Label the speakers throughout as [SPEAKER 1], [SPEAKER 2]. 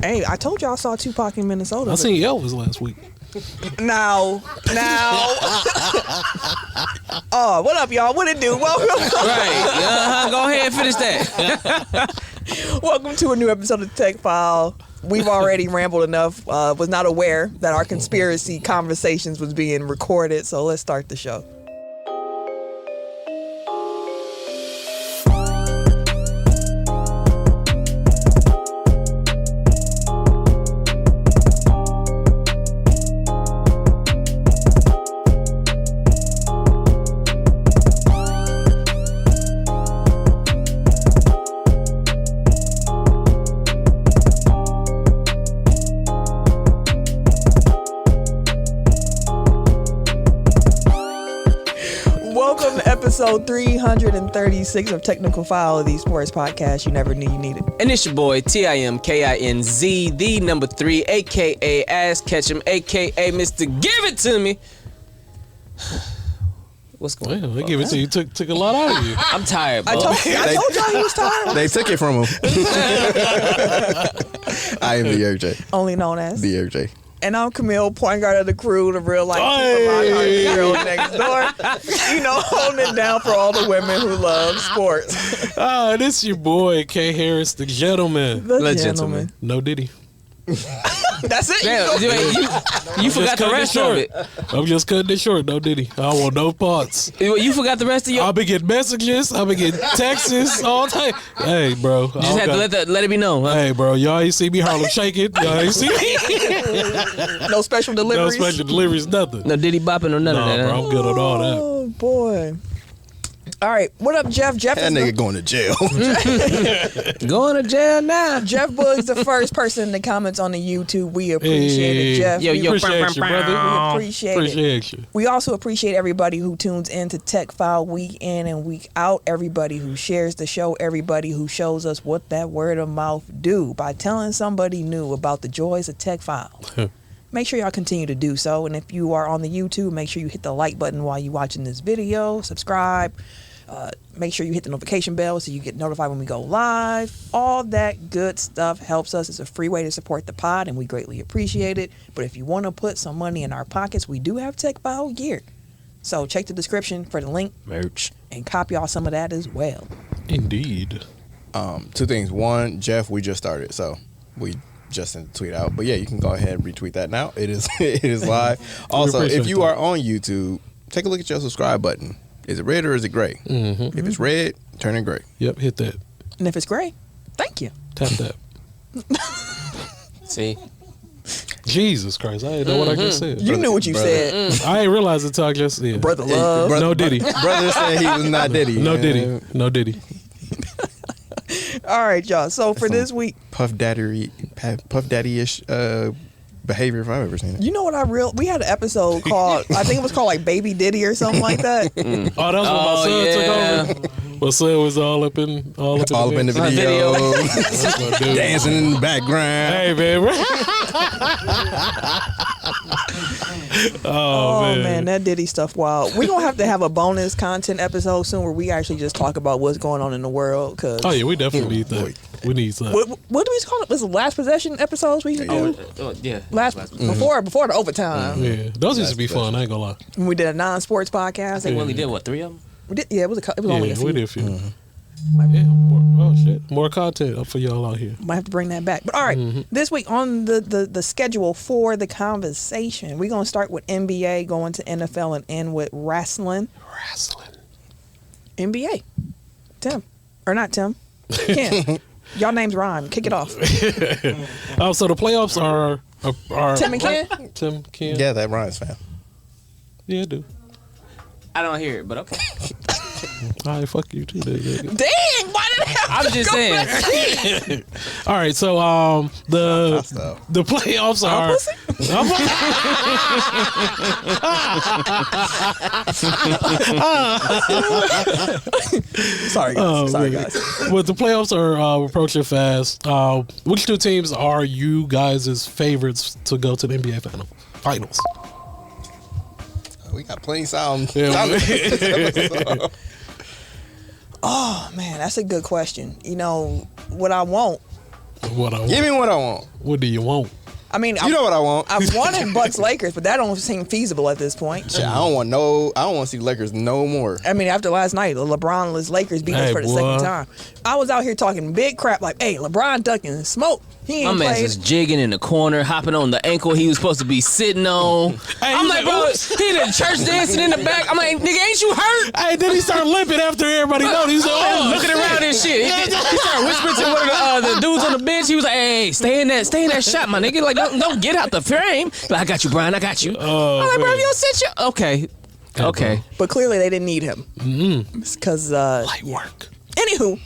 [SPEAKER 1] Hey, I told y'all I saw Tupac in Minnesota.
[SPEAKER 2] I seen Elvis last week.
[SPEAKER 1] Now. Oh, what up, y'all? What it do? Welcome.
[SPEAKER 3] Right. Go ahead and finish that.
[SPEAKER 1] Welcome to a new episode of Tech File. We've already rambled enough. Was not aware that our conspiracy conversations was being recorded, so let's start the show. Episode 336 of Technical File, the sports podcast you never knew you needed.
[SPEAKER 3] And it's your boy, TIMKINZ, the number 3, a.k.a. Ass Ketchum, a.k.a. Mr. Give It To Me. What's going on?
[SPEAKER 2] They give it to you. Took a lot out of you.
[SPEAKER 3] I'm tired, bro.
[SPEAKER 1] I told y'all he was tired.
[SPEAKER 4] They took it from him. I am the OJ.
[SPEAKER 1] Only known as
[SPEAKER 4] the OJ.
[SPEAKER 1] And I'm Camille, point guard of the crew, the real life girl next door. You know, holding it down for all the women who love sports.
[SPEAKER 2] This your boy, K. Harris, the gentleman.
[SPEAKER 1] The gentleman.
[SPEAKER 2] No Diddy.
[SPEAKER 1] That's it.
[SPEAKER 3] Damn, you forgot the rest of it.
[SPEAKER 2] I'm just cutting it short. No Diddy. I don't want no parts.
[SPEAKER 3] You forgot the rest of your...
[SPEAKER 2] I'll be getting messages. I'll be getting texts all time. Hey, bro.
[SPEAKER 3] You just have to let it be known. Huh?
[SPEAKER 2] Hey, bro. Y'all ain't see me Harlem shaking. Y'all ain't see me.
[SPEAKER 1] No special deliveries.
[SPEAKER 2] No special deliveries, nothing.
[SPEAKER 3] No Diddy bopping or none of that.
[SPEAKER 2] Bro, I'm good on all that.
[SPEAKER 1] Oh, boy. All right, what up, Jeff? Jeff
[SPEAKER 4] that nigga going to jail.
[SPEAKER 3] Going to jail now.
[SPEAKER 1] Jeff Boog's the first person in the comments on the YouTube. We appreciate it, Jeff.
[SPEAKER 2] We appreciate you, brother.
[SPEAKER 1] We appreciate it. We also appreciate everybody who tunes in to Tech File week in and week out. Everybody who shares the show. Everybody who shows us what that word of mouth do by telling somebody new about the joys of Tech File. Make sure y'all continue to do so. And if you are on the YouTube, make sure you hit the like button while you're watching this video. Subscribe. Make sure you hit the notification bell so you get notified when we go live. All that good stuff helps us. It's a free way to support the pod, and we greatly appreciate it. But if you want to put some money in our pockets, we do have Tech File gear. So check the description for the link.
[SPEAKER 4] Merch.
[SPEAKER 1] And copy y'all some of that as well.
[SPEAKER 2] Indeed.
[SPEAKER 4] Two things. One, Jeff, we just started, so we just sent the tweet out. But yeah, you can go ahead and retweet that now. It is live. Also, if you are on YouTube, take a look at your subscribe button. Is it red or is it gray?
[SPEAKER 2] Mm-hmm.
[SPEAKER 4] If it's red, turn it gray.
[SPEAKER 2] Yep, hit that.
[SPEAKER 1] And if it's gray, thank you.
[SPEAKER 2] Tap that.
[SPEAKER 3] See?
[SPEAKER 2] Jesus Christ, I didn't know what I just said.
[SPEAKER 1] You knew what you said.
[SPEAKER 2] I ain't realized until I just said.
[SPEAKER 1] Brother love.
[SPEAKER 2] No Diddy.
[SPEAKER 4] Brother said he was not Diddy.
[SPEAKER 2] No Diddy. No Diddy.
[SPEAKER 1] All right, y'all. So for this week,
[SPEAKER 4] Puff Daddy-ish behavior if I've ever seen it.
[SPEAKER 1] You know what we had an episode called, I think it was called like Baby Diddy or something like that.
[SPEAKER 2] Oh, that was when my son took over. My son was all up in the
[SPEAKER 4] video. Dancing in the background.
[SPEAKER 2] Hey, man.
[SPEAKER 1] Oh man, that Diddy stuff wild. We're going to have a bonus content episode soon where we actually just talk about what's going on in the world.
[SPEAKER 2] Oh yeah, we definitely need that. We need something.
[SPEAKER 1] What do we call it? Was it last possession episodes we used to do?
[SPEAKER 3] Yeah.
[SPEAKER 1] Before the overtime.
[SPEAKER 2] Yeah, those used to be fun. I ain't gonna lie.
[SPEAKER 1] When we did a non-sports podcast.
[SPEAKER 3] We only did what, 3 of them?
[SPEAKER 1] We did. Yeah, it was only a few.
[SPEAKER 2] We did a few. More content up for y'all out here.
[SPEAKER 1] Might have to bring that back. But all right, this week on the schedule for the conversation, we're gonna start with NBA, going to NFL, and end with wrestling. NBA. Tim, or not Tim? Ken. Y'all names rhyme. Kick it off.
[SPEAKER 2] So the playoffs are
[SPEAKER 1] Tim and Ken?
[SPEAKER 2] Tim, Ken.
[SPEAKER 4] Yeah, that rhymes, fam.
[SPEAKER 2] Yeah, I do.
[SPEAKER 3] I don't hear it, but okay.
[SPEAKER 2] All right, fuck you too. Dang,
[SPEAKER 1] why did I have
[SPEAKER 3] I'm just saying.
[SPEAKER 2] All right, so the playoffs are.
[SPEAKER 1] Sorry, guys.
[SPEAKER 2] But the playoffs are approaching fast. Which two teams are you guys' favorites to go to the NBA finals?
[SPEAKER 4] We got plenty sound.
[SPEAKER 1] Oh man, that's a good question. You know what I want
[SPEAKER 2] What I want.
[SPEAKER 4] Give me what I want.
[SPEAKER 2] What do you want?
[SPEAKER 1] I mean,
[SPEAKER 4] you know what I want.
[SPEAKER 1] I wanted Bucks Lakers, but that don't seem feasible at this point.
[SPEAKER 4] Shit, I don't want to see the Lakers no more.
[SPEAKER 1] I mean, after last night, the LeBronless Lakers beat us for the second time. I was out here talking big crap like, hey, LeBron ducking smoke. He ain't
[SPEAKER 3] My man's just jigging in the corner, hopping on the ankle he was supposed to be sitting on.
[SPEAKER 2] Hey,
[SPEAKER 3] I'm like, bro, he in the church dancing in the back. I'm like, nigga, ain't you hurt?
[SPEAKER 2] Hey, then he started limping after everybody knows. He's like,
[SPEAKER 3] looking around and shit. He started whispering to one of the dudes on the bench. He was like, hey, stay in that shot, my nigga. Like, don't get out the frame. Like, I got you, Brian. I got you. I'm like, bro, you don't sit your... Okay.
[SPEAKER 1] But clearly they didn't need him. Because...
[SPEAKER 2] light work.
[SPEAKER 1] Anywho.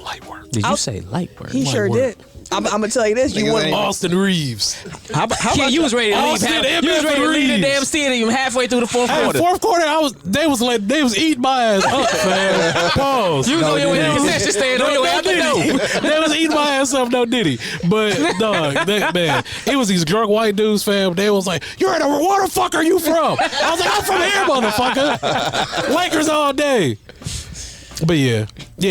[SPEAKER 2] Light work.
[SPEAKER 3] Did you say light work?
[SPEAKER 1] He sure did. I'm gonna tell you this. You want
[SPEAKER 2] Austin Reeves.
[SPEAKER 3] How about you was ready to leave? You was ready to leave the damn stadium halfway through the fourth quarter.
[SPEAKER 2] Fourth quarter, they was eating my ass up, man. Pause.
[SPEAKER 3] You was on your way to the concession stand on your way out the door.
[SPEAKER 2] They was eating my ass up, no Diddy. But dog, man, it was these drunk white dudes, fam. They was like, "Where the fuck are you from?" I was like, "I'm from here, motherfucker." Lakers all day. But yeah,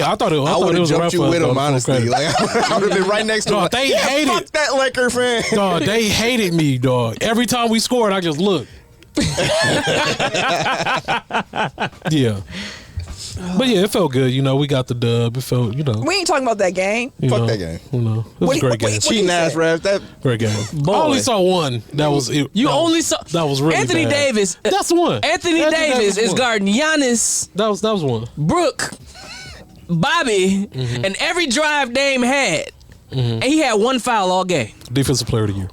[SPEAKER 2] I thought it was.
[SPEAKER 4] I would have jumped you with them, honestly. Like, I would have been right next to them.
[SPEAKER 2] They hated.
[SPEAKER 4] Fuck that Laker fan.
[SPEAKER 2] Dog, they hated me, dog. Every time we scored, I just looked. Yeah. But yeah, it felt good. You know, we got the dub. It felt,
[SPEAKER 1] We ain't talking about that game.
[SPEAKER 4] Fuck that game.
[SPEAKER 2] It was a great game.
[SPEAKER 4] Cheating ass refs. That
[SPEAKER 2] great game. I only saw one. That was it.
[SPEAKER 3] You only saw.
[SPEAKER 2] That was really
[SPEAKER 3] Anthony
[SPEAKER 2] bad.
[SPEAKER 3] Davis.
[SPEAKER 2] That's the one.
[SPEAKER 3] Anthony Davis is guarding Giannis.
[SPEAKER 2] That was one.
[SPEAKER 3] Brooke, Bobby, and every drive Dame had. And he had one foul all game.
[SPEAKER 2] Defensive player of the year.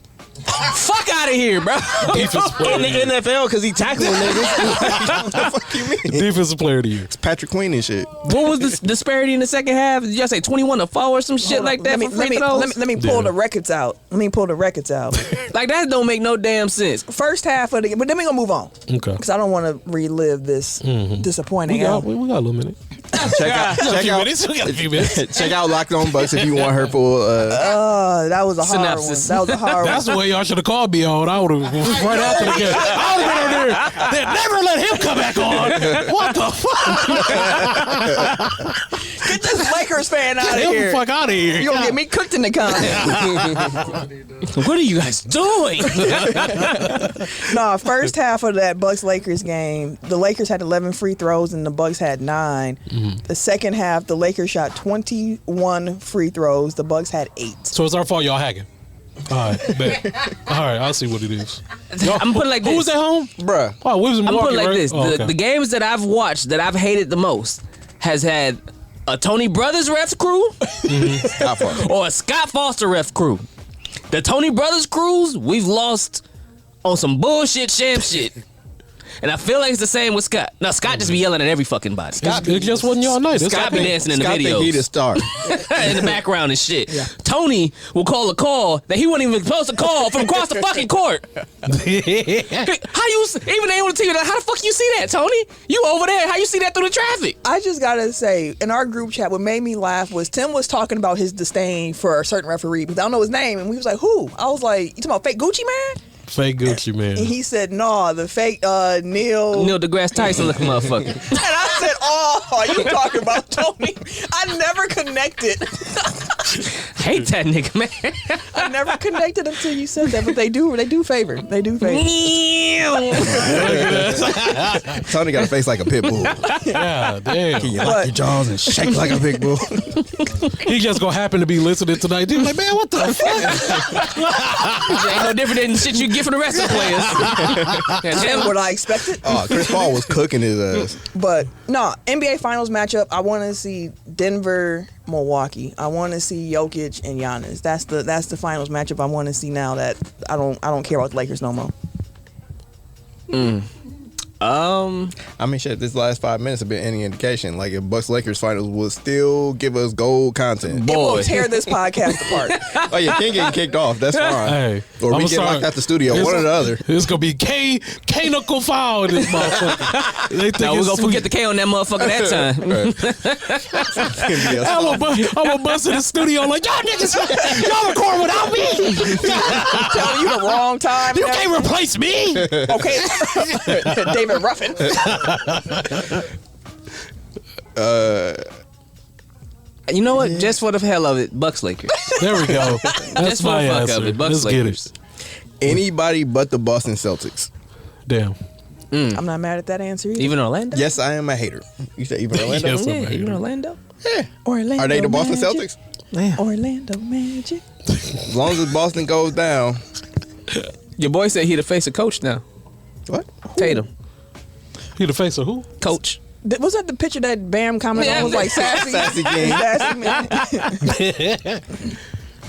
[SPEAKER 3] Fuck out of here, bro.
[SPEAKER 2] Defensive player
[SPEAKER 4] in the NFL because he tackling niggas. What the fuck you mean?
[SPEAKER 2] Defensive player of the year.
[SPEAKER 4] It's Patrick Queen and shit.
[SPEAKER 3] What was the disparity in the second half? Did y'all say 21-4 or some shit like that?
[SPEAKER 1] Let me pull the records out.
[SPEAKER 3] Like, that don't make no damn sense.
[SPEAKER 1] First half of the game, but then we gonna move on.
[SPEAKER 2] Okay.
[SPEAKER 1] Because I don't want to relive this disappointing.
[SPEAKER 2] We got a little minute.
[SPEAKER 4] Check out
[SPEAKER 2] a few minutes.
[SPEAKER 4] Check out Locked On Bucks if you want her full.
[SPEAKER 1] That was a hard
[SPEAKER 3] synopsis.
[SPEAKER 1] one. That was a hard one.
[SPEAKER 2] That's the way y'all should have called me on. I would have right after the game. I would have been on there. They'd never let him come back on. What the fuck?
[SPEAKER 1] Get this Lakers fan out of
[SPEAKER 2] Get
[SPEAKER 1] here.
[SPEAKER 2] the fuck out of here.
[SPEAKER 1] You gonna get me cooked in the comments.
[SPEAKER 3] What are you guys doing?
[SPEAKER 1] No, first half of that Bucks-Lakers game, the Lakers had 11 free throws and the Bucks had 9. The second half, the Lakers shot 21 free throws. The Bucks had 8.
[SPEAKER 2] So it's our fault y'all hacking. All right, bet. All right, I'll see what it is.
[SPEAKER 3] I'm putting like this.
[SPEAKER 2] Who was at home?
[SPEAKER 4] Bruh.
[SPEAKER 2] Oh, we was in
[SPEAKER 3] I'm
[SPEAKER 2] Milwaukee,
[SPEAKER 3] putting like
[SPEAKER 2] right?
[SPEAKER 3] this.
[SPEAKER 2] Oh, okay.
[SPEAKER 3] The games that I've watched that I've hated the most has had a Tony Brothers ref crew or a Scott Foster ref crew. The Tony Brothers crews, we've lost on some bullshit sham shit. And I feel like it's the same with Scott. Now, Scott just be yelling at every fucking body.
[SPEAKER 2] It just wasn't y'all night.
[SPEAKER 3] Scott be dancing in the
[SPEAKER 4] Scott
[SPEAKER 3] videos.
[SPEAKER 4] think he the star.
[SPEAKER 3] In the background and shit. Yeah. Tony will call a call that he wasn't even supposed to call from across the fucking court. How you, even they want to tell you that, how the fuck you see that, Tony? You over there, how you see that through the traffic?
[SPEAKER 1] I just gotta say, in our group chat, what made me laugh was Tim was talking about his disdain for a certain referee, but I don't know his name, and we was like, who? I was like, you talking about fake Gucci man?
[SPEAKER 2] Fake Gucci man.
[SPEAKER 1] And he said, no, the fake Neil
[SPEAKER 3] deGrasse Tyson looking motherfucker.
[SPEAKER 1] And I said, oh, you talking about Tony? I never connected.
[SPEAKER 3] Hate that nigga, man.
[SPEAKER 1] I never connected until you said that, but they do favor. They do favor.
[SPEAKER 4] Tony got a face like a pit bull.
[SPEAKER 2] Yeah, damn.
[SPEAKER 4] Can you lock your jaws and shake like a pit bull?
[SPEAKER 2] He just gonna happen to be listening tonight. He's like, man, what the fuck?
[SPEAKER 3] Ain't no different than shit you get from the rest of the players.
[SPEAKER 1] That's what I expected.
[SPEAKER 4] Oh, Chris Paul was cooking his ass.
[SPEAKER 1] But no, NBA Finals matchup. I want to see Denver, Milwaukee. I want to see Jokic and Giannis. That's the Finals matchup I want to see now that I don't care about the Lakers no more.
[SPEAKER 4] I mean, shit, this last 5 minutes have been any indication. Like, if Bucks Lakers finals will still give us gold content.
[SPEAKER 1] It will tear this podcast apart.
[SPEAKER 4] Oh, yeah, King getting kicked off. That's fine.
[SPEAKER 2] Hey,
[SPEAKER 4] or we get locked out the studio. One or the other.
[SPEAKER 2] It's going to be K-knuckle foul in this motherfucker.
[SPEAKER 3] No, we're going to forget the K on that motherfucker that time.
[SPEAKER 2] I'm going to bust in the studio like, y'all niggas, y'all record without me.
[SPEAKER 1] Telling you the wrong time.
[SPEAKER 2] You can't replace me.
[SPEAKER 1] Okay. David Ruffin.
[SPEAKER 3] You know what? Just for the hell of it, Bucks Lakers.
[SPEAKER 2] There we go. That's
[SPEAKER 3] Just for
[SPEAKER 2] my
[SPEAKER 3] the fuck
[SPEAKER 2] answer.
[SPEAKER 3] of it, Bucks
[SPEAKER 2] Let's get
[SPEAKER 3] Lakers.
[SPEAKER 2] it.
[SPEAKER 4] Anybody but the Boston Celtics.
[SPEAKER 2] Damn.
[SPEAKER 1] I'm not mad at that answer either.
[SPEAKER 3] Even Orlando?
[SPEAKER 4] Yes, I am a hater. You said even Orlando?
[SPEAKER 2] Yes, I'm a
[SPEAKER 3] Yeah,
[SPEAKER 2] hater.
[SPEAKER 3] even Orlando?
[SPEAKER 4] Yeah.
[SPEAKER 1] Orlando
[SPEAKER 4] Are they the Boston
[SPEAKER 1] Magic.
[SPEAKER 4] Celtics?
[SPEAKER 3] Yeah.
[SPEAKER 1] Orlando Magic.
[SPEAKER 4] As long as Boston goes down.
[SPEAKER 3] Your boy said he the face of coach now.
[SPEAKER 4] What?
[SPEAKER 3] Tatum.
[SPEAKER 2] He the face of who?
[SPEAKER 3] Coach.
[SPEAKER 1] Was that the picture that Bam commented on? Was like sassy.
[SPEAKER 4] Sassy King.
[SPEAKER 1] Sassy man.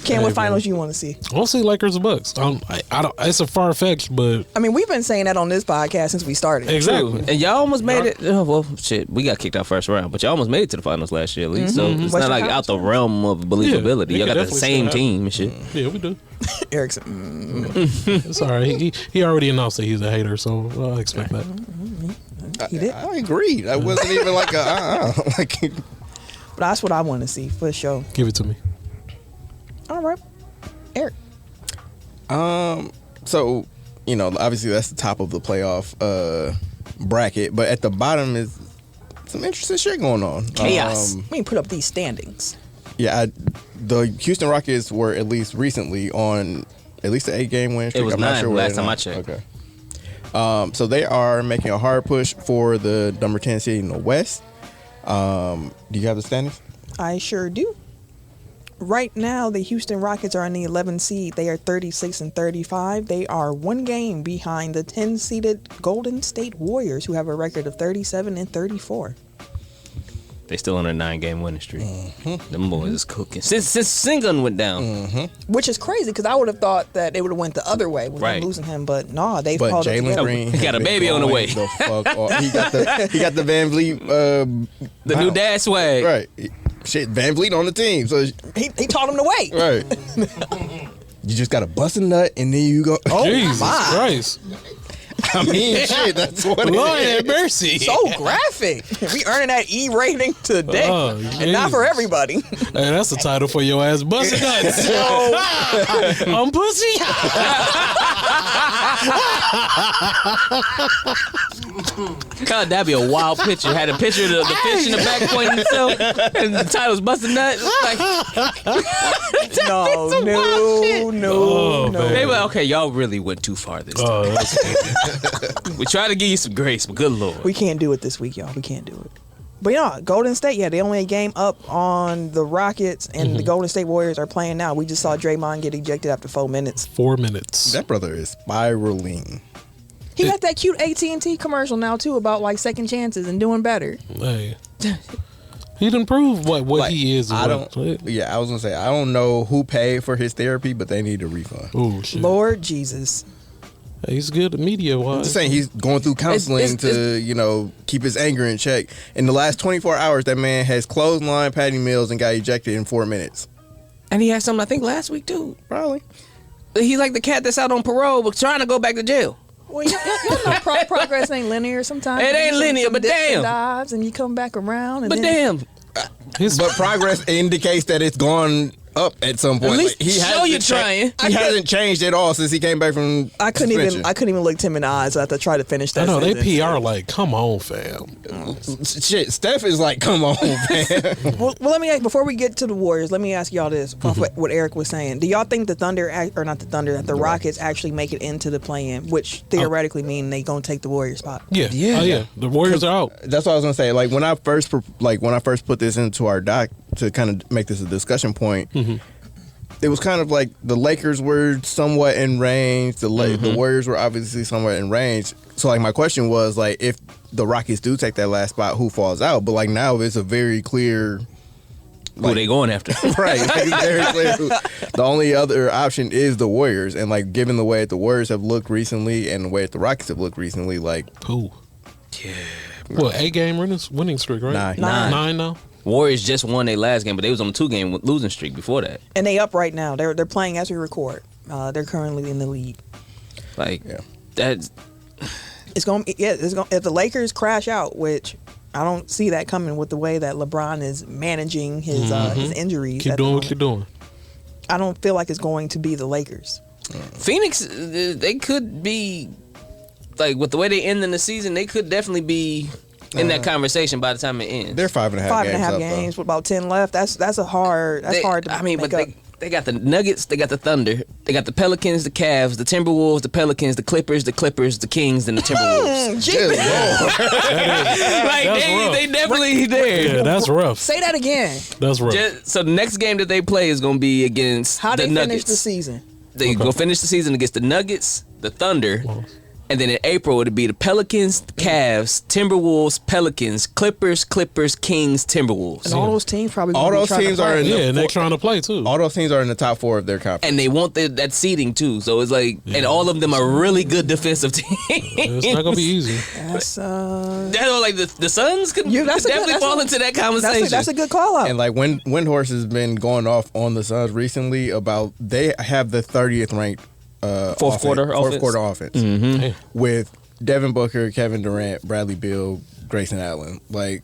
[SPEAKER 1] Ken, what finals you want to see?
[SPEAKER 2] I want to see Lakers and Bucks. I don't. It's a far fetch, but
[SPEAKER 1] I mean, we've been saying that on this podcast since we started.
[SPEAKER 2] exactly.
[SPEAKER 3] And y'all almost made it. Oh, well, shit, we got kicked out first round, but y'all almost made it to the finals last year, at least. So it's
[SPEAKER 1] Western
[SPEAKER 3] not like out the realm of believability.
[SPEAKER 2] Yeah,
[SPEAKER 3] y'all got the
[SPEAKER 2] definitely
[SPEAKER 3] same
[SPEAKER 2] still
[SPEAKER 3] team and shit.
[SPEAKER 2] Yeah, we do.
[SPEAKER 1] Eric said,
[SPEAKER 2] It's all right. He already announced that he's a hater, so I expect that.
[SPEAKER 1] he did.
[SPEAKER 4] I agreed. That wasn't even like a like.
[SPEAKER 1] But that's what I want to see for sure.
[SPEAKER 2] Give it to me.
[SPEAKER 1] All right. Eric.
[SPEAKER 4] So, you know, obviously that's the top of the playoff bracket, but at the bottom is some interesting shit going on.
[SPEAKER 3] Chaos.
[SPEAKER 1] Let me put up these standings.
[SPEAKER 4] Yeah, the Houston Rockets were at least recently on at least an 8-game win streak.
[SPEAKER 3] It was
[SPEAKER 4] I'm not
[SPEAKER 3] 9
[SPEAKER 4] sure
[SPEAKER 3] last
[SPEAKER 4] where
[SPEAKER 3] time I
[SPEAKER 4] they're
[SPEAKER 3] checked.
[SPEAKER 4] Okay. So they are making a hard push for the number 10 seed in the West. Do you have the standings?
[SPEAKER 1] I sure do. Right now, the Houston Rockets are in the 11th seed. They are 36 and 35. They are 1 game behind the 10-seeded Golden State Warriors, who have a record of 37 and 34.
[SPEAKER 3] They still on a 9-game winning streak. Them boys is cooking. Since Sengun went down.
[SPEAKER 1] Which is crazy because I would have thought that they would have went the other way with them
[SPEAKER 3] Right.
[SPEAKER 1] losing him, but nah, they've
[SPEAKER 4] But
[SPEAKER 1] called it
[SPEAKER 4] Jalen
[SPEAKER 1] together.
[SPEAKER 4] Green
[SPEAKER 3] He got a
[SPEAKER 4] has been
[SPEAKER 3] baby on the
[SPEAKER 4] going
[SPEAKER 3] way.
[SPEAKER 4] The fuck off. He got the Van Vliet.
[SPEAKER 3] The new dad swag.
[SPEAKER 4] Right. Shit, Van Vliet on the team. So
[SPEAKER 1] He taught him to wait.
[SPEAKER 4] right. You just gotta bust a nut and then you go. Oh
[SPEAKER 2] Jesus
[SPEAKER 1] my.
[SPEAKER 2] Christ.
[SPEAKER 4] I mean, shit. That's what
[SPEAKER 2] Lord
[SPEAKER 4] it is.
[SPEAKER 2] have mercy.
[SPEAKER 1] So graphic. We earning that E rating today.
[SPEAKER 2] Oh,
[SPEAKER 1] and not for
[SPEAKER 2] Jesus.
[SPEAKER 1] everybody.
[SPEAKER 2] Hey, that's the title for your ass. Busting nuts. I'm pussy.
[SPEAKER 3] God, that'd be a wild picture. Had a picture of the fish in the back pointing himself, and the title's busting nuts. Like,
[SPEAKER 1] No.
[SPEAKER 2] Oh, man.
[SPEAKER 3] they were like, okay, y'all really went too far this time.
[SPEAKER 2] Oh, that's
[SPEAKER 3] We tried to give you some grace, but good lord.
[SPEAKER 1] We can't do it this week, y'all. We can't do it. But yeah, Golden State, they only a game up on the Rockets, and the Golden State Warriors are playing now. We just saw Draymond get ejected after 4 minutes.
[SPEAKER 2] 4 minutes.
[SPEAKER 4] That brother is spiraling.
[SPEAKER 1] He got that cute AT&T commercial now too about like second chances and doing better.
[SPEAKER 2] Hey. He didn't prove what
[SPEAKER 4] Like,
[SPEAKER 2] he is.
[SPEAKER 4] I don't. Yeah, I was gonna say I don't know who paid for his therapy, but they need a refund.
[SPEAKER 2] Oh shit.
[SPEAKER 1] Lord Jesus.
[SPEAKER 2] Hey, he's good at media
[SPEAKER 4] I'm
[SPEAKER 2] wise.
[SPEAKER 4] just saying he's going through counseling to keep his anger in check. In the last 24 hours, that man has clothesline Patty Mills and got ejected in 4 minutes.
[SPEAKER 3] And he had something, I think, last week too.
[SPEAKER 4] Probably.
[SPEAKER 3] He's like the cat that's out on parole, but trying to go back to jail.
[SPEAKER 1] Well, you know progress ain't linear sometimes.
[SPEAKER 3] It ain't
[SPEAKER 1] You do
[SPEAKER 3] linear,
[SPEAKER 1] some
[SPEAKER 3] but
[SPEAKER 1] dips and
[SPEAKER 3] damn.
[SPEAKER 1] dives and you come back around. And
[SPEAKER 3] But
[SPEAKER 1] then,
[SPEAKER 3] damn,
[SPEAKER 4] But progress indicates that it's gone up at some point.
[SPEAKER 3] at least
[SPEAKER 4] Like,
[SPEAKER 3] show
[SPEAKER 4] hasn't
[SPEAKER 3] you're trying.
[SPEAKER 4] He hasn't changed at all since he came back from
[SPEAKER 1] I couldn't
[SPEAKER 4] suspension.
[SPEAKER 1] even look him in the eyes after I tried to finish that.
[SPEAKER 2] I know they
[SPEAKER 1] sentence.
[SPEAKER 2] PR like, come on, fam.
[SPEAKER 4] Shit, Steph is like, come on, man.
[SPEAKER 1] Well, let me ask, before we get to the Warriors, let me ask y'all this: off what Eric was saying. Do y'all think the the Rockets actually make it into the play-in, which theoretically mean they gonna take the Warriors spot?
[SPEAKER 2] Yeah.
[SPEAKER 3] Yeah.
[SPEAKER 2] Oh, yeah. The Warriors are out.
[SPEAKER 4] That's what I was gonna say. Like when I first put this into our doc to kind of make this a discussion point, it was kind of like the Lakers were somewhat in range. The Warriors were obviously somewhat in range. So like my question was like, if the Rockets do take that last spot, who falls out? But like now it's a very clear.
[SPEAKER 3] Who they going after?
[SPEAKER 4] Right, like, it's very clear. The only other option is the Warriors, and like given the way that the Warriors have looked recently and the way that the Rockets have looked recently, like
[SPEAKER 2] Who?
[SPEAKER 3] Yeah.
[SPEAKER 2] What, 8-game winning streak, right?
[SPEAKER 4] 9.
[SPEAKER 2] 9 now?
[SPEAKER 3] Warriors just won their last game, but they was on a 2-game losing streak before that.
[SPEAKER 1] And they up right now. They're playing as we record. They're currently in the lead.
[SPEAKER 3] Like
[SPEAKER 4] Yeah.
[SPEAKER 3] that's
[SPEAKER 1] It's going if the Lakers crash out, which I don't see that coming with the way that LeBron is managing his injuries.
[SPEAKER 2] Keep
[SPEAKER 1] at the
[SPEAKER 2] doing what
[SPEAKER 1] moment.
[SPEAKER 2] you're doing.
[SPEAKER 1] I don't feel like it's going to be the Lakers.
[SPEAKER 3] Phoenix. They could be like with the way they end in the season. They could definitely be in that conversation by the time it ends.
[SPEAKER 4] They're 5.5
[SPEAKER 1] games with about 10 left. That's hard to make
[SPEAKER 3] but
[SPEAKER 1] up.
[SPEAKER 3] They got the Nuggets, they got the Thunder, they got the Pelicans, the Cavs, the Timberwolves, the Pelicans, the Clippers, the Kings, and the Timberwolves. They definitely there.
[SPEAKER 2] Yeah, that's rough.
[SPEAKER 1] Say that again.
[SPEAKER 2] That's rough.
[SPEAKER 3] So the next game that they play is going to be against
[SPEAKER 1] How
[SPEAKER 3] the
[SPEAKER 1] they
[SPEAKER 3] Nuggets.
[SPEAKER 1] finish the season?
[SPEAKER 3] They go finish the season against the Nuggets, the Thunder, and then in April it'll be the Pelicans, the Cavs, Timberwolves, Pelicans, Clippers, Kings, Timberwolves.
[SPEAKER 1] And all those teams probably
[SPEAKER 4] all those teams are in
[SPEAKER 2] and they're trying to play too.
[SPEAKER 4] All those teams are in the top 4 of their conference,
[SPEAKER 3] and they want that seeding too. So it's like, and all of them are really good defensive teams.
[SPEAKER 2] It's not gonna be easy.
[SPEAKER 1] That's
[SPEAKER 3] like the Suns could definitely fall into that conversation.
[SPEAKER 1] That's a good call out.
[SPEAKER 4] And like Windhorse has been going off on the Suns recently about they have the 30th ranked fourth quarter offense with Devin Booker, Kevin Durant, Bradley Beal, Grayson Allen. Like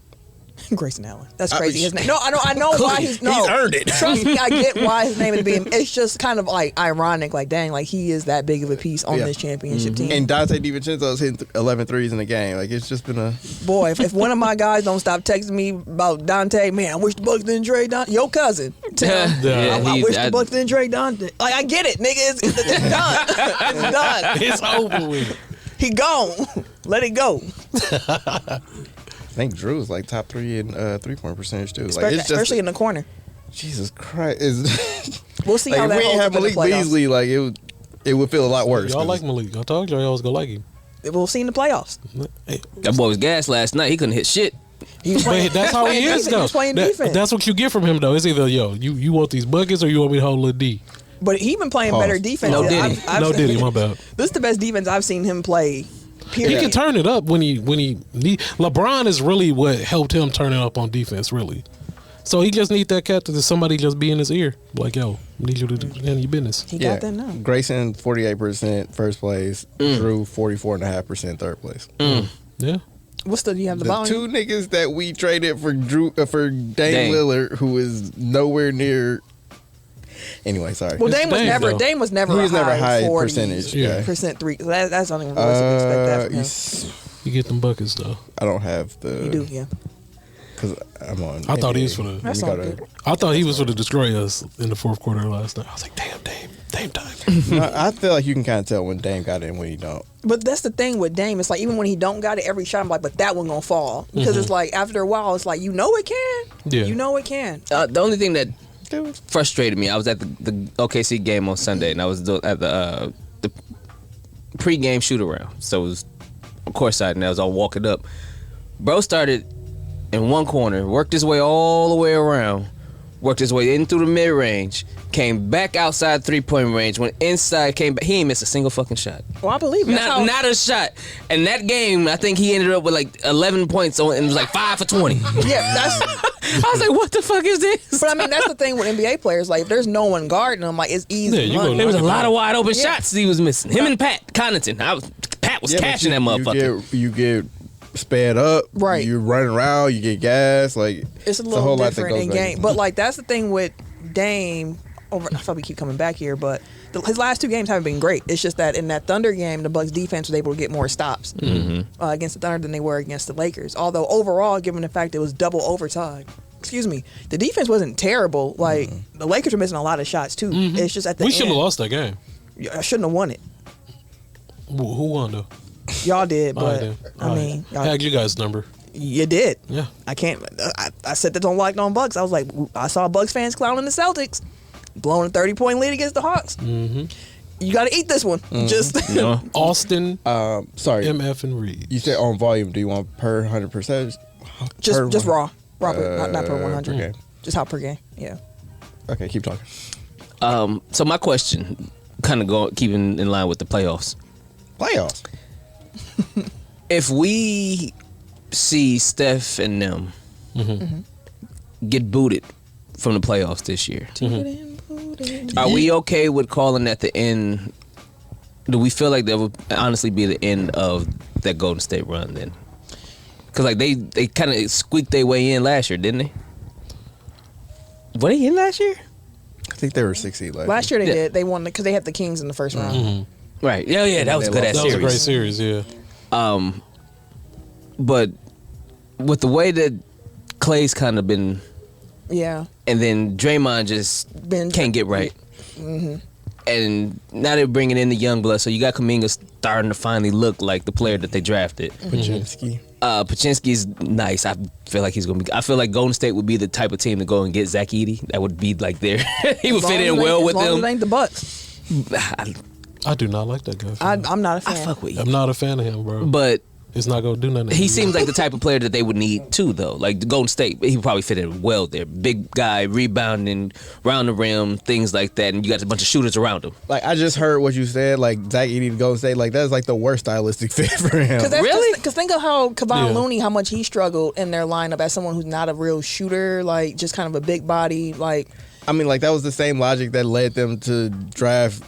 [SPEAKER 1] Grayson Allen. That's crazy. His name. No, I know why he's
[SPEAKER 3] earned it.
[SPEAKER 1] Trust me, I get why his name is being. It's just kind of like ironic. Like, dang, like he is that big of a piece on this championship team.
[SPEAKER 4] And Dante DiVincenzo's hitting 11 threes in the game. Like, it's just been a
[SPEAKER 1] boy. If one of my guys don't stop texting me about Dante, man, I wish the Bucks didn't trade Dante. Your cousin. I wish the Bucks didn't trade Dante. Like, I get it, nigga. It's done. It's done.
[SPEAKER 2] It's over with.
[SPEAKER 1] He gone. Let it go.
[SPEAKER 4] I think Drew's like top 3 in 3-point percentage too. Like, it's
[SPEAKER 1] especially in the corner.
[SPEAKER 4] Jesus Christ!
[SPEAKER 1] We'll see how
[SPEAKER 4] if
[SPEAKER 1] that
[SPEAKER 4] we ain't have Malik Beasley, like it would feel a lot worse.
[SPEAKER 2] Y'all like Malik? I told y'all was gonna like him.
[SPEAKER 1] We'll see in the playoffs.
[SPEAKER 3] That boy was gassed last night. He couldn't hit shit.
[SPEAKER 2] But that's how he is though. That's what you get from him though. It's either you want these buckets or you want me to hold Lil D.
[SPEAKER 1] But he been playing better defense.
[SPEAKER 3] No Diddy.
[SPEAKER 1] No
[SPEAKER 2] Diddy. My bad.
[SPEAKER 1] This is the best defense I've seen him play. Period.
[SPEAKER 2] He can turn it up when he LeBron is really what helped him turn it up on defense, really. So he just need that cat to somebody just be in his ear, like, yo, need you to do your business.
[SPEAKER 1] He got that now.
[SPEAKER 4] Grayson 48% first place, Drew 44.5% third place.
[SPEAKER 2] Yeah.
[SPEAKER 1] What's do you have the
[SPEAKER 4] volume? Two niggas that we traded for Dame Lillard, who is nowhere near. Anyway, sorry.
[SPEAKER 1] Well, Dame was never high 40%
[SPEAKER 4] percentage.
[SPEAKER 1] Percent three. That's something we expect that from him.
[SPEAKER 2] You get them buckets though.
[SPEAKER 4] I don't have the.
[SPEAKER 1] You do, yeah.
[SPEAKER 4] Because I'm on.
[SPEAKER 2] I thought he was for the. I thought he was for to destroy us in the fourth quarter last night. I was like, damn, Dame time.
[SPEAKER 4] I feel like you can kind of tell when Dame got it and when he don't.
[SPEAKER 1] But that's the thing with Dame. It's like even when he don't got it, every shot I'm like, but that one gonna fall because it's like after a while, it's like it can. Yeah. You know it can.
[SPEAKER 3] The only thing that frustrated me, I was at the OKC game on Sunday, and I was at the pre-game shoot around. So it was on courtside, and I was all walking up. Bro started in one corner, worked his way all the way around, worked his way in through the mid-range, came back outside 3-point range, went inside, came back. He ain't missed a single fucking shot.
[SPEAKER 1] Well, I believe it.
[SPEAKER 3] Not a shot. And that game, I think he ended up with like 11 points and it was like 5 for 20.
[SPEAKER 1] Yeah, that's.
[SPEAKER 3] I was like, what the fuck is this?
[SPEAKER 1] But I mean, that's the thing with NBA players. Like, if there's no one guarding them, like it's easy. Yeah,
[SPEAKER 3] there was a lot of wide open shots he was missing. Him and Pat Connaughton. Pat was cashing that motherfucker.
[SPEAKER 4] You get sped up,
[SPEAKER 1] right?
[SPEAKER 4] You run around, you get gas. Like
[SPEAKER 1] it's a little different in game. But like that's the thing with Dame. I thought we keep coming back here, but his last 2 games haven't been great. It's just that in that Thunder game, the Bucks defense was able to get more stops against the Thunder than they were against the Lakers. Although overall, given the fact it was double overtime, the defense wasn't terrible. Like the Lakers were missing a lot of shots too. It's just at the end.
[SPEAKER 2] We should have lost that game.
[SPEAKER 1] I shouldn't have won it.
[SPEAKER 2] Who won though?
[SPEAKER 1] Y'all did, but I mean,
[SPEAKER 2] I had you guys' number.
[SPEAKER 1] You did.
[SPEAKER 2] Yeah.
[SPEAKER 1] I can't. I said that don't like on Bucks. I was like, I saw Bucks fans clowning the Celtics, blowing a 30-point lead against the Hawks. You got to eat this one. Just
[SPEAKER 2] Austin.
[SPEAKER 4] Sorry,
[SPEAKER 2] MF and Reed.
[SPEAKER 4] You said on volume. Do you want per 100%?
[SPEAKER 1] Just raw, not per 100.
[SPEAKER 4] Okay.
[SPEAKER 1] Just how per game. Yeah.
[SPEAKER 4] Okay, keep talking.
[SPEAKER 3] So my question, kind of keeping in line with the playoffs. If we see Steph and them get booted from the playoffs this year, are we okay with calling that the end? Do we feel like that would honestly be the end of that Golden State run then? Because like they kind of squeaked their way in last year, didn't they? Were they in last year?
[SPEAKER 4] I think they were 6
[SPEAKER 1] last year. They did. They won because they had the Kings in the first round.
[SPEAKER 3] Right. Yeah. That was a good ass series.
[SPEAKER 2] That was a great series. Yeah.
[SPEAKER 3] But with the way that Clay's kind of been,
[SPEAKER 1] yeah,
[SPEAKER 3] and then Draymond just can't get right. And now they're bringing in the young blood, so you got Kuminga starting to finally look like the player that they drafted. Pachinski's nice. I feel like he's gonna be. I feel like Golden State would be the type of team to go and get Zach Edey. That would be like there. He would fit in well with them.
[SPEAKER 1] As long as it ain't the Bucks.
[SPEAKER 2] I do not like that guy.
[SPEAKER 1] I'm not a fan.
[SPEAKER 3] I fuck with you.
[SPEAKER 2] I'm not a fan of him, bro.
[SPEAKER 3] But
[SPEAKER 2] it's not gonna do nothing.
[SPEAKER 3] He seems like the type of player that they would need too, though. Like the Golden State, he would probably fit in well there. Big guy, rebounding, round the rim, things like that, and you got a bunch of shooters around him.
[SPEAKER 4] Like I just heard what you said, like Zach Edey to Golden State, like that's like the worst stylistic fit for him.
[SPEAKER 3] Really?
[SPEAKER 1] Because think of how Kevon Looney, how much he struggled in their lineup as someone who's not a real shooter, like just kind of a big body, like.
[SPEAKER 4] I mean, like that was the same logic that led them to draft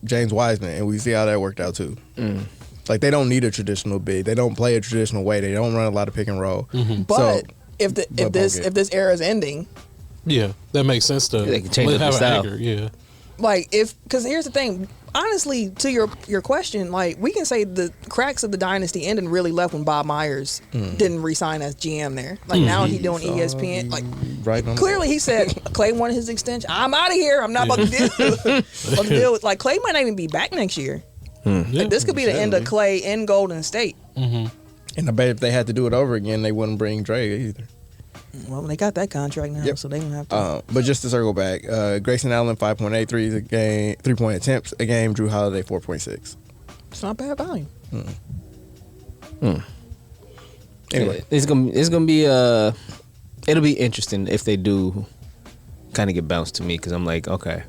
[SPEAKER 4] James Wiseman, and we see how that worked out too. Like they don't need a traditional big. They don't play a traditional way. They don't run a lot of pick and roll.
[SPEAKER 1] But if this era is ending,
[SPEAKER 2] yeah, that makes sense to
[SPEAKER 3] they can change up the style.
[SPEAKER 2] Anchor, yeah,
[SPEAKER 1] like because here's the thing. Honestly, to your question, like we can say the cracks of the dynasty ended and really left when Bob Myers didn't resign as GM there. Like now he's doing ESPN. Like clearly he said Clay wanted his extension. I'm out of here. I'm not about to deal with like Clay might not even be back next year. Like, this could be the end of Clay in Golden State.
[SPEAKER 4] And I bet if they had to do it over again, they wouldn't bring Dre either.
[SPEAKER 1] Well, they got that contract now, so they don't have to.
[SPEAKER 4] But just to circle back, Grayson Allen 5.8 threes a game, 3-point attempts a game. Drew Holiday 4.6.
[SPEAKER 1] It's not bad volume.
[SPEAKER 4] Anyway,
[SPEAKER 3] it's gonna be it'll be interesting if they do kind of get bounced to me because I'm like, okay,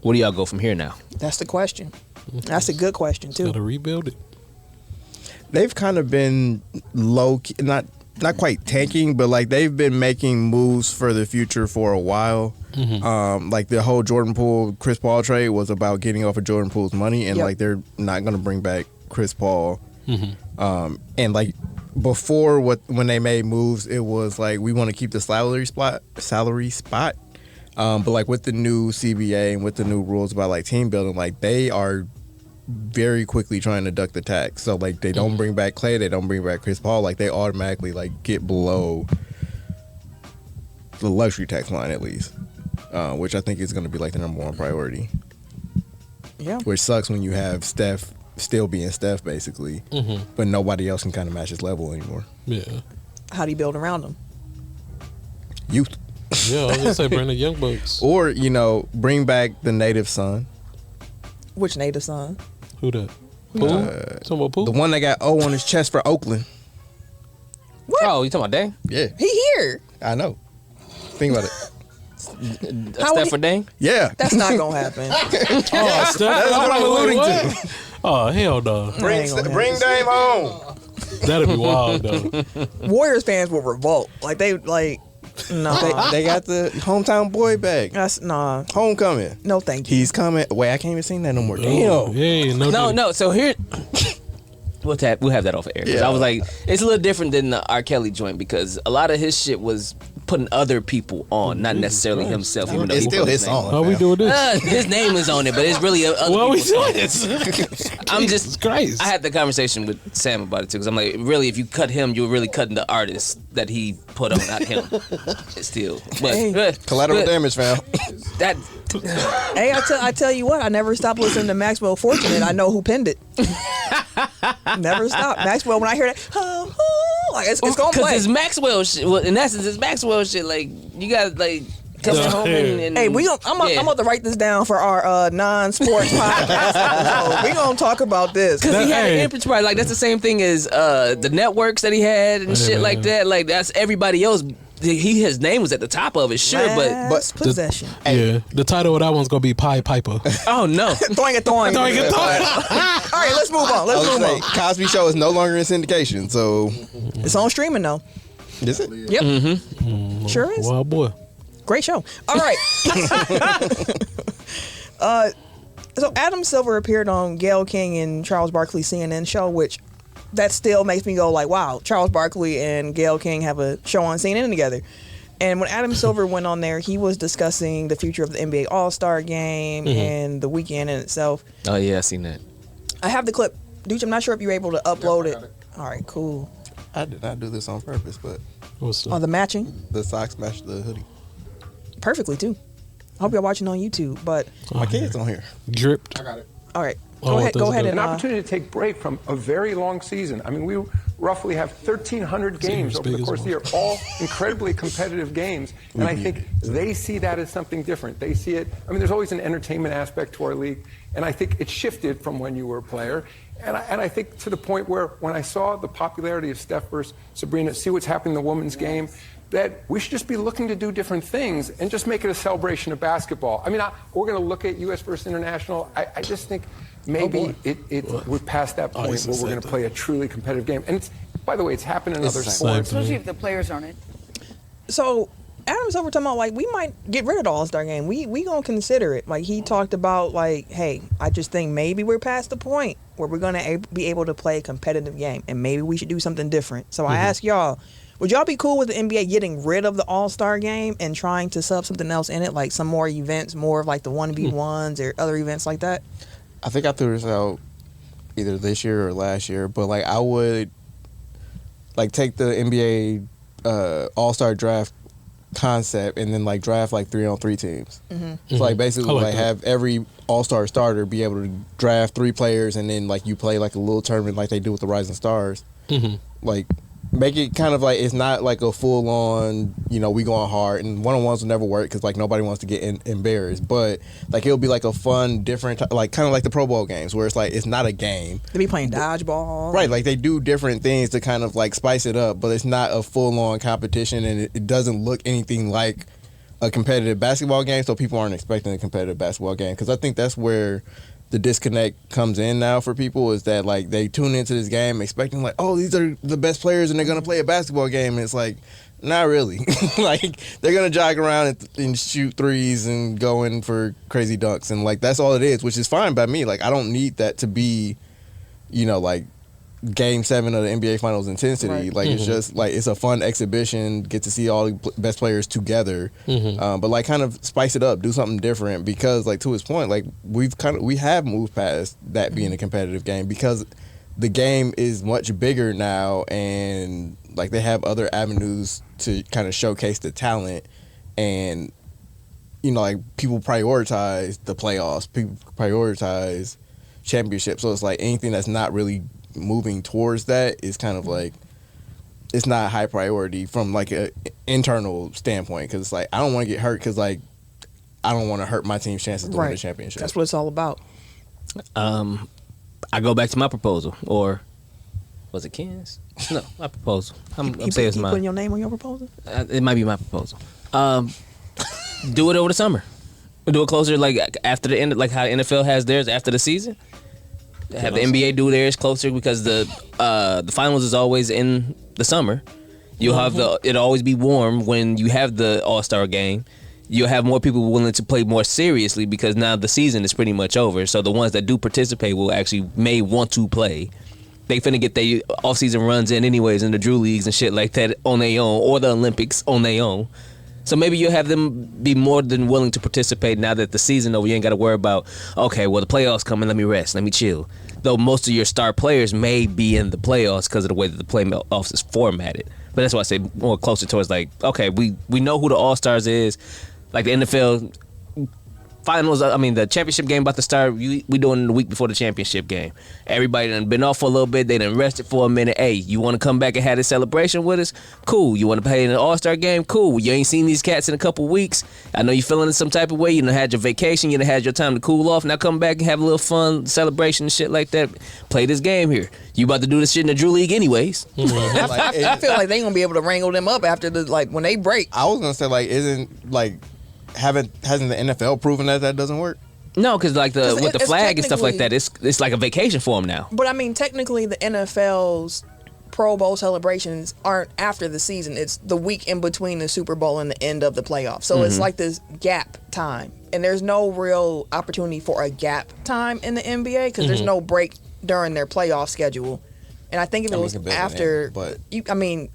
[SPEAKER 3] where do y'all go from here now?
[SPEAKER 1] That's the question. That's a good question too.
[SPEAKER 2] Got to rebuild it.
[SPEAKER 4] They've kind of been low key, not quite tanking, but like they've been making moves for the future for a while. Like the whole Jordan Poole Chris Paul trade was about getting off of Jordan Poole's money, and like they're not going to bring back Chris Paul. And like before, when they made moves, it was like we want to keep the salary spot. But like with the new CBA and with the new rules about like team building, like they are very quickly trying to duck the tax. So like they don't bring back Clay, they don't bring back Chris Paul, like they automatically like get below the luxury tax line at least, which I think is going to be like the number one priority.
[SPEAKER 1] Yeah,
[SPEAKER 4] which sucks when you have Steph still being Steph basically, but nobody else can kind of match his level anymore.
[SPEAKER 2] Yeah,
[SPEAKER 1] how do you build around them?
[SPEAKER 4] Youth.
[SPEAKER 2] Yeah, I was gonna say bring the young bucks,
[SPEAKER 4] or bring back the native son.
[SPEAKER 1] Which native son?
[SPEAKER 2] Who that? Talking about Poole?
[SPEAKER 4] The one that got O on his chest for Oakland.
[SPEAKER 1] What?
[SPEAKER 3] Oh, you talking about Dame?
[SPEAKER 4] Yeah.
[SPEAKER 1] He here.
[SPEAKER 4] I know. Think about it.
[SPEAKER 3] Steph for Dame?
[SPEAKER 4] Yeah.
[SPEAKER 1] That's not going to happen.
[SPEAKER 2] Oh, Steph. That's
[SPEAKER 4] what I'm alluding to.
[SPEAKER 2] Oh, hell no.
[SPEAKER 4] Bring Dame home.
[SPEAKER 2] That'd be wild, though.
[SPEAKER 1] Warriors fans will revolt. Like, no.
[SPEAKER 4] They got the hometown boy back.
[SPEAKER 1] That's
[SPEAKER 4] Homecoming.
[SPEAKER 1] No, thank you.
[SPEAKER 4] He's coming. Wait, I can't even sing that no more. Damn.
[SPEAKER 2] Yeah,
[SPEAKER 3] no. So here, we'll have that off of air. Yeah. I was like, it's a little different than the R. Kelly joint because a lot of his shit was putting other people on, not necessarily himself. Even though
[SPEAKER 4] it's still his song.
[SPEAKER 2] How we doing this?
[SPEAKER 3] His name is on it, but it's really other
[SPEAKER 2] Why we
[SPEAKER 3] people's
[SPEAKER 2] doing this?
[SPEAKER 3] I'm just
[SPEAKER 2] crazy.
[SPEAKER 3] I had the conversation with Sam about it too, because I'm like, really, if you cut him, you're really cutting the artist that he put on, not him. Still, but
[SPEAKER 4] collateral damage, fam.
[SPEAKER 3] That.
[SPEAKER 1] Hey, I tell you what, I never stopped listening to Maxwell Fortunate. I know who penned it. Never stop. Maxwell, when I hear that, like it's gonna play.
[SPEAKER 3] Because it's Maxwell shit. Well, in essence, it's Maxwell shit. Like you got like coming home and
[SPEAKER 1] hey, I'm about to write this down for our non-sports podcast. So we gonna talk about this
[SPEAKER 3] because he had an enterprise. Like that's the same thing as the networks that he had and shit like that. Like that's everybody else. His name was at the top of it, sure, but
[SPEAKER 1] possession.
[SPEAKER 2] The title of that one's gonna be Pied Piper.
[SPEAKER 3] Oh no,
[SPEAKER 1] throwing it. All right, let's move on.
[SPEAKER 4] Cosby Show is no longer in syndication, so
[SPEAKER 1] it's on streaming though.
[SPEAKER 4] Is it?
[SPEAKER 1] Yep. Sure is.
[SPEAKER 2] Wow, boy.
[SPEAKER 1] Great show. All right. So Adam Silver appeared on Gayle King and Charles Barkley's CNN show, which that still makes me go like, wow, Charles Barkley and Gayle King have a show on CNN together. And when Adam Silver went on there, he was discussing the future of the NBA All-Star Game and the weekend in itself.
[SPEAKER 3] Oh, yeah, I seen that.
[SPEAKER 1] I have the clip. Dude, I'm not sure if you're able to upload it. All right, cool.
[SPEAKER 4] I did not do this on purpose, but
[SPEAKER 2] What's
[SPEAKER 1] the matching?
[SPEAKER 4] the socks match the hoodie.
[SPEAKER 1] Perfectly, too. I hope you're watching on YouTube, but...
[SPEAKER 4] My kid's on here.
[SPEAKER 2] Dripped.
[SPEAKER 5] I got it.
[SPEAKER 1] All right. Go ahead.
[SPEAKER 5] An opportunity to take break from a very long season. I mean, we roughly have 1,300 games over the course of the year, all incredibly competitive games. And I think they see that as something different. They see it, I mean, there's always an entertainment aspect to our league. And I think it shifted from when you were a player. And I think to the point where when I saw the popularity of Steph versus Sabrina, see what's happening in the women's game, that we should just be looking to do different things and just make it a celebration of basketball. I mean, we're going to look at U.S. versus international. I just think maybe we're past that point where we're going to play a truly competitive game. And by the way, it's happened in other sports.
[SPEAKER 6] Especially if the players aren't it.
[SPEAKER 1] So Adam's over talking about, like, we might get rid of the All-Star game. We going to consider it. Like, he talked about, like, hey, I just think maybe we're past the point where we're going to be able to play a competitive game. And maybe we should do something different. So I ask y'all, would y'all be cool with the NBA getting rid of the All-Star game and trying to sub something else in it, like some more events, more of like the 1v1s or other events like that?
[SPEAKER 4] I think I threw this out either this year or last year, but like I would like take the NBA All-Star draft concept and then like draft like 3-on-3 teams. So like basically like have every All-Star starter be able to draft 3 players and then like you play like a little tournament like they do with the Rising Stars. Like make it kind of like it's not like a full on, you know, we going hard, and one-on-ones will never work because like nobody wants to get embarrassed, but like it'll be like a fun different like kind of like the Pro Bowl games where it's like it's not a game,
[SPEAKER 1] They be playing dodgeball.
[SPEAKER 4] right? Like they do different things to kind of like spice it up, but it's not a full on competition, and it doesn't look anything like a competitive basketball game, so people aren't expecting a competitive basketball game, because I think that's where the disconnect comes in now for people, is that like they tune into this game expecting like, oh, these are the best players and they're gonna play a basketball game, and it's like, not really. Like they're gonna jog around and shoot threes and go in for crazy dunks, and like that's all it is, which is fine by me. Like I don't need that to be, you know, like Game 7 of the NBA Finals intensity.
[SPEAKER 1] Right.
[SPEAKER 4] Like it's just like it's a fun exhibition. Get to see all the best players together, but like kind of spice it up, do something different. Because like to his point, like we have moved past that being a competitive game, because the game is much bigger now, and like they have other avenues to kind of showcase the talent, and you know like people prioritize the playoffs, people prioritize championships. So it's like anything that's not really moving towards that is kind of like it's not high priority from like a internal standpoint, because it's like I don't want to get hurt, because like I don't want to hurt my team's chances to win the championship.
[SPEAKER 1] That's what it's all about.
[SPEAKER 3] I go back to my proposal, or was it Ken's? No, my proposal. I'm saying it's
[SPEAKER 1] you
[SPEAKER 3] mine.
[SPEAKER 1] putting your name on your proposal?
[SPEAKER 3] It might be my proposal. Do it over the summer. Do it closer, like after the end, like how NFL has theirs after the season. Have the NBA do theirs closer, because the finals is always in the summer. You'll have it'll always be warm when you have the All-Star game. You'll have more people willing to play more seriously, because now the season is pretty much over. So the ones that do participate will actually may want to play. They finna get their offseason runs in anyways in the Drew Leagues and shit like that on their own, or the Olympics on their own. So maybe you'll have them be more than willing to participate now that the season over. You ain't got to worry about, okay, well, the playoffs coming, let me rest, let me chill. Though most of your star players may be in the playoffs because of the way that the playoffs is formatted. But that's why I say more closer towards like, okay, we know who the All-Stars is. Like the NFL finals, I mean, the championship game about to start, we doing it the week before the championship game. Everybody done been off for a little bit. They done rested for a minute. Hey, you want to come back and have this celebration with us? Cool. You want to play in an All-Star game? Cool. You ain't seen these cats in a couple weeks. I know you feeling in some type of way. You done had your vacation. You done had your time to cool off. Now come back and have a little fun celebration and shit like that. Play this game here. You about to do this shit in the Drew League anyways.
[SPEAKER 1] I feel like they gonna be able to wrangle them up after when they break.
[SPEAKER 4] I was gonna say like hasn't the NFL proven that doesn't work?
[SPEAKER 3] No, because like with the flag and stuff like that, it's like a vacation for them now.
[SPEAKER 1] But I mean, technically, the NFL's Pro Bowl celebrations aren't after the season. It's the week in between the Super Bowl and the end of the playoffs. So it's like this gap time, and there's no real opportunity for a gap time in the NBA because there's no break during their playoff schedule. And I think if it was after, but then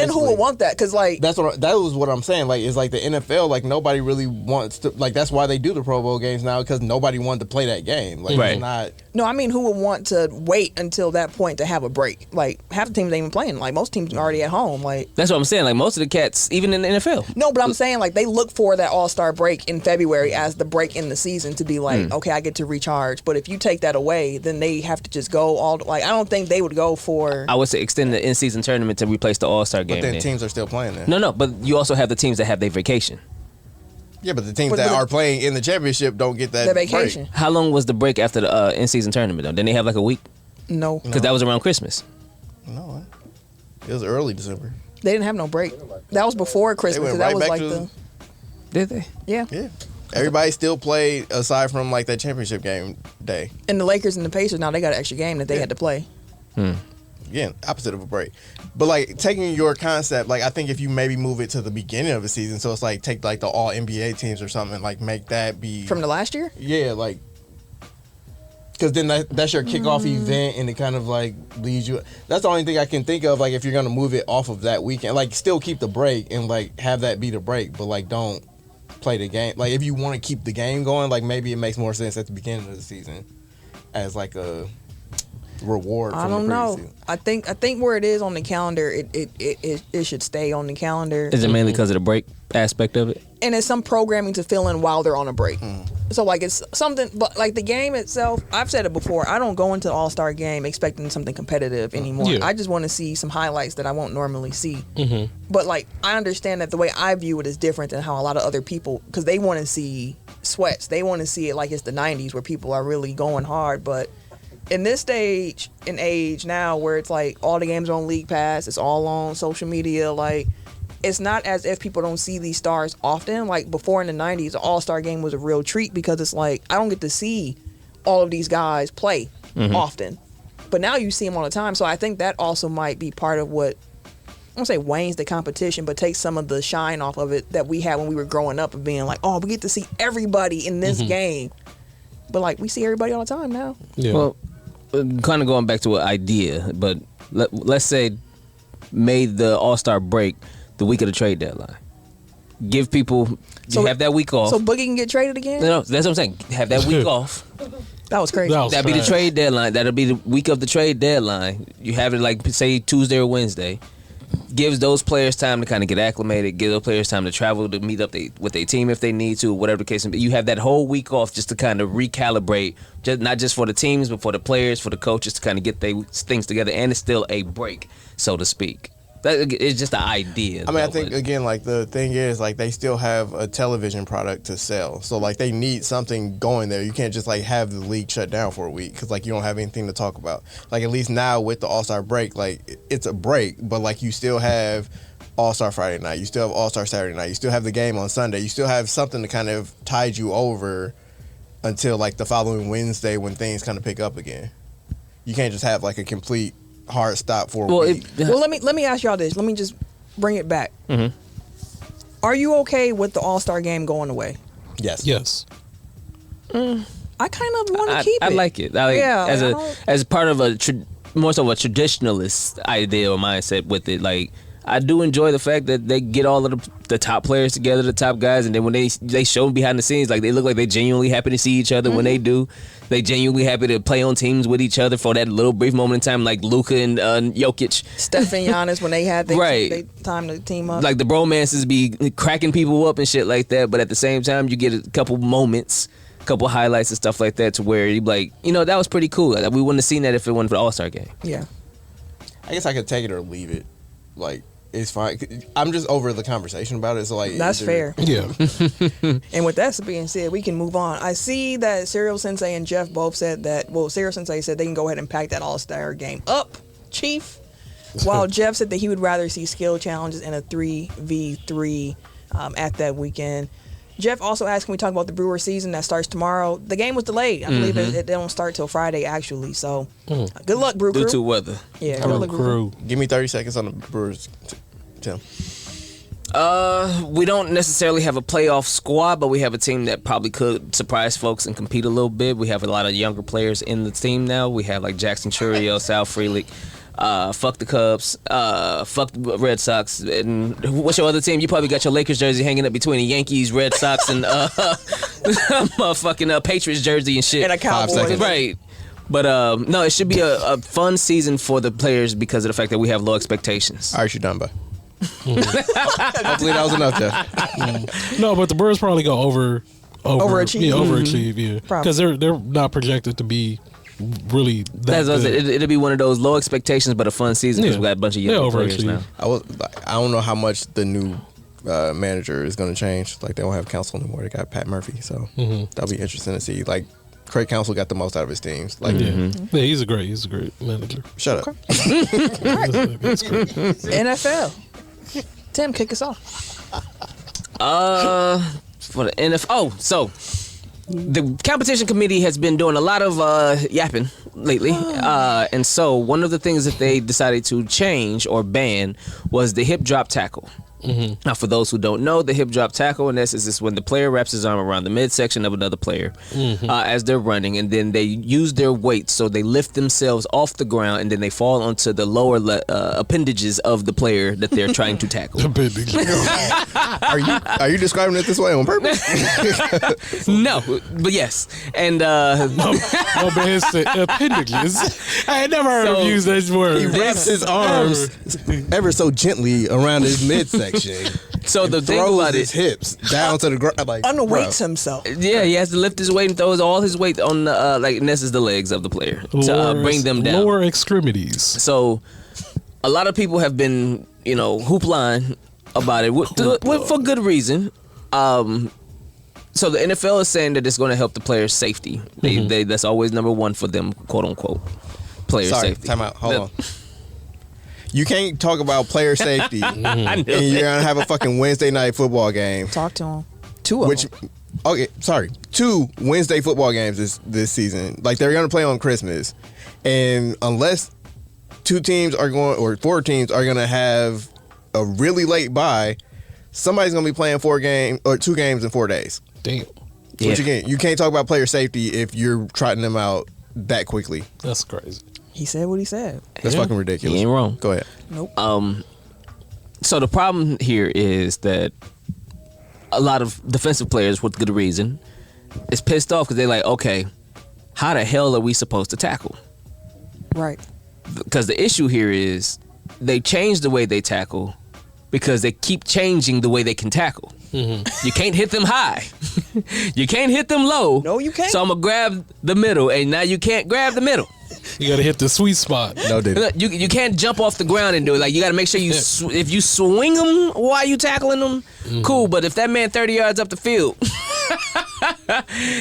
[SPEAKER 1] who would want that? Because like
[SPEAKER 4] that was what I'm saying. Like it's like the NFL, like nobody really wants to. Like that's why they do the Pro Bowl games now, because nobody wanted to play that game. Like
[SPEAKER 3] right.
[SPEAKER 4] It's not.
[SPEAKER 1] No, I mean, who would want to wait until that point to have a break? Like half the teams ain't even playing. Like most teams are already at home. Like
[SPEAKER 3] that's what I'm saying. Like most of the cats, even in the NFL.
[SPEAKER 1] No, but I'm saying like they look for that All-Star break in February as the break in the season to be like, okay, I get to recharge. But if you take that away, then they have to just go all. Like I don't think they would go for.
[SPEAKER 3] I would say extend the in-season tournament to replace the All-Star game.
[SPEAKER 4] But then teams are still playing there.
[SPEAKER 3] No, but you also have the teams that have their vacation.
[SPEAKER 4] Yeah, but the teams that are playing in the championship don't get that
[SPEAKER 1] vacation.
[SPEAKER 3] Break. How long was the break after the in-season tournament, though? Didn't they have like a week?
[SPEAKER 1] No.
[SPEAKER 3] Because that was around Christmas.
[SPEAKER 4] No. It was early December.
[SPEAKER 1] They didn't have no break. That was before Christmas. That was like the...
[SPEAKER 3] Did they?
[SPEAKER 1] Yeah.
[SPEAKER 4] Yeah. Everybody still played aside from like that championship game day.
[SPEAKER 1] And the Lakers and the Pacers, now they got an extra game that they had to play.
[SPEAKER 4] Again, opposite of a break. But like taking your concept, like I think if you maybe move it to the beginning of the season, so it's like take like the all NBA teams or something, and like make that be
[SPEAKER 1] from the last year.
[SPEAKER 4] Yeah, like because then that's your kickoff event, and it kind of like leads you. That's the only thing I can think of. Like if you're gonna move it off of that weekend, like still keep the break and like have that be the break, but like don't play the game. Like if you want to keep the game going, like maybe it makes more sense at the beginning of the season as like a reward.
[SPEAKER 1] I don't know. Season. I think where it is on the calendar, it should stay on the calendar.
[SPEAKER 3] Is it mainly because of the break aspect of it?
[SPEAKER 1] And it's some programming to fill in while they're on a break. So like it's something, but like the game itself, I've said it before. I don't go into the All-Star game expecting something competitive anymore. Yeah. I just want to see some highlights that I won't normally see. But like I understand that the way I view it is different than how a lot of other people, because they want to see sweats. They want to see it like it's the 90s where people are really going hard, but in this stage and age now where it's like all the games are on League Pass, it's all on social media, like it's not as if people don't see these stars often. Like before in the 90s, the All-Star game was a real treat because it's like I don't get to see all of these guys play often. But now you see them all the time. So I think that also might be part of what, I won't say wanes the competition, but takes some of the shine off of it that we had when we were growing up of being like, oh, we get to see everybody in this game. But like we see everybody all the time now.
[SPEAKER 3] Yeah. Well, kind of going back to an idea, but let's say made the All-Star break the week of the trade deadline. Give people, you have that week off.
[SPEAKER 1] So Boogie can get traded again?
[SPEAKER 3] No, that's what I'm saying. Have that week off.
[SPEAKER 1] That was crazy.
[SPEAKER 3] That'd be the trade deadline. That'll be the week of the trade deadline. You have it like, say, Tuesday or Wednesday. Gives those players time to kind of get acclimated. Give those players time to travel to meet up with their team if they need to, whatever the case may be. You have that whole week off just to kind of recalibrate, not just for the teams, but for the players, for the coaches to kind of get their things together. And it's still a break, so to speak. It's just an idea.
[SPEAKER 4] I mean, I think, again, like, the thing is, like, they still have a television product to sell. So, like, they need something going there. You can't just, like, have the league shut down for a week because, like, you don't have anything to talk about. Like, at least now with the All-Star break, like, it's a break, but, like, you still have All-Star Friday night. You still have All-Star Saturday night. You still have the game on Sunday. You still have something to kind of tide you over until, like, the following Wednesday when things kind of pick up again. You can't just have, like, a complete hard stop for a week.
[SPEAKER 1] Well, let me ask y'all this. Let me just bring it back. Are you okay with the All-Star game going away?
[SPEAKER 4] Yes.
[SPEAKER 2] Yes.
[SPEAKER 1] I kind of want to keep it.
[SPEAKER 3] I like it. As part of more so a traditionalist idea or mindset with it. Like, I do enjoy the fact that they get all of the top players together, the top guys, and then when they show them behind the scenes, like they look like they genuinely happy to see each other when they do. They genuinely happy to play on teams with each other for that little brief moment in time, like Luka and Jokic.
[SPEAKER 1] Steph and Giannis when they had their time to team up.
[SPEAKER 3] Like the bromances be cracking people up and shit like that, but at the same time, you get a couple moments, a couple highlights and stuff like that to where you be like, that was pretty cool. Like, we wouldn't have seen that if it wasn't for the All-Star game.
[SPEAKER 1] Yeah.
[SPEAKER 4] I guess I could take it or leave it. Like, it's fine. I'm just over the conversation about it. So like,
[SPEAKER 1] that's fair.
[SPEAKER 2] Yeah.
[SPEAKER 1] And with that being said, we can move on. I see that Serial Sensei and Jeff both said that. Well, Serial Sensei said they can go ahead and pack that All-Star game up, Chief. While Jeff said that he would rather see skill challenges in a 3v3 at that weekend. Jeff also asked, can we talk about the Brewers season that starts tomorrow? The game was delayed. I believe it don't start till Friday, actually. So, good luck, Brew Crew.
[SPEAKER 3] Due to weather.
[SPEAKER 1] Yeah, good luck,
[SPEAKER 2] Crew.
[SPEAKER 4] Give me 30 seconds on the Brewers, Tim.
[SPEAKER 3] We don't necessarily have a playoff squad, but we have a team that probably could surprise folks and compete a little bit. We have a lot of younger players in the team now. We have like Jackson Churio, Sal Frelick. Fuck the Cubs. Fuck the Red Sox. And what's your other team? You probably got your Lakers jersey hanging up between the Yankees, Red Sox, and motherfucking Patriots jersey and shit.
[SPEAKER 1] And a Cowboys.
[SPEAKER 3] Right. But no, it should be a fun season for the players because of the fact that we have low expectations.
[SPEAKER 4] All right, you're done, bud. Hopefully that was enough, Jeff.
[SPEAKER 2] No, but the Birds probably go overachieve. Yeah, overachieve. Yeah, because they're not projected to be really that good.
[SPEAKER 3] It'll be one of those low expectations but a fun season because we got a bunch of young players now.
[SPEAKER 4] I don't know how much the new manager is going to change. Like they don't have Council anymore. They got Pat Murphy, so that'll be interesting to see. Like Craig Council got the most out of his teams. Like
[SPEAKER 2] yeah, he's a great manager.
[SPEAKER 4] Shut up.
[SPEAKER 2] That's great.
[SPEAKER 1] NFL. Tim, kick us off.
[SPEAKER 3] For the NFL. So the competition committee has been doing a lot of yapping lately. And so one of the things that they decided to change or ban was the hip drop tackle. Now, for those who don't know, the hip drop tackle, in essence, is when the player wraps his arm around the midsection of another player as they're running, and then they use their weight, so they lift themselves off the ground, and then they fall onto the lower appendages of the player that they're trying to tackle.
[SPEAKER 4] Are you describing it this way on purpose?
[SPEAKER 3] No, but yes. And
[SPEAKER 2] no, but his appendages. I had never heard him use that word.
[SPEAKER 4] He wraps his arms ever so gently around his midsection.
[SPEAKER 3] So the thing about
[SPEAKER 4] his hips down to the ground, like
[SPEAKER 1] unweights himself.
[SPEAKER 3] Yeah, he has to lift his weight and throws all his weight on like in essence the legs of the player to bring them down.
[SPEAKER 2] Lower extremities.
[SPEAKER 3] So a lot of people have been, hoopline about it for good reason. So the NFL is saying that it's going to help the players' safety. That's always number one for them, quote unquote, player safety.
[SPEAKER 4] Time out. Hold on. You can't talk about player safety and you're gonna have a fucking Wednesday night football game.
[SPEAKER 1] Talk to him. Two
[SPEAKER 4] Wednesday football games this season. Like they're gonna play on Christmas, and unless 2 teams are going or 4 teams are gonna have a really late bye, somebody's gonna be playing 2 games in 4 days.
[SPEAKER 2] Damn.
[SPEAKER 4] Yeah. You can't talk about player safety if you're trotting them out that quickly.
[SPEAKER 2] That's crazy.
[SPEAKER 1] He said what he said.
[SPEAKER 4] That's fucking ridiculous.
[SPEAKER 3] He ain't wrong.
[SPEAKER 4] Go ahead.
[SPEAKER 1] Nope.
[SPEAKER 3] So the problem here is that a lot of defensive players, with good reason, is pissed off because they're like, okay, how the hell are we supposed to tackle?
[SPEAKER 1] Right.
[SPEAKER 3] Because the issue here is they change the way they tackle because they keep changing the way they can tackle. You can't hit them high. You can't hit them low.
[SPEAKER 1] No, you can't.
[SPEAKER 3] So I'm going to grab the middle, and now you can't grab the middle.
[SPEAKER 2] You got to hit the sweet spot.
[SPEAKER 4] No, dude.
[SPEAKER 3] You can't jump off the ground and do it. Like, you got to make sure if you swing them while you tackling them, cool. But if that man 30 yards up the field,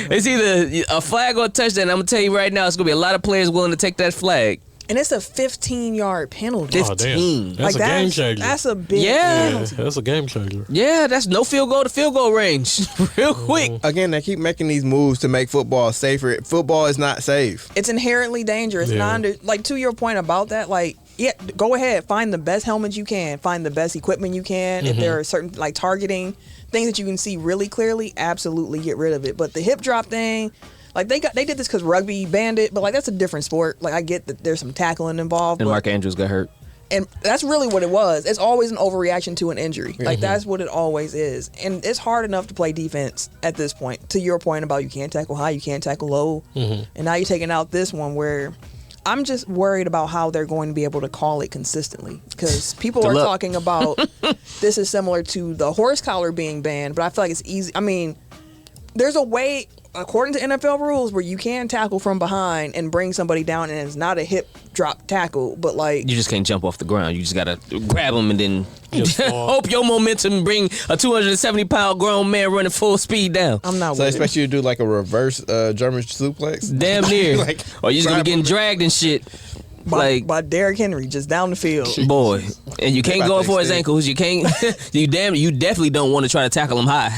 [SPEAKER 3] it's either a flag or a touchdown. I'm going to tell you right now, it's going to be a lot of players willing to take that flag.
[SPEAKER 1] And it's a 15-yard penalty.
[SPEAKER 3] 15.
[SPEAKER 2] That's a game changer.
[SPEAKER 1] That's a big penalty.
[SPEAKER 2] That's a game changer.
[SPEAKER 3] Yeah, that's no field goal to field goal range. Real quick.
[SPEAKER 4] Again, they keep making these moves to make football safer. Football is not safe.
[SPEAKER 1] It's inherently dangerous.
[SPEAKER 2] Yeah.
[SPEAKER 1] Like, to your point about that, like, yeah, go ahead. Find the best helmets you can. Find the best equipment you can. If there are certain, like, targeting things that you can see really clearly, absolutely get rid of it. But the hip drop thing... Like, they did this because rugby banned it, but, like, that's a different sport. Like, I get that there's some tackling involved.
[SPEAKER 3] And Mark Andrews got hurt.
[SPEAKER 1] And that's really what it was. It's always an overreaction to an injury. Like, that's what it always is. And it's hard enough to play defense at this point. To your point about you can't tackle high, you can't tackle low. And now you're taking out this one where I'm just worried about how they're going to be able to call it consistently. Because people are talking about this is similar to the horse collar being banned, but I feel like it's easy. I mean, there's a way... According to NFL rules, where you can tackle from behind and bring somebody down, and it's not a hip drop tackle, but like
[SPEAKER 3] you just can't jump off the ground. You just gotta grab them and then hope your momentum bring a 270-pound grown man running full speed down.
[SPEAKER 1] I'm not.
[SPEAKER 4] So I expect you to do like a reverse German suplex.
[SPEAKER 3] Damn near. Or you're just gonna be getting dragged and shit.
[SPEAKER 1] By Derrick Henry just down the field,
[SPEAKER 3] boy. And you can't go for his ankles. You can't. You definitely don't want to try to tackle him high.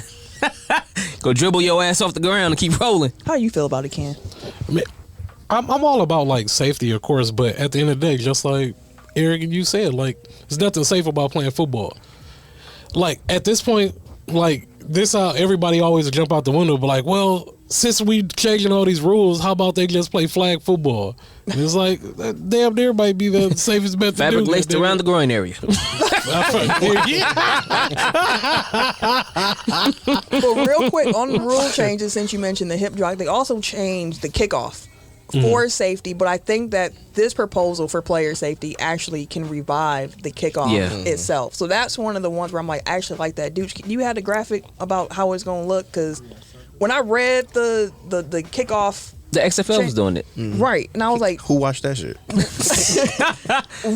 [SPEAKER 3] Go dribble your ass off the ground and keep rolling.
[SPEAKER 1] How you feel about it, Ken?
[SPEAKER 2] I mean, I'm all about like safety, of course, but at the end of the day, just like Eric and you said, like there's nothing safe about playing football. like at this point, like this how everybody always jump out the window, but like, well, since we changing all these rules, how about they just play flag football? And it's like that damn near might be the safest bet to
[SPEAKER 3] Fabric
[SPEAKER 2] do.
[SPEAKER 3] laced around the groin area.
[SPEAKER 1] But real quick on the rule changes, since you mentioned the hip drop, they also changed the kickoff for safety. But I think that this proposal for player safety actually can revive the kickoff itself. So that's one of the ones where I'm like, I actually like that. Dude, you had a graphic about how it's gonna look? Because when I read the kickoff,
[SPEAKER 3] the XFL was doing it.
[SPEAKER 1] Right, and I was like,
[SPEAKER 4] who watched that shit?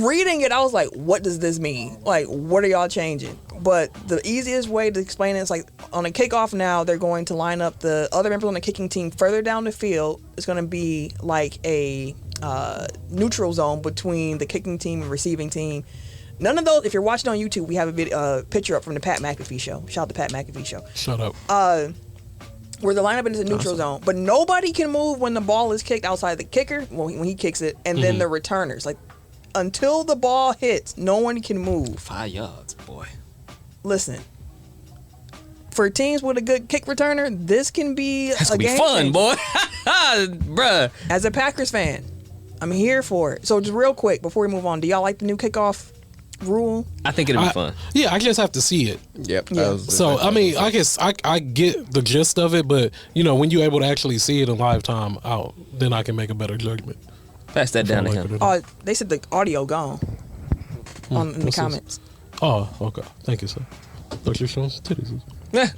[SPEAKER 1] Reading it, I was like, what does this mean? Like, what are y'all changing? But the easiest way to explain it is like on a kickoff now, they're going to line up the other members on the kicking team further down the field. It's going to be like a neutral zone between the kicking team and receiving team. None of those, if you're watching on YouTube, we have a picture up from the Pat McAfee show. Shout out to Pat McAfee show.
[SPEAKER 2] Shut up.
[SPEAKER 1] Where the lineup is a neutral zone, but nobody can move when the ball is kicked outside the kicker when he kicks it, and then the returners. Like until the ball hits, no one can move.
[SPEAKER 3] 5 yards, boy.
[SPEAKER 1] Listen, for teams with a good kick returner, this can be
[SPEAKER 3] That's
[SPEAKER 1] a
[SPEAKER 3] gonna be
[SPEAKER 1] game
[SPEAKER 3] fun,
[SPEAKER 1] changer.
[SPEAKER 3] boy. Bruh.
[SPEAKER 1] As a Packers fan, I'm here for it. So just real quick before we move on, do y'all like the new kickoff rule?
[SPEAKER 3] I think it'll be fun.
[SPEAKER 2] Yeah, I just have to see it.
[SPEAKER 4] Yep.
[SPEAKER 1] Yeah.
[SPEAKER 2] So I mean, I guess I get the gist of it, but you know, when you're able to actually see it in live time out, then I can make a better judgment.
[SPEAKER 3] Pass that down to him.
[SPEAKER 1] They said the audio gone in the comments.
[SPEAKER 2] Oh, okay. Thank you, sir. Thought you were showing some titties.
[SPEAKER 3] Yeah.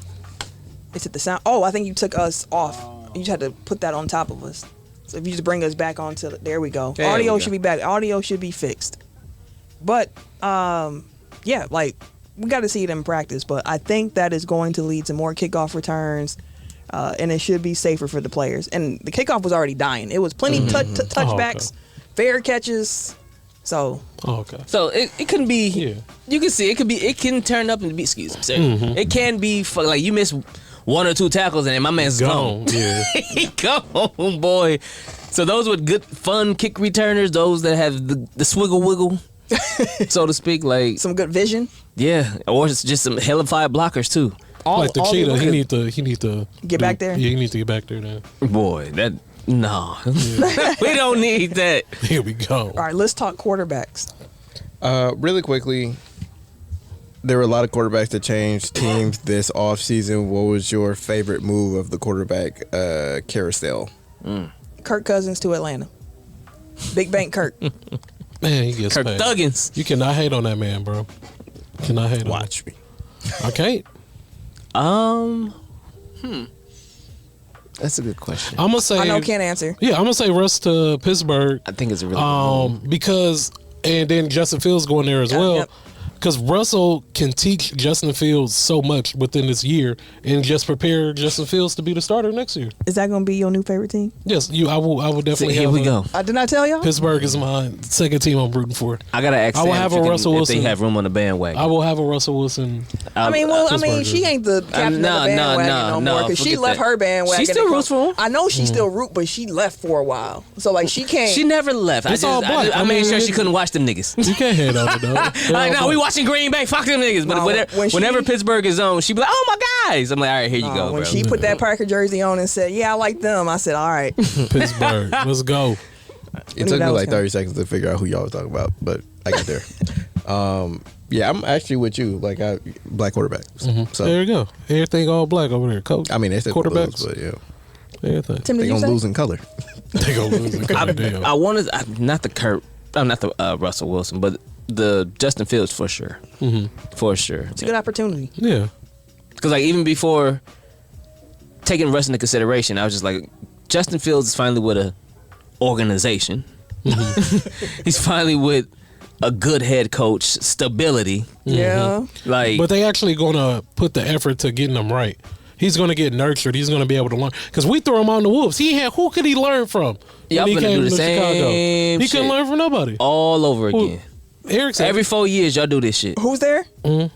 [SPEAKER 1] They said the sound. Oh, I think you took us off. You just had to put that on top of us. So if you just bring us back onto there we go.
[SPEAKER 3] There
[SPEAKER 1] Audio
[SPEAKER 3] we go.
[SPEAKER 1] should be back. Audio should be fixed. But yeah, like we got to see it in practice. But I think that is going to lead to more kickoff returns, and it should be safer for the players. And the kickoff was already dying. It was plenty touchbacks, fair catches. So
[SPEAKER 2] okay.
[SPEAKER 3] So it can be.
[SPEAKER 2] Yeah.
[SPEAKER 3] You can see it can turn up and be. Excuse me, sir. It can be like you miss 1 or 2 tackles and my man's gone.
[SPEAKER 2] Yeah.
[SPEAKER 3] He gone, boy. So those with good, fun kick returners, those that have the swiggle wiggle, so to speak, like
[SPEAKER 1] some good vision.
[SPEAKER 3] Yeah, or it's just some hellified blockers too.
[SPEAKER 2] Like the cheetah, he need to
[SPEAKER 1] get back there.
[SPEAKER 2] Yeah, he needs to get back there then.
[SPEAKER 3] Boy, no, we don't need that.
[SPEAKER 2] Here we go.
[SPEAKER 1] All right, let's talk quarterbacks.
[SPEAKER 4] Really quickly, there were a lot of quarterbacks that changed teams this offseason. What was your favorite move of the quarterback carousel?
[SPEAKER 1] Kirk Cousins to Atlanta. Big Bank Kirk.
[SPEAKER 2] Man, he gets
[SPEAKER 3] Kirk
[SPEAKER 2] paid.
[SPEAKER 3] Thuggins.
[SPEAKER 2] You cannot hate on that man, bro. Cannot hate on him.
[SPEAKER 4] Watch me.
[SPEAKER 2] I can't.
[SPEAKER 3] That's a good question.
[SPEAKER 2] I'm gonna say
[SPEAKER 1] I know can't answer.
[SPEAKER 2] Yeah, I'm gonna say Russ to Pittsburgh.
[SPEAKER 3] I think it's a really good move.
[SPEAKER 2] Because and then Justin Fields going there as well.
[SPEAKER 1] Yep.
[SPEAKER 2] Because Russell can teach Justin Fields so much within this year and just prepare Justin Fields to be the starter next year.
[SPEAKER 1] Is that going to be your new favorite team?
[SPEAKER 2] Yes, I will definitely.
[SPEAKER 3] Here we go.
[SPEAKER 1] Didn't I tell y'all?
[SPEAKER 2] Pittsburgh is my second team I'm rooting for.
[SPEAKER 3] I gotta ask.
[SPEAKER 2] I will
[SPEAKER 3] Sam
[SPEAKER 2] have
[SPEAKER 3] if
[SPEAKER 2] a
[SPEAKER 3] you can-
[SPEAKER 2] Russell
[SPEAKER 3] if
[SPEAKER 2] Wilson.
[SPEAKER 3] they have room on the bandwagon.
[SPEAKER 2] I will have a Russell Wilson.
[SPEAKER 1] I mean, she ain't the captain of the bandwagon no more because she
[SPEAKER 3] forget
[SPEAKER 1] left
[SPEAKER 3] that.
[SPEAKER 1] her bandwagon.
[SPEAKER 3] She still roots for him.
[SPEAKER 1] I know she still root, but she left for a while. So like she can't.
[SPEAKER 3] She never left.
[SPEAKER 2] It's all black.
[SPEAKER 3] I
[SPEAKER 2] I
[SPEAKER 3] made
[SPEAKER 2] mean,
[SPEAKER 3] sure she couldn't watch them niggas.
[SPEAKER 2] You can't hate on it though.
[SPEAKER 3] Like, no, we watching Green Bay. Fuck them niggas. But
[SPEAKER 1] No,
[SPEAKER 3] whenever Pittsburgh is on, she be like, "Oh my guys." I'm like, "All right, here you go,
[SPEAKER 1] when
[SPEAKER 3] bro."
[SPEAKER 1] she put that Parker jersey on and said, "Yeah, I like them," I said, "All right."
[SPEAKER 2] Pittsburgh, let's go.
[SPEAKER 4] It took me like 30 seconds to figure out who y'all was talking about, but I got there. Yeah, I'm actually with you. Like, black quarterbacks. So
[SPEAKER 2] There you go. Everything all black over there. Coach.
[SPEAKER 4] I mean, they still
[SPEAKER 2] quarterbacks,
[SPEAKER 4] lose, but yeah,
[SPEAKER 2] everything.
[SPEAKER 1] Tim,
[SPEAKER 4] they
[SPEAKER 1] did you
[SPEAKER 4] gonna
[SPEAKER 1] say?
[SPEAKER 4] lose in color.
[SPEAKER 2] They gonna lose the goddamn.
[SPEAKER 3] I want to not the Kurt. I'm not the Russell Wilson, but the Justin Fields for sure. For sure.
[SPEAKER 1] It's a good opportunity.
[SPEAKER 2] Yeah.
[SPEAKER 3] Because like even before taking Russ into consideration, I was just like, Justin Fields is finally with a organization. He's finally with a good head coach, stability.
[SPEAKER 1] Yeah.
[SPEAKER 3] Like,
[SPEAKER 2] But they actually gonna put the effort to getting them right. He's gonna get nurtured. He's gonna be able to learn. Because we threw him on the Wolves. Who could he learn from?
[SPEAKER 3] Yeah,
[SPEAKER 2] when
[SPEAKER 3] I'm
[SPEAKER 2] he
[SPEAKER 3] finna
[SPEAKER 2] came
[SPEAKER 3] do the
[SPEAKER 2] to Chicago?
[SPEAKER 3] same
[SPEAKER 2] He
[SPEAKER 3] shit.
[SPEAKER 2] couldn't learn from nobody.
[SPEAKER 3] all over again.
[SPEAKER 2] Erickson.
[SPEAKER 3] Every 4 years, y'all do this shit.
[SPEAKER 1] Who's there?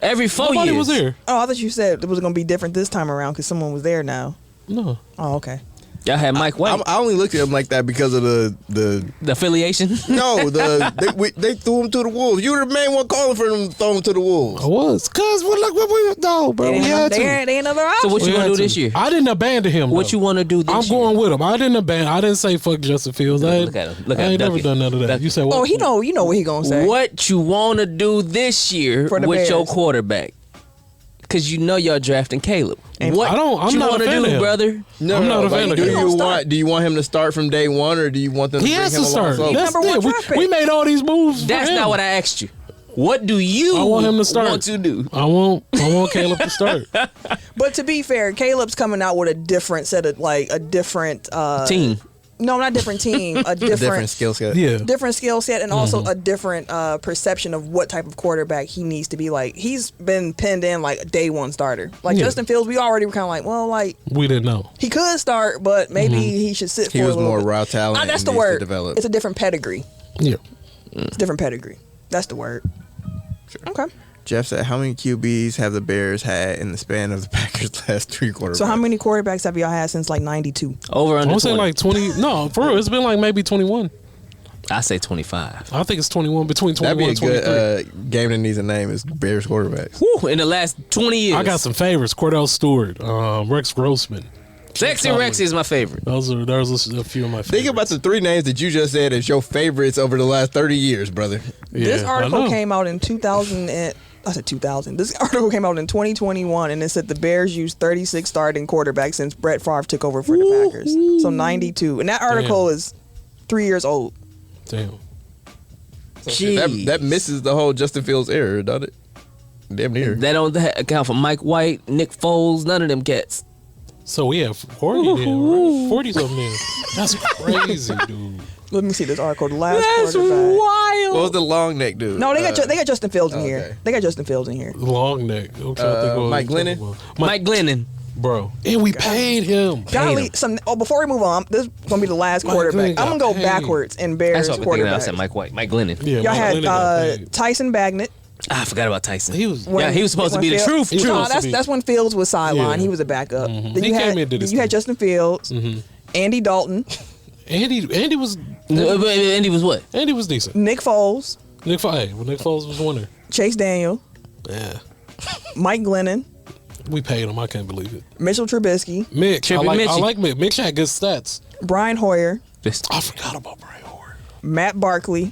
[SPEAKER 3] Every 4
[SPEAKER 2] Nobody
[SPEAKER 3] years.
[SPEAKER 2] was there.
[SPEAKER 1] Oh, I thought you said it was going to be different this time around because someone was there now.
[SPEAKER 2] No.
[SPEAKER 1] Oh, okay.
[SPEAKER 3] Y'all had Mike White.
[SPEAKER 4] I only looked at him like that because of the
[SPEAKER 3] affiliation.
[SPEAKER 4] No, they threw him to the wolves. You were the main one calling for them to throw him to the wolves.
[SPEAKER 2] I was, cause look what we no, bro.
[SPEAKER 1] They ain't another option.
[SPEAKER 3] So what you want to do this year?
[SPEAKER 2] I didn't abandon him.
[SPEAKER 3] What you want to do this year?
[SPEAKER 2] I'm going with him. I didn't abandon. I didn't say fuck Justin Fields.
[SPEAKER 3] Look at him.
[SPEAKER 2] I ain't never done none of that. You said what?
[SPEAKER 1] Oh, you know what he gonna say.
[SPEAKER 3] What you want to do this year with
[SPEAKER 1] Bears.
[SPEAKER 3] your quarterback? Because you know y'all drafting Caleb.
[SPEAKER 1] And
[SPEAKER 3] what
[SPEAKER 2] I'm
[SPEAKER 3] you
[SPEAKER 2] not
[SPEAKER 3] want
[SPEAKER 2] a
[SPEAKER 3] to
[SPEAKER 2] fan of
[SPEAKER 3] do,
[SPEAKER 2] him.
[SPEAKER 3] brother?
[SPEAKER 4] No,
[SPEAKER 2] I'm not a fan of him.
[SPEAKER 4] Do you want him to start from day one, or do you want them to
[SPEAKER 2] He
[SPEAKER 4] bring
[SPEAKER 2] has
[SPEAKER 4] him
[SPEAKER 2] to
[SPEAKER 4] along
[SPEAKER 2] start.
[SPEAKER 4] slowly?
[SPEAKER 2] That's
[SPEAKER 1] Number one
[SPEAKER 2] it.
[SPEAKER 1] draft pick.
[SPEAKER 2] We made all these moves.
[SPEAKER 3] That's not what I asked you. What do you
[SPEAKER 2] I want him to start.
[SPEAKER 3] want to do?
[SPEAKER 2] I want Caleb to start.
[SPEAKER 1] But to be fair, Caleb's coming out with a different set of a different
[SPEAKER 3] Team.
[SPEAKER 1] No, not different team. A different
[SPEAKER 4] skill set.
[SPEAKER 2] Yeah.
[SPEAKER 1] different skill set, and also a different perception of what type of quarterback he needs to be. Like, he's been pinned in like a day one starter. Like Justin Fields, we already were kind of like, well, like
[SPEAKER 2] We didn't know.
[SPEAKER 1] he could start, but maybe he should sit.
[SPEAKER 4] He
[SPEAKER 1] for
[SPEAKER 4] was
[SPEAKER 1] a little
[SPEAKER 4] more
[SPEAKER 1] bit.
[SPEAKER 4] raw talent.
[SPEAKER 1] That's
[SPEAKER 4] and
[SPEAKER 1] the
[SPEAKER 4] needs to
[SPEAKER 1] word.
[SPEAKER 4] develop.
[SPEAKER 1] It's a different pedigree.
[SPEAKER 2] Yeah.
[SPEAKER 1] It's a different pedigree. That's the word. Okay.
[SPEAKER 4] Jeff said, "How many QBs have the Bears had in the span of the Packers' last 3 quarterbacks?"
[SPEAKER 1] So how many quarterbacks have y'all had since like '92?
[SPEAKER 3] Over
[SPEAKER 2] I
[SPEAKER 3] under
[SPEAKER 2] would say
[SPEAKER 3] 20.
[SPEAKER 2] like 20. No, for real, it's been like maybe 21.
[SPEAKER 3] I say 25.
[SPEAKER 2] I think it's 21, between
[SPEAKER 4] That'd
[SPEAKER 2] 21
[SPEAKER 4] be a
[SPEAKER 2] and 23.
[SPEAKER 4] good game that needs a name is Bears quarterbacks.
[SPEAKER 3] Woo, in the last 20 years.
[SPEAKER 2] I got some favorites. Cordell Stewart, Rex Grossman.
[SPEAKER 3] Sexy Rex is my favorite.
[SPEAKER 2] Those are a few of my favorites.
[SPEAKER 4] Think about the 3 names that you just said as your favorites over the last 30 years, brother.
[SPEAKER 1] This
[SPEAKER 2] Yeah,
[SPEAKER 1] article
[SPEAKER 2] I know.
[SPEAKER 1] came out in 2000. I said 2000. This article came out in 2021, and it said the Bears used 36 starting quarterbacks since Brett Favre took over for the Packers. So 92, and that article is 3 years old.
[SPEAKER 2] Damn.
[SPEAKER 4] That misses the whole Justin Fields era, doesn't it? Damn near.
[SPEAKER 3] That don't account for Mike White, Nick Foles, none of them cats.
[SPEAKER 2] So we have 40 then, right? 40 something then. That's crazy, dude.
[SPEAKER 1] Let me see this article. The last
[SPEAKER 3] That's
[SPEAKER 1] quarterback.
[SPEAKER 3] wild.
[SPEAKER 4] What was the long neck dude?
[SPEAKER 1] No, they got Justin Fields in
[SPEAKER 4] okay.
[SPEAKER 1] here. They got Justin Fields in here.
[SPEAKER 2] Long neck. I'm trying to think what
[SPEAKER 4] Mike
[SPEAKER 2] we're talking
[SPEAKER 4] Glennon?
[SPEAKER 2] about.
[SPEAKER 3] Mike Glennon.
[SPEAKER 2] Bro. And we paid him.
[SPEAKER 1] Before we move on, this is gonna be the last
[SPEAKER 2] Mike
[SPEAKER 1] quarterback.
[SPEAKER 2] Glennon
[SPEAKER 1] I'm gonna go
[SPEAKER 2] got paid.
[SPEAKER 1] backwards in Bears
[SPEAKER 3] That's what I'm thinking. I
[SPEAKER 1] quarterback.
[SPEAKER 3] said Mike White. Mike Glennon.
[SPEAKER 2] Yeah,
[SPEAKER 1] Y'all
[SPEAKER 2] Mike
[SPEAKER 1] had
[SPEAKER 2] Glennon got paid.
[SPEAKER 1] Tyson Bagnet.
[SPEAKER 3] I forgot about Tyson.
[SPEAKER 2] He was.
[SPEAKER 3] Yeah, he was supposed to be the
[SPEAKER 1] when
[SPEAKER 3] truth.
[SPEAKER 2] He was
[SPEAKER 1] No,
[SPEAKER 2] supposed to be.
[SPEAKER 1] that's when Fields was sidelined.
[SPEAKER 2] Yeah.
[SPEAKER 1] He was a backup. Then
[SPEAKER 2] He
[SPEAKER 1] you
[SPEAKER 2] came
[SPEAKER 1] had,
[SPEAKER 2] in and did his
[SPEAKER 1] you had
[SPEAKER 2] thing.
[SPEAKER 1] Justin Fields, Andy Dalton,
[SPEAKER 2] Andy was.
[SPEAKER 3] And he was what?
[SPEAKER 2] Andy was decent.
[SPEAKER 1] Nick Foles,
[SPEAKER 2] Nick Foles was a winner.
[SPEAKER 1] Chase Daniel,
[SPEAKER 2] Yeah.
[SPEAKER 1] Mike Glennon,
[SPEAKER 2] We paid him. I can't believe it.
[SPEAKER 1] Mitchell Trubisky,
[SPEAKER 2] Mitch. I
[SPEAKER 3] Trippy
[SPEAKER 2] like
[SPEAKER 3] Mitchie.
[SPEAKER 2] Mitch. Mitch had good stats.
[SPEAKER 1] Brian Hoyer,
[SPEAKER 2] I forgot about Brian Hoyer.
[SPEAKER 1] Matt Barkley.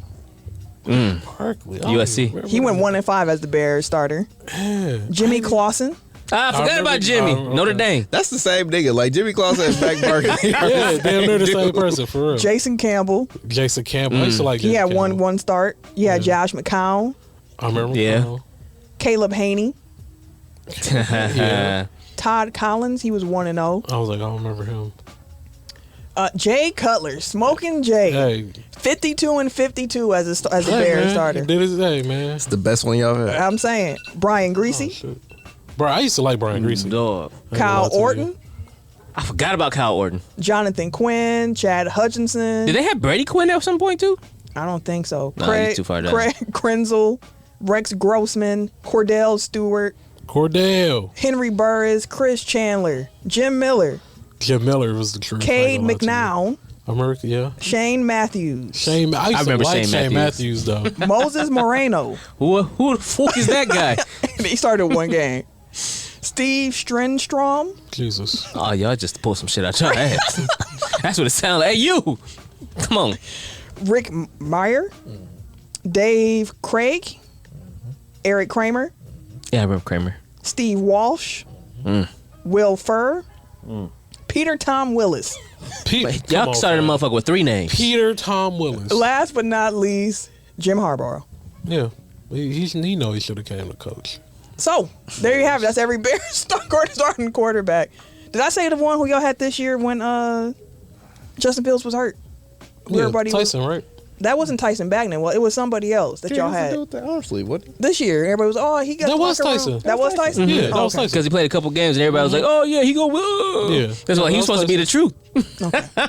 [SPEAKER 2] Barkley. I don't
[SPEAKER 3] USC.
[SPEAKER 2] even remember
[SPEAKER 1] He went
[SPEAKER 2] that.
[SPEAKER 1] 1-5 as the Bears starter.
[SPEAKER 2] Yeah.
[SPEAKER 1] Jimmy Clausen,
[SPEAKER 3] I forgot
[SPEAKER 2] remember-
[SPEAKER 3] about Jimmy.
[SPEAKER 2] okay.
[SPEAKER 3] Notre Dame.
[SPEAKER 4] That's the same nigga. Like Jimmy Clausen and Mac Barkley.
[SPEAKER 2] Yeah, damn near the same person, for real.
[SPEAKER 1] Jason Campbell.
[SPEAKER 2] Jason Campbell. I used to like
[SPEAKER 1] He
[SPEAKER 2] Jason
[SPEAKER 1] had
[SPEAKER 2] Campbell.
[SPEAKER 1] one start. You had Josh McCown,
[SPEAKER 2] I remember.
[SPEAKER 3] Yeah.
[SPEAKER 1] Caleb Haney,
[SPEAKER 2] Yeah.
[SPEAKER 1] Todd Collins. He was 1-0.
[SPEAKER 2] I was like, I don't remember him.
[SPEAKER 1] Jay Cutler, Smoking Jay,
[SPEAKER 2] Hey.
[SPEAKER 1] 52-52 as a
[SPEAKER 2] Hey,
[SPEAKER 1] Bears
[SPEAKER 2] man.
[SPEAKER 1] starter.
[SPEAKER 2] He did his day, man.
[SPEAKER 4] It's the best one y'all had.
[SPEAKER 1] I'm saying Brian
[SPEAKER 2] Oh,
[SPEAKER 1] Greasy,
[SPEAKER 2] shit. Bro, I used to like Brian Greasy.
[SPEAKER 3] Dog.
[SPEAKER 2] I ain't gonna
[SPEAKER 1] Kyle
[SPEAKER 2] lie to you.
[SPEAKER 1] Orton,
[SPEAKER 3] I forgot about Kyle Orton.
[SPEAKER 1] Jonathan Quinn, Chad Hutchinson.
[SPEAKER 3] Did they have Brady Quinn at some point too?
[SPEAKER 1] I don't think so.
[SPEAKER 3] Nah,
[SPEAKER 1] Craig,
[SPEAKER 3] he's too far down.
[SPEAKER 1] Craig Krenzel, Rex Grossman, Cordell Stewart,
[SPEAKER 2] Cordell.
[SPEAKER 1] Henry Burris, Chris Chandler, Jim Miller,
[SPEAKER 2] Jim Miller was the truth.
[SPEAKER 1] Cade
[SPEAKER 2] I ain't gonna lie to you.
[SPEAKER 1] McNown,
[SPEAKER 2] America, yeah.
[SPEAKER 1] Shane Matthews,
[SPEAKER 2] Shane, I used to
[SPEAKER 3] remember
[SPEAKER 2] like
[SPEAKER 3] Shane
[SPEAKER 2] Shane
[SPEAKER 3] Matthews.
[SPEAKER 2] Matthews, though.
[SPEAKER 1] Moses Moreno.
[SPEAKER 3] Who the fuck is that guy?
[SPEAKER 1] He started one game. Steve Strindstrom,
[SPEAKER 2] Jesus.
[SPEAKER 3] Oh, y'all just pull some shit out your ass. That's what it sounds like. Hey, you. Come on.
[SPEAKER 1] Rick Meyer, Dave Craig, Eric Kramer,
[SPEAKER 3] Yeah, I remember Kramer.
[SPEAKER 1] Steve Walsh, Will Furr, Peter Tom Willis.
[SPEAKER 3] Y'all started a motherfucker with 3 names.
[SPEAKER 2] Peter Tom Willis.
[SPEAKER 1] Last but not least, Jim Harbaugh.
[SPEAKER 2] Yeah. He know he should have came to coach.
[SPEAKER 1] So there you have it. That's every Bears starting quarterback. Did I say the one who y'all had this year when Justin Fields was hurt?
[SPEAKER 2] Yeah,
[SPEAKER 1] Everybody
[SPEAKER 2] Tyson, right?
[SPEAKER 1] that wasn't Tyson Bagnan. Well, it was somebody else that y'all had
[SPEAKER 4] Honestly, what?
[SPEAKER 1] this year. Everybody was, oh, he got
[SPEAKER 2] That
[SPEAKER 1] the
[SPEAKER 2] was
[SPEAKER 1] locker room.
[SPEAKER 2] Tyson.
[SPEAKER 1] That was Tyson.
[SPEAKER 2] Yeah, that was
[SPEAKER 1] Okay.
[SPEAKER 2] Tyson.
[SPEAKER 3] Because he played a couple games and everybody was like, oh, yeah, he go.
[SPEAKER 2] Yeah.
[SPEAKER 3] That's why he was supposed to be the truth.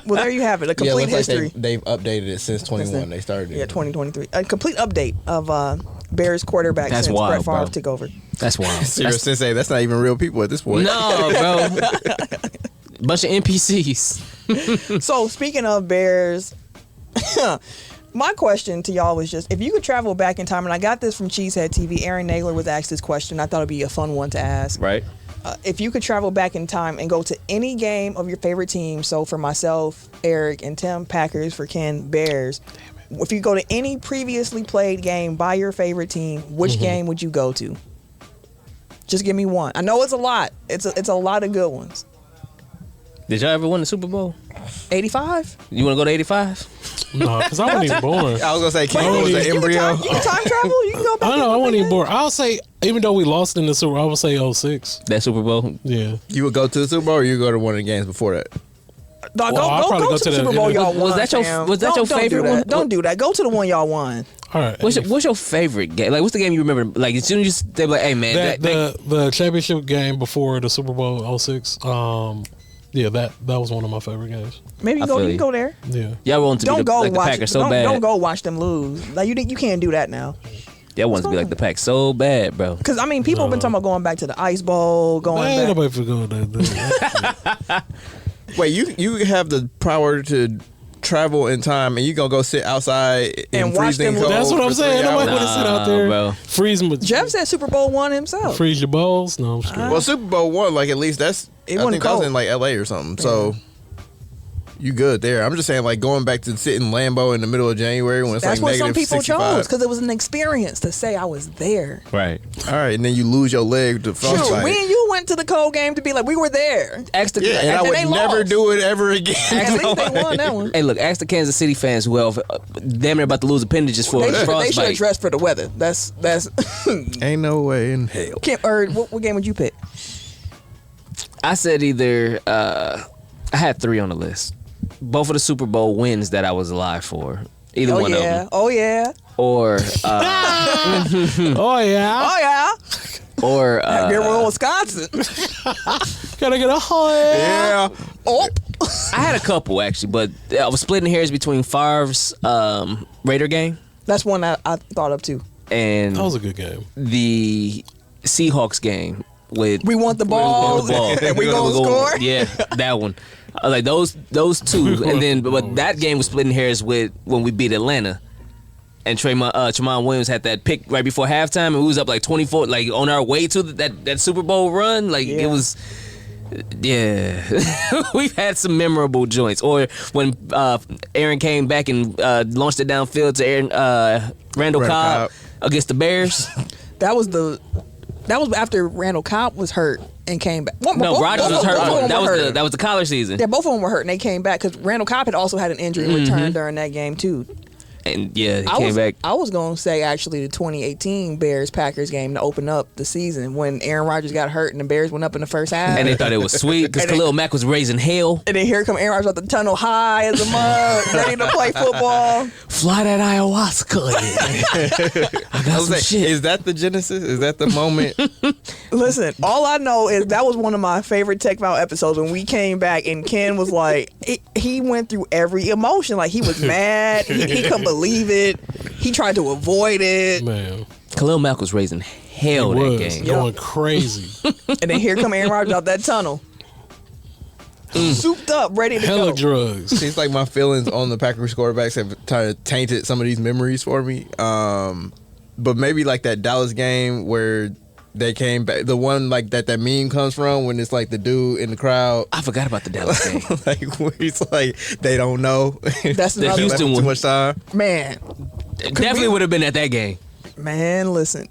[SPEAKER 1] Well, there you have it. A
[SPEAKER 4] Yeah,
[SPEAKER 1] complete
[SPEAKER 4] looks like
[SPEAKER 1] history.
[SPEAKER 4] they've updated it since 21. They started it.
[SPEAKER 1] Yeah, 2023. A complete update of Bears quarterback
[SPEAKER 3] That's
[SPEAKER 1] since
[SPEAKER 3] wild,
[SPEAKER 1] Brett Favre
[SPEAKER 3] bro.
[SPEAKER 1] took over.
[SPEAKER 3] That's wild.
[SPEAKER 4] Serious Sensei, that's not even real people at this point.
[SPEAKER 3] No, bro. Bunch of NPCs.
[SPEAKER 1] So speaking of Bears, my question to y'all was just, if you could travel back in time, and I got this from Cheesehead TV, Aaron Nagler was asked this question. I thought it'd be a fun one to ask.
[SPEAKER 3] Right.
[SPEAKER 1] If you could travel back in time and go to any game of your favorite team, so for myself, Eric, and Tim, Packers, for Ken, Bears. If you go to any previously played game by your favorite team, which game would you go to? Just give me one. I know it's a lot. It's a lot of good ones.
[SPEAKER 3] Did y'all ever win the Super Bowl?
[SPEAKER 1] 85?
[SPEAKER 3] You want to go to 85?
[SPEAKER 2] No, because I wasn't even born.
[SPEAKER 4] I was gonna say, Ken was an embryo.
[SPEAKER 1] You can time travel. You can go back.
[SPEAKER 2] I don't know. I wasn't even born. I'll say, even though we lost in the Super Bowl, I would say 06.
[SPEAKER 3] That Super Bowl?
[SPEAKER 2] Yeah.
[SPEAKER 4] You would go to the Super Bowl, or you would go to one of the games before that?
[SPEAKER 1] No,
[SPEAKER 2] Well, I'll probably
[SPEAKER 1] go to the Super Bowl y'all won.
[SPEAKER 3] Was that your
[SPEAKER 1] Don't
[SPEAKER 3] favorite
[SPEAKER 1] do that.
[SPEAKER 3] one?
[SPEAKER 1] Don't do that. Go to the one y'all won.
[SPEAKER 2] All right.
[SPEAKER 3] What's your favorite game? Like, what's the game you remember? Like, as soon as they be like, hey, man.
[SPEAKER 2] The championship game before the Super Bowl 06. Yeah, that was one of my favorite games.
[SPEAKER 1] Maybe you can go there.
[SPEAKER 2] Yeah.
[SPEAKER 3] Y'all want to be
[SPEAKER 1] Don't go
[SPEAKER 3] like the
[SPEAKER 1] watch.
[SPEAKER 3] Packers so bad.
[SPEAKER 1] Don't go watch them lose. Like you can't do that now.
[SPEAKER 3] Y'all want to be like the Pack so bad, bro.
[SPEAKER 1] Because I mean, people have been talking about going back to the Ice Bowl, going
[SPEAKER 2] Man,
[SPEAKER 1] back.
[SPEAKER 2] nobody for going there.
[SPEAKER 4] Wait, you have the power to travel in time, and you gonna go sit outside
[SPEAKER 1] And watch them
[SPEAKER 4] freezing cold?
[SPEAKER 2] That's what I'm
[SPEAKER 4] for
[SPEAKER 2] saying.
[SPEAKER 4] 3
[SPEAKER 2] Nobody
[SPEAKER 4] hours?
[SPEAKER 2] want to sit out there,
[SPEAKER 3] bro.
[SPEAKER 2] freeze my.
[SPEAKER 1] Jeff said Super Bowl won himself.
[SPEAKER 2] Freeze your balls. No, I'm just kidding.
[SPEAKER 4] Well, Super Bowl one, like at least that's.
[SPEAKER 1] It
[SPEAKER 4] I
[SPEAKER 1] wasn't
[SPEAKER 4] think that was
[SPEAKER 1] cold.
[SPEAKER 4] in like LA or something. So you good there? I'm just saying, like going back to sit in Lambeau in the middle of January when it's
[SPEAKER 1] That's
[SPEAKER 4] like
[SPEAKER 1] what some
[SPEAKER 4] negative
[SPEAKER 1] people
[SPEAKER 4] 65.
[SPEAKER 1] chose because it was an experience to say I was there.
[SPEAKER 3] Right.
[SPEAKER 4] All right, and then you lose your leg to
[SPEAKER 1] Shoot,
[SPEAKER 4] frostbite.
[SPEAKER 1] me and you went to the cold game to be like we were there.
[SPEAKER 3] Ask the,
[SPEAKER 4] Yeah, and I
[SPEAKER 1] And
[SPEAKER 4] would
[SPEAKER 1] they
[SPEAKER 4] never
[SPEAKER 1] lost.
[SPEAKER 4] do it ever again.
[SPEAKER 1] At least they won that one.
[SPEAKER 3] Hey, look, ask the Kansas City fans who else damn near about to lose appendages for
[SPEAKER 1] They should have
[SPEAKER 3] frostbite.
[SPEAKER 1] dressed for the weather. That's
[SPEAKER 4] Ain't no way in hell.
[SPEAKER 1] what game would you pick?
[SPEAKER 3] I said either, I had 3 on the list. Both of the Super Bowl wins that I was alive for. Either one of them.
[SPEAKER 1] Oh yeah.
[SPEAKER 3] Or,
[SPEAKER 2] Oh yeah.
[SPEAKER 1] Oh yeah.
[SPEAKER 3] or,
[SPEAKER 1] Here we're in Wisconsin.
[SPEAKER 2] Gotta get a high.
[SPEAKER 4] Yeah.
[SPEAKER 1] Oh.
[SPEAKER 3] I had a couple actually, but I was splitting hairs between Favre's Raider game
[SPEAKER 1] That's one I thought of too.
[SPEAKER 3] and
[SPEAKER 2] That was a good game.
[SPEAKER 3] the Seahawks game with
[SPEAKER 1] We want the ball. And we gonna score.
[SPEAKER 3] Yeah, that one. I was like those two, and then but that game was splitting hairs with when we beat Atlanta, and Tremont Williams had that pick right before halftime, and we was up like 24, like on our way to that Super Bowl run. Like it was. Yeah, we've had some memorable joints. Or when Aaron came back and launched it downfield to Randall Cobb against the Bears.
[SPEAKER 1] That was after Randall Cobb was hurt and came back.
[SPEAKER 3] No, Rodgers was hurt. That was the collar season.
[SPEAKER 1] Yeah, both of them were hurt and they came back because Randall Cobb had also had an injury and returned during that game too.
[SPEAKER 3] And yeah, he came back.
[SPEAKER 1] I was going to say actually the 2018 Bears-Packers game to open up the season when Aaron Rodgers got hurt and the Bears went up in the first half.
[SPEAKER 3] And they thought it was sweet because Khalil Mack was raising hell.
[SPEAKER 1] And then here come Aaron Rodgers out the tunnel high as a mug, ready to play football.
[SPEAKER 3] Fly that ayahuasca. I got some shit.
[SPEAKER 4] Is that the genesis? Is that the moment?
[SPEAKER 1] Listen, all I know is that was one of my favorite Tech File episodes when we came back and Ken was like, he went through every emotion. Like he was mad, he couldn't believe it, he tried to avoid it.
[SPEAKER 2] Man,
[SPEAKER 3] Khalil Mack was raising hell
[SPEAKER 2] he
[SPEAKER 3] that
[SPEAKER 2] was
[SPEAKER 3] game.
[SPEAKER 2] going crazy.
[SPEAKER 1] And then here come Aaron Rodgers out that tunnel, souped up, ready to
[SPEAKER 2] Hella
[SPEAKER 1] go.
[SPEAKER 2] drugs.
[SPEAKER 4] Seems like my feelings on the Packers quarterbacks have kind of tainted some of these memories for me. But maybe like that Dallas game where they came back, the one like that meme comes from when it's like the dude in the crowd.
[SPEAKER 3] I forgot about the Dallas game.
[SPEAKER 4] Like where he's like they don't know.
[SPEAKER 1] That's
[SPEAKER 3] The
[SPEAKER 1] another
[SPEAKER 3] Houston
[SPEAKER 4] Too
[SPEAKER 3] one.
[SPEAKER 4] much time.
[SPEAKER 1] man.
[SPEAKER 3] Definitely would have been at that game.
[SPEAKER 1] Man, listen.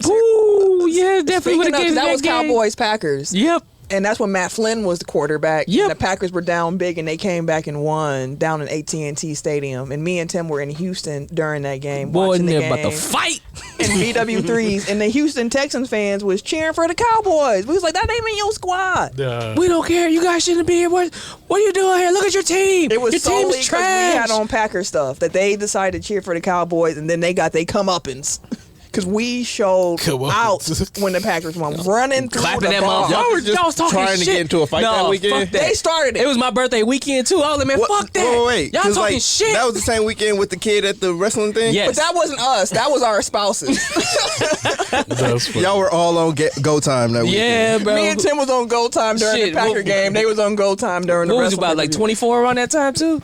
[SPEAKER 3] Ooh, yeah, definitely would
[SPEAKER 1] Speaking
[SPEAKER 3] have
[SPEAKER 1] of,
[SPEAKER 3] been
[SPEAKER 1] that was Cowboys Packers.
[SPEAKER 3] Yep.
[SPEAKER 1] And that's when Matt Flynn was the quarterback.
[SPEAKER 3] Yep.
[SPEAKER 1] And the Packers were down big, and they came back and won down in AT&T Stadium. And me and Tim were in Houston during that game.
[SPEAKER 3] Boy,
[SPEAKER 1] watching
[SPEAKER 3] they're
[SPEAKER 1] the
[SPEAKER 3] about to
[SPEAKER 1] game.
[SPEAKER 3] fight.
[SPEAKER 1] And BW3s and the Houston Texans fans was cheering for the Cowboys. We was like, that ain't in your squad.
[SPEAKER 3] We don't care. You guys shouldn't be here. What are you doing here? Look at your team.
[SPEAKER 1] It was
[SPEAKER 3] your
[SPEAKER 1] solely
[SPEAKER 3] team's
[SPEAKER 1] because we
[SPEAKER 3] trash.
[SPEAKER 1] had on Packer stuff that they decided to cheer for the Cowboys, and then they got they comeuppance. Because we showed out when the Packers won, running through
[SPEAKER 3] Clapping
[SPEAKER 1] the
[SPEAKER 3] that
[SPEAKER 1] ball.
[SPEAKER 3] motherfucker.
[SPEAKER 4] Y'all were just trying to get into a fight that weekend.
[SPEAKER 3] Fuck that.
[SPEAKER 1] They started it.
[SPEAKER 3] It was my birthday weekend too. I was like, man, fuck that.
[SPEAKER 4] Wait,
[SPEAKER 3] y'all
[SPEAKER 4] 'cause,
[SPEAKER 3] talking
[SPEAKER 4] like,
[SPEAKER 3] shit.
[SPEAKER 4] That was the same weekend with the kid at the wrestling thing?
[SPEAKER 3] Yes.
[SPEAKER 1] But that wasn't us. That was our spouses.
[SPEAKER 4] Y'all were all on Go Time that weekend.
[SPEAKER 3] Yeah, bro.
[SPEAKER 1] Me and Tim was on Go Time during
[SPEAKER 3] Shit,
[SPEAKER 1] the Packer game. They was on Go Time during the
[SPEAKER 3] What was you about, like 24 around that time too?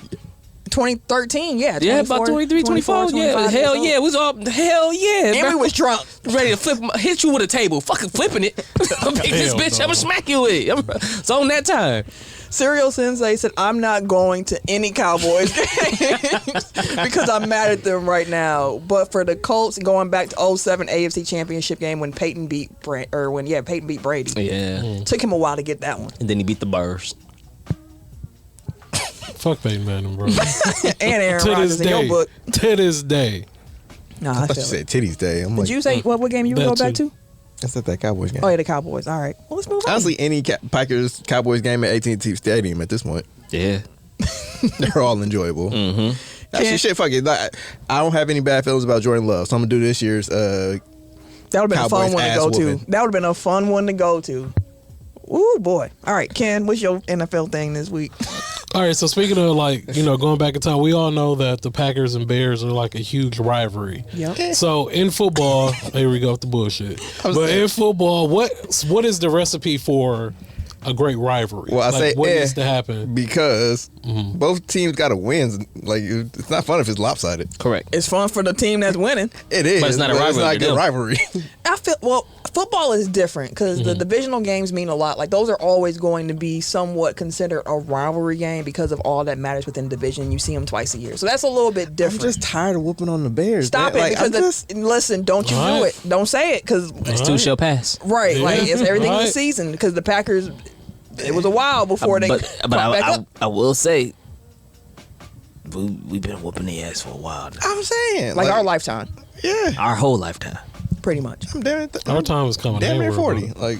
[SPEAKER 1] 2013, yeah.
[SPEAKER 3] Yeah, about 23, 24. Yeah, hell yeah. It was all, hell yeah.
[SPEAKER 1] And
[SPEAKER 3] bro.
[SPEAKER 1] we was drunk.
[SPEAKER 3] Ready to hit you with a table. Fucking flipping it. I'm pick this bitch. I'm gonna smack you with it. It's on that time.
[SPEAKER 1] Serial Sensei said, I'm not going to any Cowboys games because I'm mad at them right now. But for the Colts, going back to 07 AFC Championship game when Peyton beat Peyton beat Brady.
[SPEAKER 3] Yeah.
[SPEAKER 1] Took him a while to get that one.
[SPEAKER 3] And then he beat the Bears.
[SPEAKER 2] Fuck Peyton Manning, bro.
[SPEAKER 1] And Aaron
[SPEAKER 2] To this
[SPEAKER 1] Rodgers in your
[SPEAKER 2] day.
[SPEAKER 1] book.
[SPEAKER 2] To this day.
[SPEAKER 1] Nah,
[SPEAKER 4] I
[SPEAKER 1] I
[SPEAKER 4] thought you
[SPEAKER 1] feel
[SPEAKER 4] said
[SPEAKER 1] it.
[SPEAKER 4] Titties Day. I'm
[SPEAKER 1] Did
[SPEAKER 4] like,
[SPEAKER 1] you say what game you would go
[SPEAKER 2] That
[SPEAKER 1] back
[SPEAKER 2] too.
[SPEAKER 1] to?
[SPEAKER 4] that's at that Cowboys game.
[SPEAKER 1] Oh, yeah, the Cowboys. All right. Well, let's move on.
[SPEAKER 4] Honestly, any Packers Cowboys game at AT&T Stadium at this point,
[SPEAKER 3] Yeah.
[SPEAKER 4] they're all enjoyable.
[SPEAKER 3] Mm-hmm.
[SPEAKER 4] Actually, shit, fuck it. Like, I don't have any bad feelings about Jordan Love, so I'm gonna do this year's.
[SPEAKER 1] That would have been a fun
[SPEAKER 4] Cowboys
[SPEAKER 1] one to
[SPEAKER 4] ass
[SPEAKER 1] go to.
[SPEAKER 4] whooping.
[SPEAKER 1] That would have been a fun one to go to. Ooh, boy. All right, Ken, what's your NFL thing this week?
[SPEAKER 2] All right, so speaking of going back in time, we all know that the Packers and Bears are like a huge rivalry.
[SPEAKER 1] Yep.
[SPEAKER 2] So in football, here we go with the bullshit. But in football, what is the recipe for a great rivalry?
[SPEAKER 4] Well, I say
[SPEAKER 2] what needs to happen?
[SPEAKER 4] because both teams got to win. Like, it's not fun if it's lopsided.
[SPEAKER 3] Correct.
[SPEAKER 1] It's fun for the team that's winning.
[SPEAKER 4] It is,
[SPEAKER 3] But it's not a
[SPEAKER 4] It's
[SPEAKER 3] rivalry
[SPEAKER 4] not a
[SPEAKER 3] to
[SPEAKER 4] good
[SPEAKER 3] them.
[SPEAKER 4] rivalry.
[SPEAKER 1] I feel football is different because the divisional games mean a lot. Like those are always going to be somewhat considered a rivalry game because of all that matters within the division. You see them twice a year, so that's a little bit
[SPEAKER 4] I'm
[SPEAKER 1] different.
[SPEAKER 4] just tired of whooping on the Bears.
[SPEAKER 1] Stop
[SPEAKER 4] man.
[SPEAKER 1] it
[SPEAKER 4] Like,
[SPEAKER 1] because listen, don't you do
[SPEAKER 2] Right.
[SPEAKER 1] it. Don't say it because
[SPEAKER 3] This too shall pass.
[SPEAKER 1] right, like
[SPEAKER 2] Yeah.
[SPEAKER 1] it's everything in the
[SPEAKER 2] Right.
[SPEAKER 1] season because the Packers. It was a while before they
[SPEAKER 3] But
[SPEAKER 1] caught back up.
[SPEAKER 3] I will say, we've been whooping the ass for a while now.
[SPEAKER 4] I'm saying,
[SPEAKER 1] Like our lifetime,
[SPEAKER 4] yeah.
[SPEAKER 3] Our whole lifetime.
[SPEAKER 1] pretty much.
[SPEAKER 4] I'm damn,
[SPEAKER 2] Our time is coming.
[SPEAKER 4] damn near
[SPEAKER 2] everywhere,
[SPEAKER 4] 40.
[SPEAKER 2] bro.
[SPEAKER 4] Like,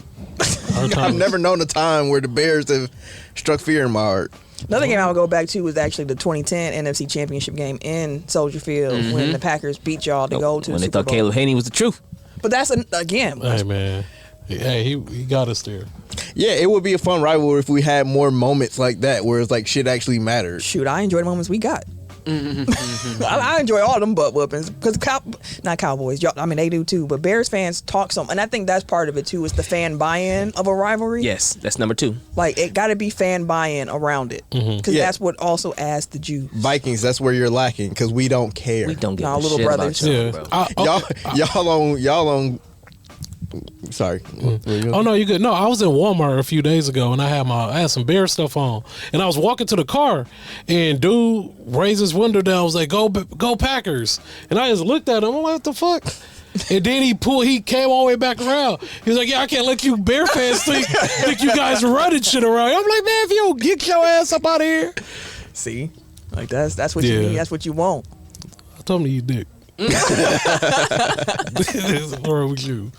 [SPEAKER 2] Our time
[SPEAKER 4] I've
[SPEAKER 2] is-
[SPEAKER 4] never known a time where the Bears have struck fear in my heart.
[SPEAKER 1] Another game I would go back to was actually the 2010 NFC Championship game in Soldier Field when the Packers beat y'all to go to
[SPEAKER 3] When
[SPEAKER 1] the
[SPEAKER 3] they
[SPEAKER 1] Super
[SPEAKER 3] thought
[SPEAKER 1] Bowl.
[SPEAKER 3] Caleb Haney was the truth.
[SPEAKER 1] But that's again.
[SPEAKER 2] Hey man, hey he got us there.
[SPEAKER 4] Yeah, it would be a fun rivalry if we had more moments like that where it's like shit actually matters.
[SPEAKER 1] Shoot, I enjoy the moments we got. I enjoy all them butt whoopings because not Cowboys. Y'all, I mean, they do too. But Bears fans talk some, and I think that's part of it too. Is the fan buy-in of a rivalry?
[SPEAKER 3] Yes, that's number 2.
[SPEAKER 1] Like it got to be fan buy-in around it because
[SPEAKER 4] Yeah.
[SPEAKER 1] that's what also adds the juice.
[SPEAKER 4] Vikings, that's where you're lacking because we don't care.
[SPEAKER 3] We don't give
[SPEAKER 1] Nah,
[SPEAKER 3] a
[SPEAKER 1] little
[SPEAKER 3] shit
[SPEAKER 1] brothers.
[SPEAKER 3] about y'all,
[SPEAKER 2] Yeah.
[SPEAKER 3] bro.
[SPEAKER 4] Y'all on. Sorry.
[SPEAKER 2] Oh no, you good? No, I was in Walmart a few days ago and I had some Bear stuff on, and I was walking to the car, and dude raised his window down. I was like, "Go Packers!" And I just looked at him. I'm like, "What the fuck?" And then he came all the way back around. He was like, "Yeah, I can't let you Bear fans think you guys are running shit around." I'm like, "Man, if you don't get your ass up out of here."
[SPEAKER 1] See, like that's what you
[SPEAKER 2] Yeah.
[SPEAKER 1] need. That's what you want.
[SPEAKER 2] I told him to eat dick. What's wrong with you?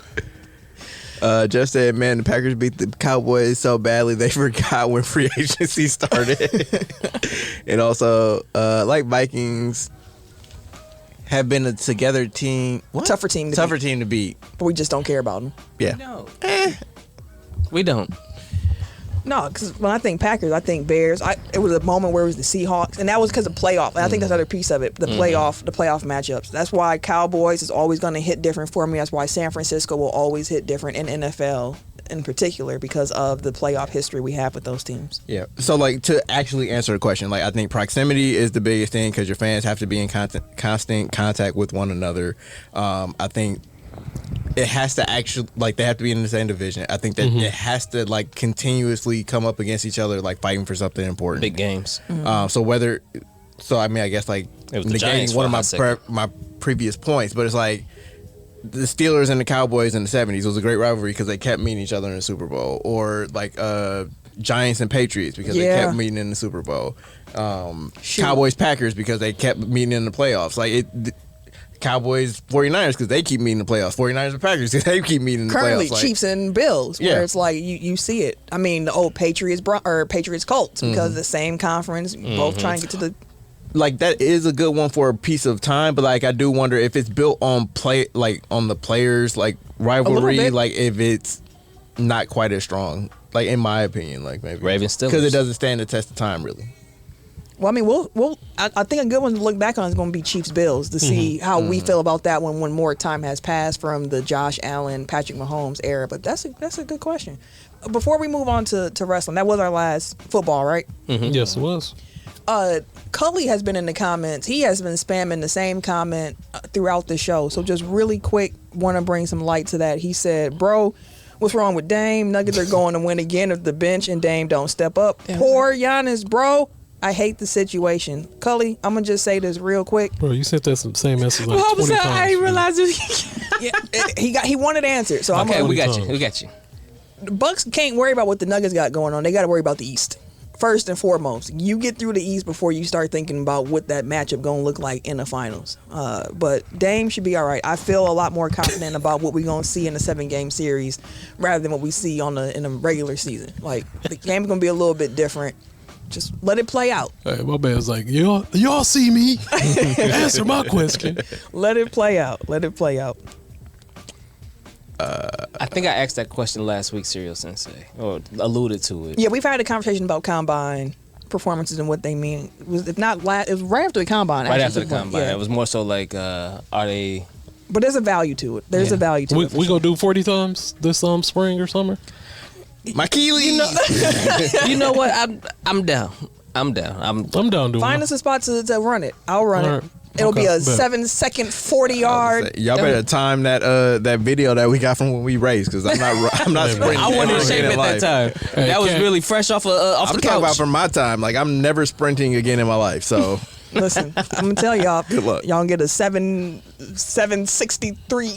[SPEAKER 4] Jeff said, man, the Packers beat the Cowboys so badly they forgot when free agency started. And also, like Vikings have been a together team. What?
[SPEAKER 1] Tougher team to
[SPEAKER 4] beat.
[SPEAKER 1] But we just don't care about them.
[SPEAKER 4] Yeah.
[SPEAKER 3] No. We don't.
[SPEAKER 1] No, because when I think Packers, I think Bears. It was a moment where it was the Seahawks, and that was because of playoff. And I think that's another piece of it, the playoff matchups. That's why Cowboys is always going to hit different for me. That's why San Francisco will always hit different in NFL in particular because of the playoff history we have with those teams.
[SPEAKER 4] Yeah. So, like, to actually answer the question, like, I think proximity is the biggest thing because your fans have to be in constant contact with one another. I think it has to actually, like, they have to be in the same division. I think that it has to, like, continuously come up against each other, like, fighting for something important.
[SPEAKER 3] Big games.
[SPEAKER 4] So I mean, I guess, like,
[SPEAKER 3] It was the Giants
[SPEAKER 4] negating one
[SPEAKER 3] for a hot
[SPEAKER 4] of
[SPEAKER 3] second.
[SPEAKER 4] my previous points, but it's like the Steelers and the Cowboys in the 70s was a great rivalry because they kept meeting each other in the Super Bowl, or like Giants and Patriots because they kept meeting in the Super Bowl. Cowboys Packers because they kept meeting in the playoffs. Like Cowboys 49ers because they keep meeting in the playoffs. 49ers and Packers because they keep meeting in the
[SPEAKER 1] Currently,
[SPEAKER 4] playoffs. Like,
[SPEAKER 1] Chiefs and Bills, where
[SPEAKER 4] Yeah.
[SPEAKER 1] it's like you see it. I mean, the old Patriots Colts because the same conference, both trying to get to the
[SPEAKER 4] like that is a good one for a piece of time, but like I do wonder if it's built on on the players like rivalry, like if it's not quite as strong, like in my opinion, like maybe
[SPEAKER 3] Ravens still
[SPEAKER 4] because it doesn't stand the test of time really.
[SPEAKER 1] Well, I mean, I think a good one to look back on is going to be Chiefs Bills to see how we feel about that one when more time has passed from the Josh Allen, Patrick Mahomes era. But that's a good question. Before we move on to wrestling, that was our last football, right?
[SPEAKER 2] Yes, it was.
[SPEAKER 1] Cully has been in the comments. He has been spamming the same comment throughout the show. So just really quick, want to bring some light to that. He said, bro, what's wrong with Dame? Nuggets are going to win again if the bench and Dame don't step up. Poor Giannis, bro. I hate the situation. Cully, I'm going to just say this real quick.
[SPEAKER 2] Bro, you sent that same message like 20 times.
[SPEAKER 3] I didn't realize it.
[SPEAKER 1] He wanted answer. So
[SPEAKER 3] okay,
[SPEAKER 1] I'm
[SPEAKER 3] we got you.
[SPEAKER 1] The Bucks can't worry about what the Nuggets got going on. They got to worry about the East. First and foremost, you get through the East before you start thinking about what that matchup going to look like in the finals. But Dame should be all right. I feel a lot more confident about what we're going to see in the 7-game series rather than what we see in the regular season. Like, the game's going to be a little bit different. Just let it play out.
[SPEAKER 2] Hey, my man's like, y'all see me? Answer my question.
[SPEAKER 1] Let it play out. Let it play out.
[SPEAKER 3] I think I asked that question last week, Serial Sensei, or alluded to it.
[SPEAKER 1] Yeah, we've had a conversation about combine performances and what they mean. It was right after the combine.
[SPEAKER 3] Right
[SPEAKER 1] actually.
[SPEAKER 3] after the combine.
[SPEAKER 1] Yeah.
[SPEAKER 3] It was more so like, are they...
[SPEAKER 1] But there's a value to it. There's a value to it.
[SPEAKER 2] We gonna do 40 times this spring or summer?
[SPEAKER 4] My Keely.
[SPEAKER 3] You know what? I'm down. I'm down.
[SPEAKER 2] I'm down doing
[SPEAKER 1] Find us a spot to run it. I'll run it. It'll be a 7-second 40-yard.
[SPEAKER 4] Y'all better time that video that we got from when we raced because I'm not sprinting.
[SPEAKER 3] I wasn't in shape at that time.
[SPEAKER 2] Hey,
[SPEAKER 3] that was really fresh off the couch.
[SPEAKER 4] I'm talking about from my time. Like I'm never sprinting again in my life. So
[SPEAKER 1] listen, I'm gonna tell y'all.
[SPEAKER 4] Good luck.
[SPEAKER 1] Y'all can get a 763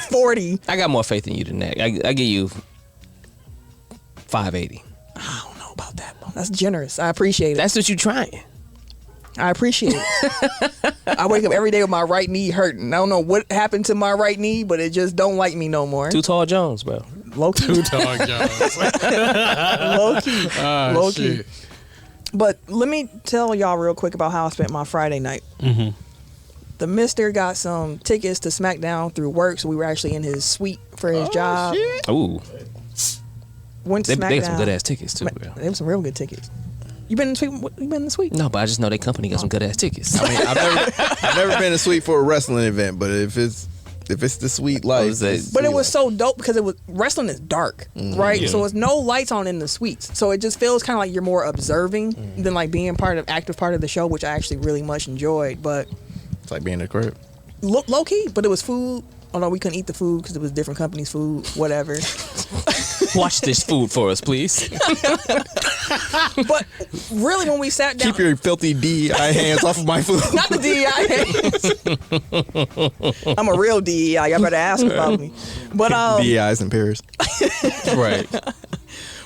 [SPEAKER 1] 40.
[SPEAKER 3] I got more faith in you than that. I give you 580.
[SPEAKER 1] I don't know about that. That's generous. I appreciate it.
[SPEAKER 3] That's what you trying.
[SPEAKER 1] I appreciate it. I wake up every day with my right knee hurting. I don't know what happened to my right knee, but it just don't like me no more.
[SPEAKER 3] Too tall Jones, bro.
[SPEAKER 1] Low key.
[SPEAKER 2] Too tall Jones.
[SPEAKER 1] Low key. Low key.
[SPEAKER 2] Shit.
[SPEAKER 1] But let me tell y'all real quick about how I spent my Friday night. The mister got some tickets to SmackDown through work, so we were actually in his suite for his job.
[SPEAKER 4] Shit.
[SPEAKER 3] Ooh.
[SPEAKER 1] Went to SmackDown.
[SPEAKER 3] They got some good ass tickets too, bro.
[SPEAKER 1] They have some real good tickets. You been in the suite? You been in the suite?
[SPEAKER 3] No, but I just know their company got some good ass tickets.
[SPEAKER 4] I mean, I've never been a suite for a wrestling event, but if it's the sweet life,
[SPEAKER 1] but it was so dope because wrestling is dark, right? Yeah. So it's no lights on in the suites, so it just feels kind of like you're more observing than like being active part of the show, which I actually really much enjoyed. But
[SPEAKER 4] it's like being in the crib,
[SPEAKER 1] low key. But it was food. Oh no, we couldn't eat the food because it was different companies' food, whatever.
[SPEAKER 3] Watch this food for us, please.
[SPEAKER 1] But really, when we sat down,
[SPEAKER 4] keep your filthy DEI hands off of my food.
[SPEAKER 1] Not the DEI hands. I'm a real DEI. Y'all better ask about me. But
[SPEAKER 4] DEI's in Paris.
[SPEAKER 3] Right.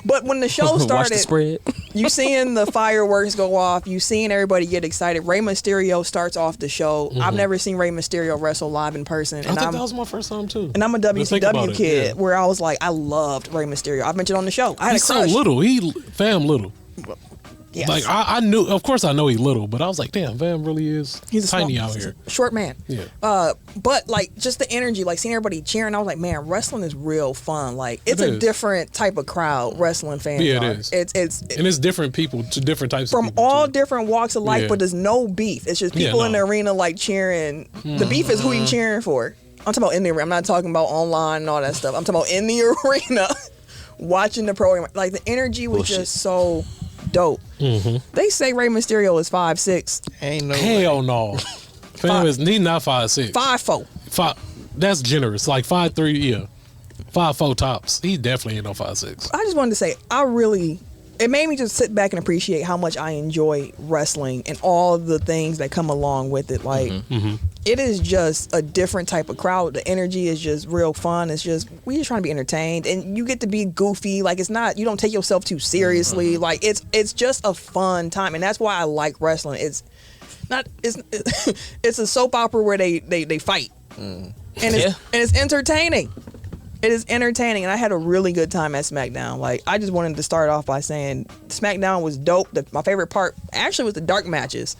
[SPEAKER 1] But when the show started,
[SPEAKER 3] watch the spread.
[SPEAKER 1] You seeing the fireworks go off, you seeing everybody get excited. Rey Mysterio starts off the show. I've never seen Rey Mysterio wrestle live in person.
[SPEAKER 2] And I think that was my first time too.
[SPEAKER 1] And I'm a WCW kid where I was like, I loved Rey Mysterio. I've mentioned on the show. I had
[SPEAKER 2] He's
[SPEAKER 1] a crush.
[SPEAKER 2] so little. Little.
[SPEAKER 1] Yes.
[SPEAKER 2] Like I knew, of course I know he's little, but I was like, damn, Vam really is tiny out here.
[SPEAKER 1] Short man.
[SPEAKER 2] Yeah.
[SPEAKER 1] But like just the energy, like seeing everybody cheering, I was like, man, wrestling is real fun. Like it's a different type of crowd wrestling fans.
[SPEAKER 2] Yeah,
[SPEAKER 1] are.
[SPEAKER 2] it is.
[SPEAKER 1] It's
[SPEAKER 2] different people to different types of
[SPEAKER 1] from
[SPEAKER 2] people
[SPEAKER 1] all
[SPEAKER 2] too.
[SPEAKER 1] different walks of life, but there's no beef. It's just people in the arena like cheering. The beef is who you cheering for. I'm talking about in the arena. I'm not talking about online and all that stuff. I'm talking about in the arena watching the program. Like the energy was just so dope. They say Rey Mysterio is 5'6".
[SPEAKER 4] Ain't no
[SPEAKER 2] hell no. Fam is he's not 5'6".
[SPEAKER 1] 5'4".
[SPEAKER 2] That's generous. Like 5'3", yeah. 5'4" tops. He definitely ain't no 5'6".
[SPEAKER 1] I just wanted to say, it made me just sit back and appreciate how much I enjoy wrestling and all the things that come along with it. Like, it is just a different type of crowd. The energy is just real fun. It's just, we just trying to be entertained, and you get to be goofy. Like, it's not, you don't take yourself too seriously. Like, it's just a fun time, and that's why I like wrestling. It's a soap opera where they fight, and it's entertaining. It is entertaining, and I had a really good time at SmackDown. Like, I just wanted to start off by saying SmackDown was dope. My favorite part actually was the dark matches.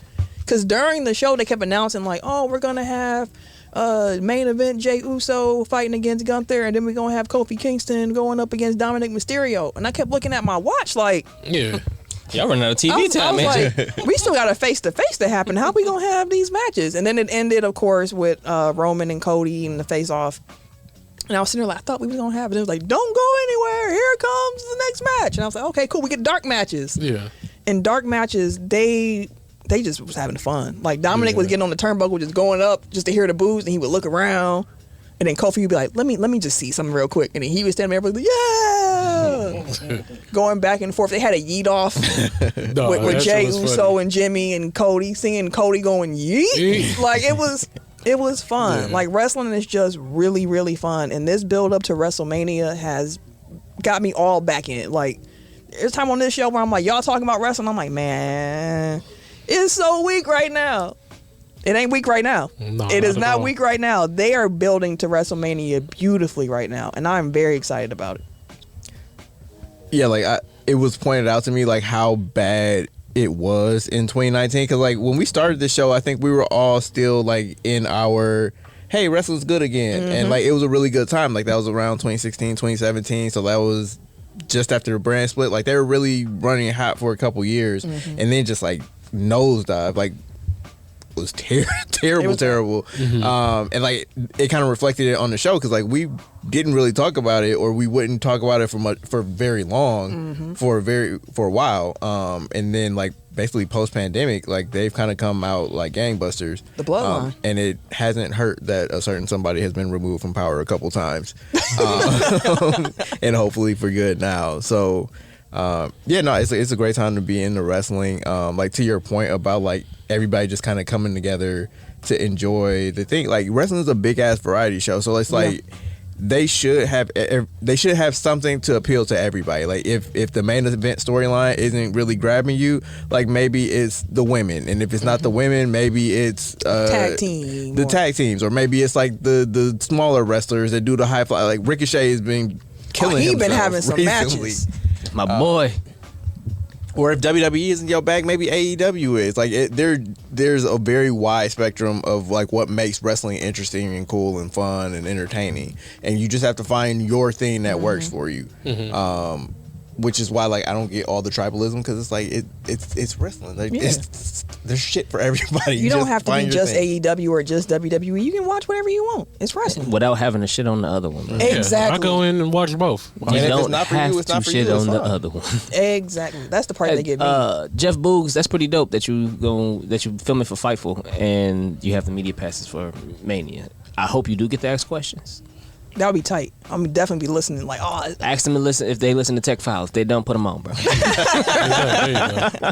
[SPEAKER 1] Because during the show, they kept announcing, like, oh, we're going to have main event Jey Uso fighting against Gunther, and then we're going to have Kofi Kingston going up against Dominic Mysterio. And I kept looking at my watch like...
[SPEAKER 2] Yeah.
[SPEAKER 3] Y'all running out of TV time, man.
[SPEAKER 1] Like, we still got a face-to-face to happen. How we going to have these matches? And then it ended, of course, with Roman and Cody and the face-off. And I was sitting there like, I thought we were going to have it. It was like, don't go anywhere. Here comes the next match. And I was like, okay, cool. We get dark matches.
[SPEAKER 2] Yeah.
[SPEAKER 1] In dark matches, they just was having fun. Like, Dominic was getting on the turnbuckle, just going up just to hear the boos, and he would look around. And then Kofi would be like, let me just see something real quick. And then he was standing there, like, yeah! Going back and forth. They had a yeet off with Jey Uso and Jimmy and Cody, seeing Cody going yeet. Like, it was fun. Yeah. Like, wrestling is just really, really fun. And this build up to WrestleMania has got me all back in it. Like, there's time on this show where I'm like, y'all talking about wrestling? I'm like, man, it's so weak right now. It ain't weak right now.
[SPEAKER 2] No,
[SPEAKER 1] it is not weak right now. They are building to WrestleMania beautifully right now, and I'm very excited about it.
[SPEAKER 4] Yeah, like it was pointed out to me like how bad it was in 2019, because like when we started this show, I think we were all still like in our hey, wrestling's good again, and like it was a really good time. Like that was around 2016, 2017, so that was just after the brand split. Like they were really running hot for a couple years, and then just like nosedive. Like was terrible. And like it kind of reflected it on the show, because like we didn't really talk about it, or we wouldn't talk about it for very long, for a while, and then like basically post pandemic, like they've kind of come out like gangbusters.
[SPEAKER 1] The bloodline,
[SPEAKER 4] and it hasn't hurt that a certain somebody has been removed from power a couple times, and hopefully for good now. So it's a great time to be into wrestling. Like to your point about like everybody just kind of coming together to enjoy the thing. Like wrestling is a big ass variety show, so it's like they should have something to appeal to everybody. Like if the main event storyline isn't really grabbing you, like maybe it's the women, and if it's not the women, maybe it's
[SPEAKER 1] tag team,
[SPEAKER 4] the tag teams, or maybe it's like the smaller wrestlers that do the high fly. Like Ricochet has been killing.
[SPEAKER 1] He's been having some
[SPEAKER 4] recently.
[SPEAKER 1] matches.
[SPEAKER 3] My boy.
[SPEAKER 4] Or if WWE isn't your bag, maybe AEW is. Like there's a very wide spectrum of like what makes wrestling interesting and cool and fun and entertaining, and you just have to find your thing that works for you. Which is why like I don't get all the tribalism, because it's like it's wrestling. Like there's shit for everybody.
[SPEAKER 1] You don't have to be just AEW or just WWE. You can watch whatever you want. It's wrestling
[SPEAKER 3] without having to shit on the other one. Bro.
[SPEAKER 1] Exactly.
[SPEAKER 2] I go in and watch both.
[SPEAKER 3] You don't have to shit on the other one.
[SPEAKER 1] Exactly. That's the part they get me.
[SPEAKER 3] Jeff Boogs, that's pretty dope that you filming for Fightful and you have the media passes for Mania. I hope you do get to ask questions.
[SPEAKER 1] That would be tight. I'm definitely be listening. Like,
[SPEAKER 3] ask them to listen if they listen to Tech Files. If they don't, put them on, bro.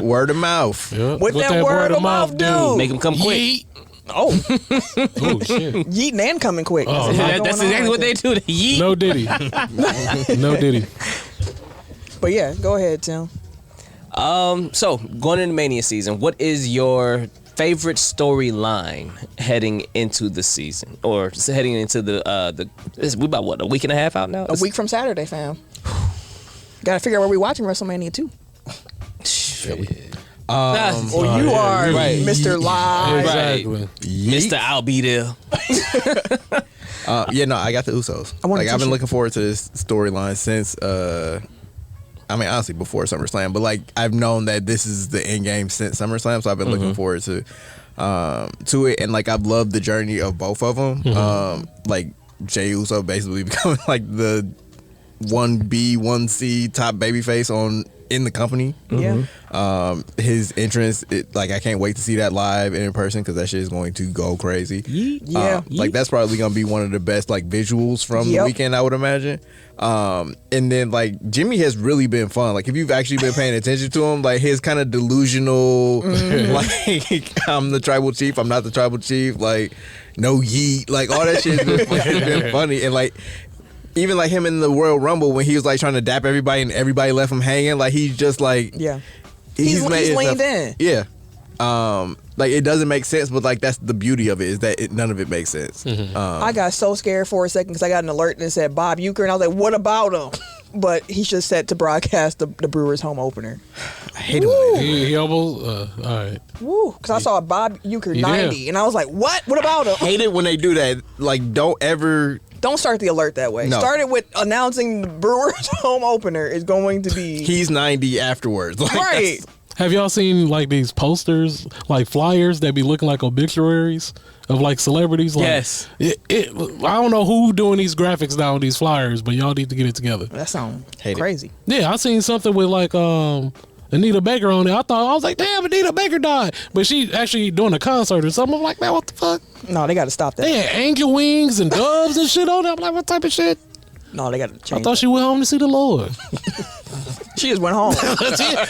[SPEAKER 4] Word of mouth.
[SPEAKER 2] Yep.
[SPEAKER 1] What that word of mouth do?
[SPEAKER 3] Make them come quick.
[SPEAKER 2] Yeet.
[SPEAKER 1] Oh
[SPEAKER 2] shit.
[SPEAKER 1] Yeeting and coming quick.
[SPEAKER 2] Oh,
[SPEAKER 3] that's exactly what they do. They yeet.
[SPEAKER 2] No Diddy. No Diddy.
[SPEAKER 1] But yeah, go ahead, Tim.
[SPEAKER 3] So going into Mania season, what is your favorite storyline heading into the season, or just heading into we about what, a week and a half out now?
[SPEAKER 1] A week from Saturday, fam. Gotta figure out where we watching WrestleMania 2. Or you are
[SPEAKER 3] right.
[SPEAKER 1] Mr. Live.
[SPEAKER 2] Exactly.
[SPEAKER 3] Right. Mr. I'll be there.
[SPEAKER 4] I got the Usos. I've been looking forward to this storyline since honestly before SummerSlam, but like I've known that this is the end game since SummerSlam, so I've been looking forward to it, and like I've loved the journey of both of them. Like Jey Uso basically becoming like the 1B, 1C top babyface in the company. His entrance, I can't wait to see that live and in person, because that shit is going to go crazy. Like that's probably gonna be one of the best like visuals from the weekend, I would imagine. And then like Jimmy has really been fun. Like if you've actually been paying attention to him, like his kind of delusional, like I'm the tribal chief, I'm not the tribal chief, like no yeet, like all that shit has been funny. And like even like him in the Royal Rumble when he was like trying to dap everybody and everybody left him hanging, like he's just like he's leaned in. Like it doesn't make sense, but like that's the beauty of it, is that none of it makes sense.
[SPEAKER 1] I got so scared for a second because I got an alert and it said Bob Uecker, and I was like, what about him? But he's just set to broadcast the Brewers home opener.
[SPEAKER 4] I hate it when they do.
[SPEAKER 2] He almost. All right.
[SPEAKER 1] Woo, because I saw Bob Uecker 90, and I was like, what? What about him?
[SPEAKER 4] Hate it when they do that. Like, don't start the alert that way.
[SPEAKER 1] No. Start it with announcing the Brewers home opener is going to be...
[SPEAKER 4] He's 90 afterwards. Like,
[SPEAKER 1] right.
[SPEAKER 2] Have y'all seen like these posters, like flyers that be looking like obituaries of like celebrities? Like,
[SPEAKER 3] yes.
[SPEAKER 2] I don't know who doing these graphics now on these flyers, but y'all need to get it together.
[SPEAKER 1] That sounds crazy.
[SPEAKER 2] Yeah, I seen something with like Anita Baker on it. I was like, damn, Anita Baker died, but she actually doing a concert or something. I'm like, man, what the fuck?
[SPEAKER 1] No, they got to stop that.
[SPEAKER 2] They had angel wings and doves and shit on it. I'm like, what type of shit?
[SPEAKER 1] No, they got to change.
[SPEAKER 2] I thought she went home to see the Lord.
[SPEAKER 1] She just went home.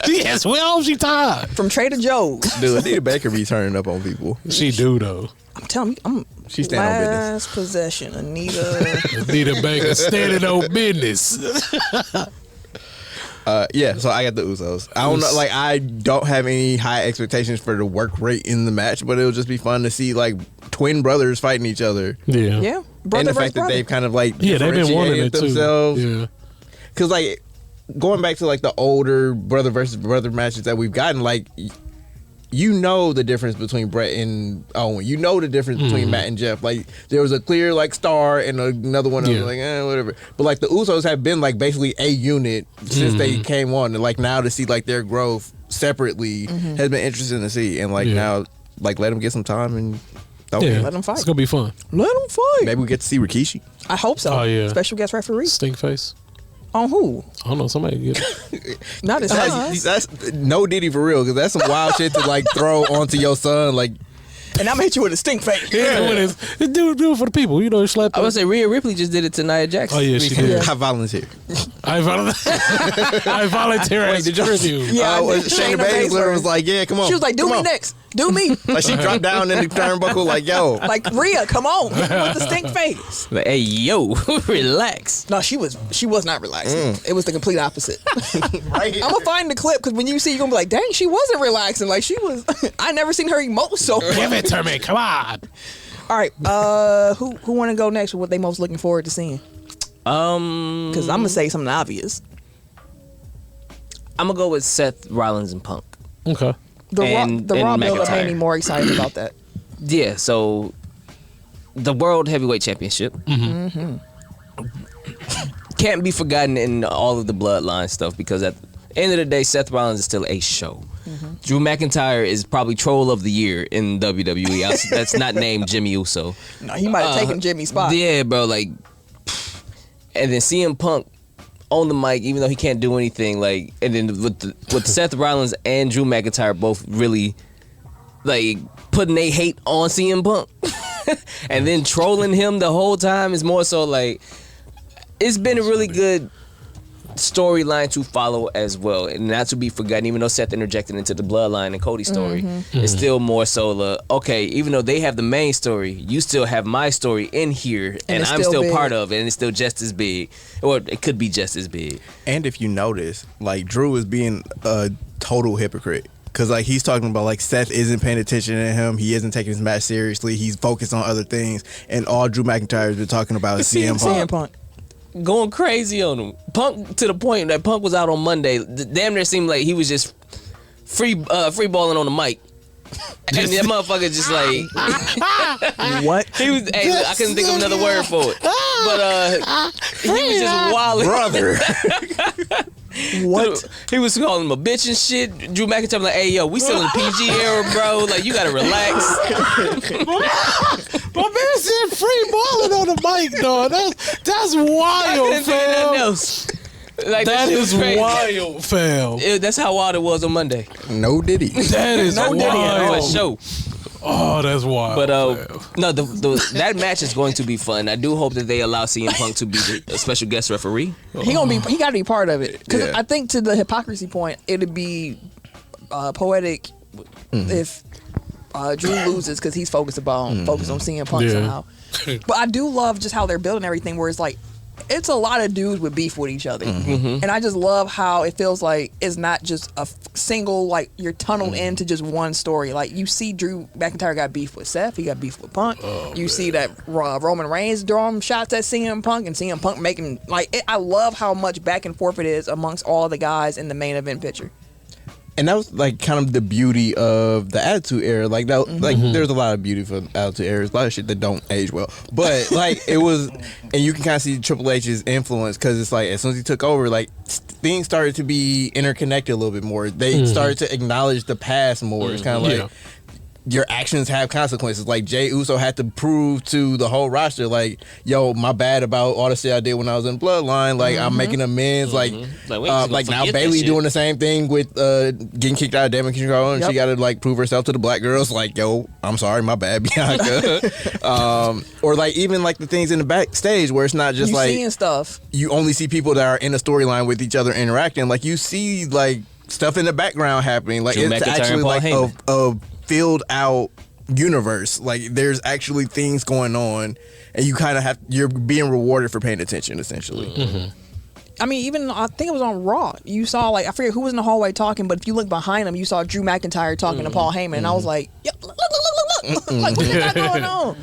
[SPEAKER 2] she just went home. She tired.
[SPEAKER 1] From Trader Joe's.
[SPEAKER 4] Dude, Anita Baker be turning up on people.
[SPEAKER 2] She do though.
[SPEAKER 1] I'm telling you,
[SPEAKER 4] She stand on business.
[SPEAKER 1] Last possession,
[SPEAKER 2] Anita Baker standing on business.
[SPEAKER 4] Yeah, so I got the Usos. I don't know, like I don't have any high expectations for the work rate in the match, but it'll just be fun to see like twin brothers fighting each other.
[SPEAKER 2] Yeah.
[SPEAKER 1] Yeah.
[SPEAKER 4] And the fact that they've kind of like
[SPEAKER 2] they've been wanting it
[SPEAKER 4] themselves.
[SPEAKER 2] too. Yeah.
[SPEAKER 4] Because like going back to like the older brother versus brother matches that we've gotten, like you know the difference between Brett and Owen. You know the difference between Matt and Jeff. Like there was a clear like star and another one that was like whatever. But like the Usos have been like basically a unit since they came on, and like now to see like their growth separately has been interesting to see. And like now like let them get some time and
[SPEAKER 1] let them fight.
[SPEAKER 2] It's gonna be fun.
[SPEAKER 1] Let them fight.
[SPEAKER 4] Maybe we get to see Rikishi.
[SPEAKER 1] I hope so.
[SPEAKER 2] Oh yeah.
[SPEAKER 1] Special guest referee.
[SPEAKER 2] Stink face.
[SPEAKER 1] On who?
[SPEAKER 2] I don't know. Somebody get it.
[SPEAKER 1] Not his son.
[SPEAKER 4] That's no Diddy for real, because that's some wild shit to like throw onto your son. Like,
[SPEAKER 1] and I'm gonna hit you with a stink face.
[SPEAKER 2] Yeah, do it for the people. You know, slap.
[SPEAKER 3] I would say Rhea Ripley just did it to Nia Jackson.
[SPEAKER 2] Oh yeah, she did.
[SPEAKER 4] I volunteer.
[SPEAKER 2] I volunteer.
[SPEAKER 4] Wait, did you hear you?
[SPEAKER 1] Yeah,
[SPEAKER 4] Shayna Baszler was like, "Yeah, come on."
[SPEAKER 1] She was like, "Do me next. Do me."
[SPEAKER 4] Like she dropped down in the turnbuckle, like, "Yo."
[SPEAKER 1] Like Rhea, come on, with the stink face.
[SPEAKER 3] Like, hey, yo, relax.
[SPEAKER 1] No, she was not relaxing. It was the complete opposite.
[SPEAKER 4] Right.
[SPEAKER 1] I'm gonna find the clip because when you see, you're gonna be like, "Dang, she wasn't relaxing. Like she was." I never seen her emote so.
[SPEAKER 2] Give it to me. Come on.
[SPEAKER 1] All right. Who want to go next with what they most looking forward to seeing? Because I'm gonna say something obvious.
[SPEAKER 3] I'm gonna go with Seth Rollins and Punk.
[SPEAKER 2] Okay.
[SPEAKER 1] The Raw build-up made me more excited about that.
[SPEAKER 3] Yeah, so the World Heavyweight Championship can't be forgotten in all of the bloodline stuff, because at the end of the day, Seth Rollins is still a show. Drew McIntyre is probably Troll of the Year in WWE. That's not named Jimmy Uso.
[SPEAKER 1] No, he might have taken Jimmy's spot.
[SPEAKER 3] Yeah, bro, like, and then CM Punk on the mic, even though he can't do anything, like, and then with Seth Rollins and Drew McIntyre both really like putting their hate on CM Punk and then trolling him the whole time is more so like, it's been a really good storyline to follow as well, and not to be forgotten. Even though Seth interjected into the bloodline and Cody's story, it's still more so okay, even though they have the main story, you still have my story in here, and I'm still part of it, and it's still just as big, or it could be just as big.
[SPEAKER 4] And if you notice, like Drew is being a total hypocrite. Because like he's talking about like Seth isn't paying attention to him, he isn't taking his match seriously, he's focused on other things, and all Drew McIntyre has been talking about is CM Punk.
[SPEAKER 3] Going crazy on him. Punk, to the point that Punk was out on Monday, damn near seemed like he was just free balling on the mic. And that motherfucker just like
[SPEAKER 1] what?
[SPEAKER 3] He was. Hey, I couldn't think of another word for it. But he was just wilding.
[SPEAKER 4] Brother.
[SPEAKER 1] What?
[SPEAKER 3] He was calling him a bitch and shit. Drew McIntyre was like, "Hey yo, we still in PG era, bro. Like you gotta relax."
[SPEAKER 2] My man said free balling on the mic, dog. That's wild, fam.
[SPEAKER 3] Like,
[SPEAKER 2] that is wild, fam.
[SPEAKER 3] That's how wild it was on Monday.
[SPEAKER 4] No Diddy.
[SPEAKER 2] That is
[SPEAKER 3] no
[SPEAKER 2] wild.
[SPEAKER 3] Diddy. For sure.
[SPEAKER 2] Oh, that's wild.
[SPEAKER 3] But no, that match is going to be fun. I do hope that they allow CM Punk to be a special guest referee.
[SPEAKER 1] He got to be part of it, because I think, to the hypocrisy point, it'd be poetic if Drew loses because he's focused on CM Punk somehow. But I do love just how they're building everything, where it's like, it's a lot of dudes with beef with each other. And I just love how it feels like it's not just a single, like, you're tunneled into just one story. Like, you see Drew McIntyre got beef with Seth, he got beef with Punk. You see that Roman Reigns throwing shots at CM Punk, and CM Punk making, like, I love how much back and forth it is amongst all the guys in the main event picture.
[SPEAKER 4] And that was like kind of the beauty of the Attitude Era. Like that, like there's a lot of beauty for Attitude Era. A lot of shit that don't age well. But like it was, and you can kind of see Triple H's influence because it's like as soon as he took over, like things started to be interconnected a little bit more. They started to acknowledge the past more. It's kind of like your actions have consequences. Like Jey Uso had to prove to the whole roster, like, yo, my bad about all the shit I did when I was in Bloodline. Like I'm making amends. Like now Bayley doing the same thing with getting kicked out of Damage Control, and she got to like prove herself to the black girls. Like, yo, I'm sorry, my bad, Bianca. Or like even like the things in the backstage where it's not just like
[SPEAKER 1] seeing stuff. You
[SPEAKER 4] only see people that are in a storyline with each other interacting. Like you see like stuff in the background happening. Like it's actually like a filled out universe. Like there's actually things going on, and you kind of you're being rewarded for paying attention, essentially.
[SPEAKER 1] I mean, even I think it was on Raw. You saw like I forget who was in the hallway talking, but if you look behind him, you saw Drew McIntyre talking to Paul Heyman, and I was like, "Yo, look, like what is that going on?"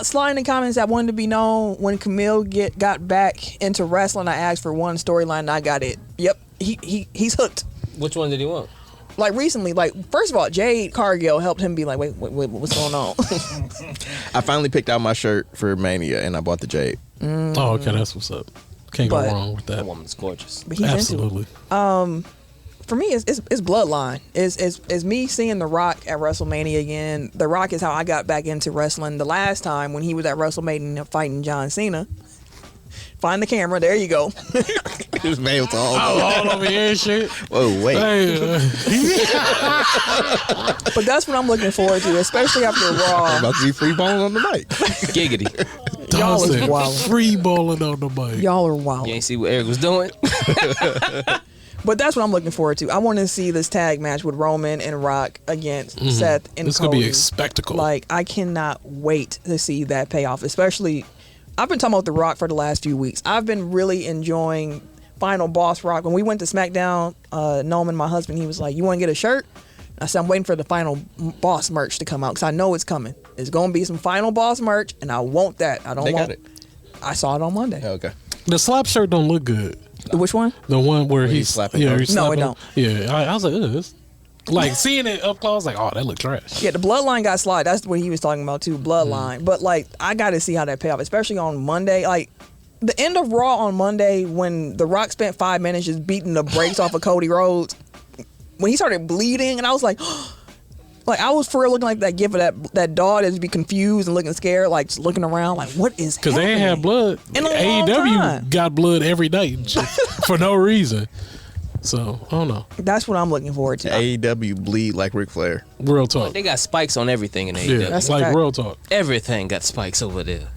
[SPEAKER 1] Slide in the comments that wanted to be known when Camille got back into wrestling. I asked for one storyline, and I got it. Yep, he's hooked.
[SPEAKER 3] Which one did he want?
[SPEAKER 1] Like recently, like first of all, Jade Cargill helped him be like, wait, what's going on?
[SPEAKER 4] I finally picked out my shirt for Mania, and I bought the Jade.
[SPEAKER 2] Oh, okay, that's what's up. Can't go wrong with that.
[SPEAKER 3] That woman's gorgeous.
[SPEAKER 1] But he's
[SPEAKER 2] absolutely.
[SPEAKER 1] For me, it's Bloodline. It's me seeing The Rock at WrestleMania again. The Rock is how I got back into wrestling the last time when he was at WrestleMania fighting John Cena. Find the camera. There you go.
[SPEAKER 4] His man was
[SPEAKER 2] all over here and shit.
[SPEAKER 4] Whoa, wait.
[SPEAKER 1] But that's what I'm looking forward to, especially after Raw.
[SPEAKER 4] I'm about to be free balling on the mic.
[SPEAKER 3] Giggity.
[SPEAKER 1] Y'all is wild.
[SPEAKER 2] Free balling on the mic.
[SPEAKER 1] Y'all are wild.
[SPEAKER 3] You ain't see what Eric was doing?
[SPEAKER 1] But that's what I'm looking forward to. I want to see this tag match with Roman and Rock against Seth and Cody.
[SPEAKER 2] It's going to be a spectacle.
[SPEAKER 1] Like, I cannot wait to see that payoff, especially... I've been talking about The Rock for the last few weeks. I've been really enjoying Final Boss Rock. When we went to SmackDown, Noman, my husband, he was like, "You want to get a shirt?" I said, "I'm waiting for the Final Boss merch to come out because I know it's coming. It's going to be some Final Boss merch, and I want that. I don't want it. I saw it on Monday.
[SPEAKER 4] Okay.
[SPEAKER 2] The slap shirt don't look good.
[SPEAKER 1] Which one?
[SPEAKER 2] The one where he's
[SPEAKER 4] slapping.
[SPEAKER 2] Yeah, he's
[SPEAKER 1] no,
[SPEAKER 2] slapping.
[SPEAKER 1] it don't.
[SPEAKER 2] Yeah, I was like, ugh. Like seeing it up close, like, oh, that look trash.
[SPEAKER 1] Yeah, the Bloodline got slide. That's what he was talking about too, Bloodline. But like, I got to see how that pay off, especially on Monday. Like, the end of Raw on Monday when The Rock spent 5 minutes just beating the brakes off of Cody Rhodes. When he started bleeding, and I was like, like I was for real looking like that gif of that dog that's be confused and looking scared, like just looking around, like what is happening?
[SPEAKER 2] Because they ain't have blood.
[SPEAKER 1] In a long time.
[SPEAKER 2] AEW got blood every night for no reason. So, I don't know.
[SPEAKER 1] That's what I'm looking forward to.
[SPEAKER 4] AEW bleed like Ric Flair.
[SPEAKER 2] Real talk.
[SPEAKER 3] They got spikes on everything in AEW.
[SPEAKER 2] Yeah,
[SPEAKER 1] That's
[SPEAKER 2] like
[SPEAKER 1] a fact.
[SPEAKER 2] real talk.
[SPEAKER 3] Everything got spikes over there.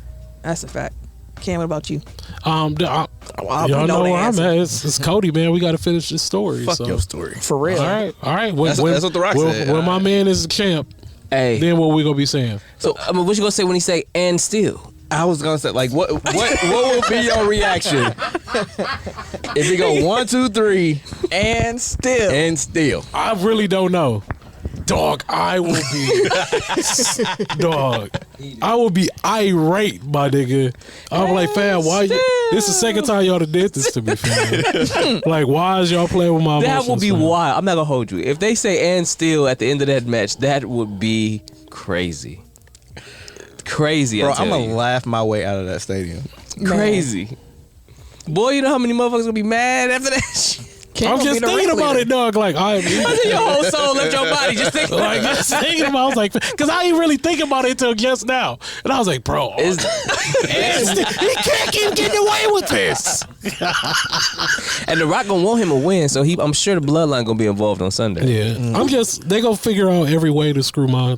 [SPEAKER 1] That's a fact. Cam, what about you?
[SPEAKER 2] Y'all know where I'm at. It's Cody, man. We got to finish this story.
[SPEAKER 4] Fuck your story.
[SPEAKER 1] For real.
[SPEAKER 2] All right.
[SPEAKER 4] That's what The Rock said.
[SPEAKER 2] When my man is a champ, then what we going to be saying?
[SPEAKER 3] So, what you going to say when he say, and still?
[SPEAKER 4] I was gonna say, like, what would be your reaction if you go 1, 2, 3,
[SPEAKER 1] and still?
[SPEAKER 2] I really don't know, dog. I will be irate, my nigga. I'm like, fam, why? This is the second time y'all done did this to me, fam. Like, why is y'all playing with my emotions?
[SPEAKER 3] That would be wild. I'm not gonna hold you. If they say and still at the end of that match, that would be crazy. Crazy,
[SPEAKER 4] bro. I'm gonna laugh my way out of that stadium.
[SPEAKER 3] Crazy, boy. You know how many motherfuckers gonna be mad after that shit?
[SPEAKER 2] I'm just thinking about it, dog. Like, I
[SPEAKER 3] said your whole soul left your body. Just thinking,
[SPEAKER 2] just thinking about. I was like, because I ain't really thinking about it until just now, and I was like, bro, he can't keep getting away with this.
[SPEAKER 3] And The Rock gonna want him to win, so I'm sure the Bloodline gonna be involved on Sunday.
[SPEAKER 2] Yeah, they gonna figure out every way to screw my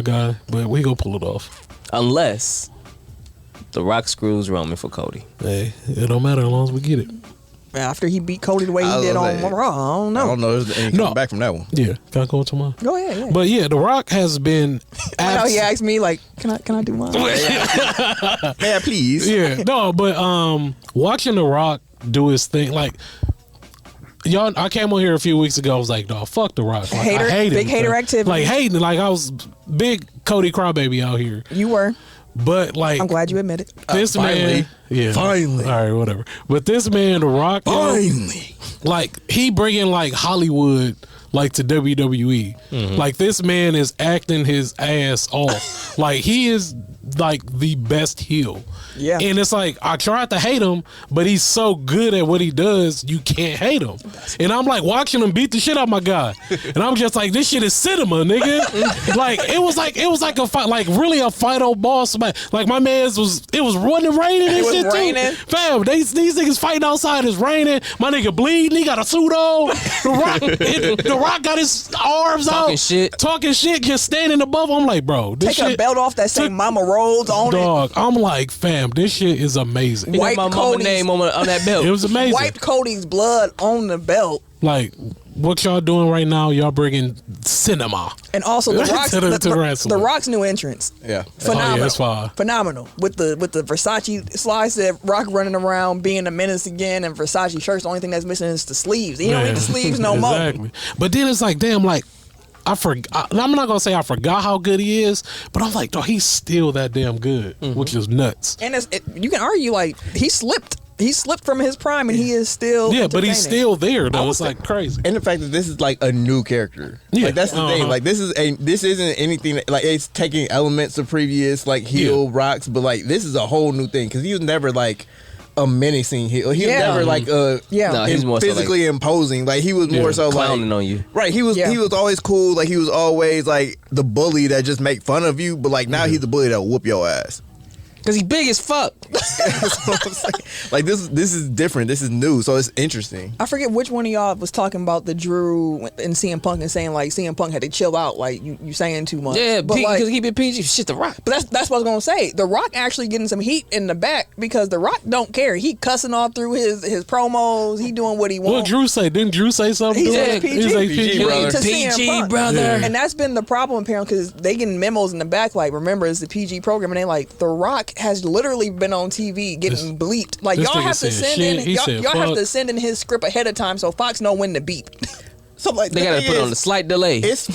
[SPEAKER 2] guy, but we gonna pull it off.
[SPEAKER 3] Unless The Rock screws Roman for Cody.
[SPEAKER 2] Hey, it don't matter as long as we get it.
[SPEAKER 1] After he beat Cody the way he did on Raw, I don't know.
[SPEAKER 4] I don't know if there's any coming back from that one.
[SPEAKER 2] Yeah, can I go into mine?
[SPEAKER 1] Go ahead, yeah.
[SPEAKER 2] But yeah, The Rock has been.
[SPEAKER 1] He asked me like, "Can I do mine?"
[SPEAKER 4] Yeah, please.
[SPEAKER 2] Yeah, no, but watching The Rock do his thing, like. Y'all, I came on here a few weeks ago. I was like, "Dog, fuck The Rock." Like, I hate
[SPEAKER 1] big
[SPEAKER 2] him,
[SPEAKER 1] hater activity.
[SPEAKER 2] Like hating, like I was big Cody crybaby out here.
[SPEAKER 1] You were,
[SPEAKER 2] but like
[SPEAKER 1] I'm glad you admit it.
[SPEAKER 2] This man, finally, all right, whatever. But this man, The Rock,
[SPEAKER 4] finally,
[SPEAKER 2] like he bringing like Hollywood, like to WWE. Like this man is acting his ass off. Like he is like the best heel.
[SPEAKER 1] Yeah.
[SPEAKER 2] And it's like I tried to hate him, but he's so good at what he does, you can't hate him. And I'm like watching him beat the shit out of my guy. And I'm just like, this shit is cinema, nigga. Like it was like a fight, like really a fight on boss. Like my man's was running raining and shit
[SPEAKER 1] raining.
[SPEAKER 2] too. Fam, these niggas fighting outside, it's raining. My nigga bleeding, he got a suit on. The Rock got his arms
[SPEAKER 3] talking
[SPEAKER 2] out. Talking shit, just standing above him. I'm like, bro, this
[SPEAKER 1] Take
[SPEAKER 2] shit,
[SPEAKER 1] a belt off that say Mama Rhodes on
[SPEAKER 2] dog, I'm like, fam, this shit is amazing.
[SPEAKER 3] You got my mama name on that belt.
[SPEAKER 2] It was amazing.
[SPEAKER 1] Wiped Cody's blood on the belt.
[SPEAKER 2] Like, what y'all doing right now, y'all bringing cinema.
[SPEAKER 1] And also the Rock's,
[SPEAKER 2] to
[SPEAKER 1] the Rock's new entrance.
[SPEAKER 4] Yeah.
[SPEAKER 1] Phenomenal.
[SPEAKER 2] Oh, yeah, that's fine.
[SPEAKER 1] Phenomenal. With the Versace slides that Rock running around being a menace again, and Versace shirts, the only thing that's missing is the sleeves. He don't need the sleeves no more.
[SPEAKER 2] But then it's like, damn, like, I'm not gonna say I forgot how good he is, but I'm like, dog, he's still that damn good, which is nuts.
[SPEAKER 1] And you can argue like he slipped from his prime, and he is still
[SPEAKER 2] but he's still there though. It's like crazy.
[SPEAKER 4] And the fact that this is like a new character, like that's the thing. Like this isn't anything like it's taking elements of previous like heel Rocks, but like this is a whole new thing because he was never like a menacing heel. He was never like
[SPEAKER 3] No, he's more
[SPEAKER 4] physically
[SPEAKER 3] so like,
[SPEAKER 4] imposing. Like he was more so
[SPEAKER 3] clowning
[SPEAKER 4] like
[SPEAKER 3] on you.
[SPEAKER 4] Right. He was always cool. Like he was always like the bully that just make fun of you. But like now he's the bully that will whoop your ass.
[SPEAKER 3] Cause he big as fuck.
[SPEAKER 4] That's what I'm saying. Like this is different. This is new, so it's interesting.
[SPEAKER 1] I forget which one of y'all was talking about the Drew and CM Punk and saying like CM Punk had to chill out. Like you saying too much.
[SPEAKER 3] Yeah,
[SPEAKER 1] but
[SPEAKER 3] because he been PG. Shit, The Rock.
[SPEAKER 1] But that's what I was gonna say. The Rock actually getting some heat in the back because The Rock don't care. He cussing all through his promos. He doing what he wants.
[SPEAKER 2] What Drew say? Didn't Drew say something?
[SPEAKER 1] He said PG.
[SPEAKER 2] He said PG,
[SPEAKER 4] brother.
[SPEAKER 1] To CM
[SPEAKER 3] PG,
[SPEAKER 1] Punk.
[SPEAKER 3] brother.
[SPEAKER 2] Yeah.
[SPEAKER 1] And that's been the problem apparently because they getting memos in the back like, remember it's the PG program, and they like The Rock has literally been on TV getting bleeped. Like y'all have to send in y'all have to send in his script ahead of time so Fox know when to beep.
[SPEAKER 4] So like
[SPEAKER 3] They gotta put on a slight delay.
[SPEAKER 4] It's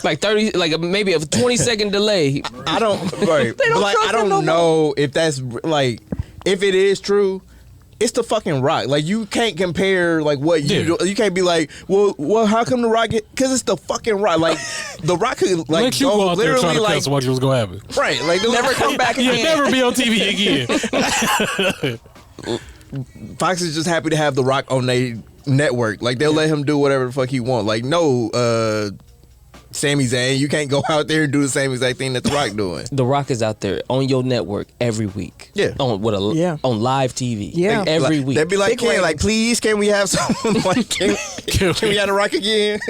[SPEAKER 3] like 30, like maybe a 20-second delay.
[SPEAKER 4] I don't right.
[SPEAKER 1] They don't
[SPEAKER 4] But like
[SPEAKER 1] trust
[SPEAKER 4] I don't
[SPEAKER 1] him no
[SPEAKER 4] know if that's like if it is true. It's the fucking Rock. Like you can't compare like what you do. You can't be like, well, how come the Rock? Because it's the fucking Rock. Like the Rock could like
[SPEAKER 2] Let you go out there trying to
[SPEAKER 4] like
[SPEAKER 2] cuss what was gonna happen.
[SPEAKER 4] right. Like
[SPEAKER 1] Never come back again.
[SPEAKER 2] Never be on TV again.
[SPEAKER 4] Fox is just happy to have the Rock on their network. Like they'll let him do whatever the fuck he want. Like no. Sami Zayn, you can't go out there and do the same exact thing that The Rock doing.
[SPEAKER 3] The Rock is out there on your network every week.
[SPEAKER 4] Yeah.
[SPEAKER 3] On live TV.
[SPEAKER 1] Yeah.
[SPEAKER 3] Like, every
[SPEAKER 4] like,
[SPEAKER 3] week.
[SPEAKER 4] They'd be like,
[SPEAKER 1] Big
[SPEAKER 4] like, please, can we have something? Like, can we have The Rock again?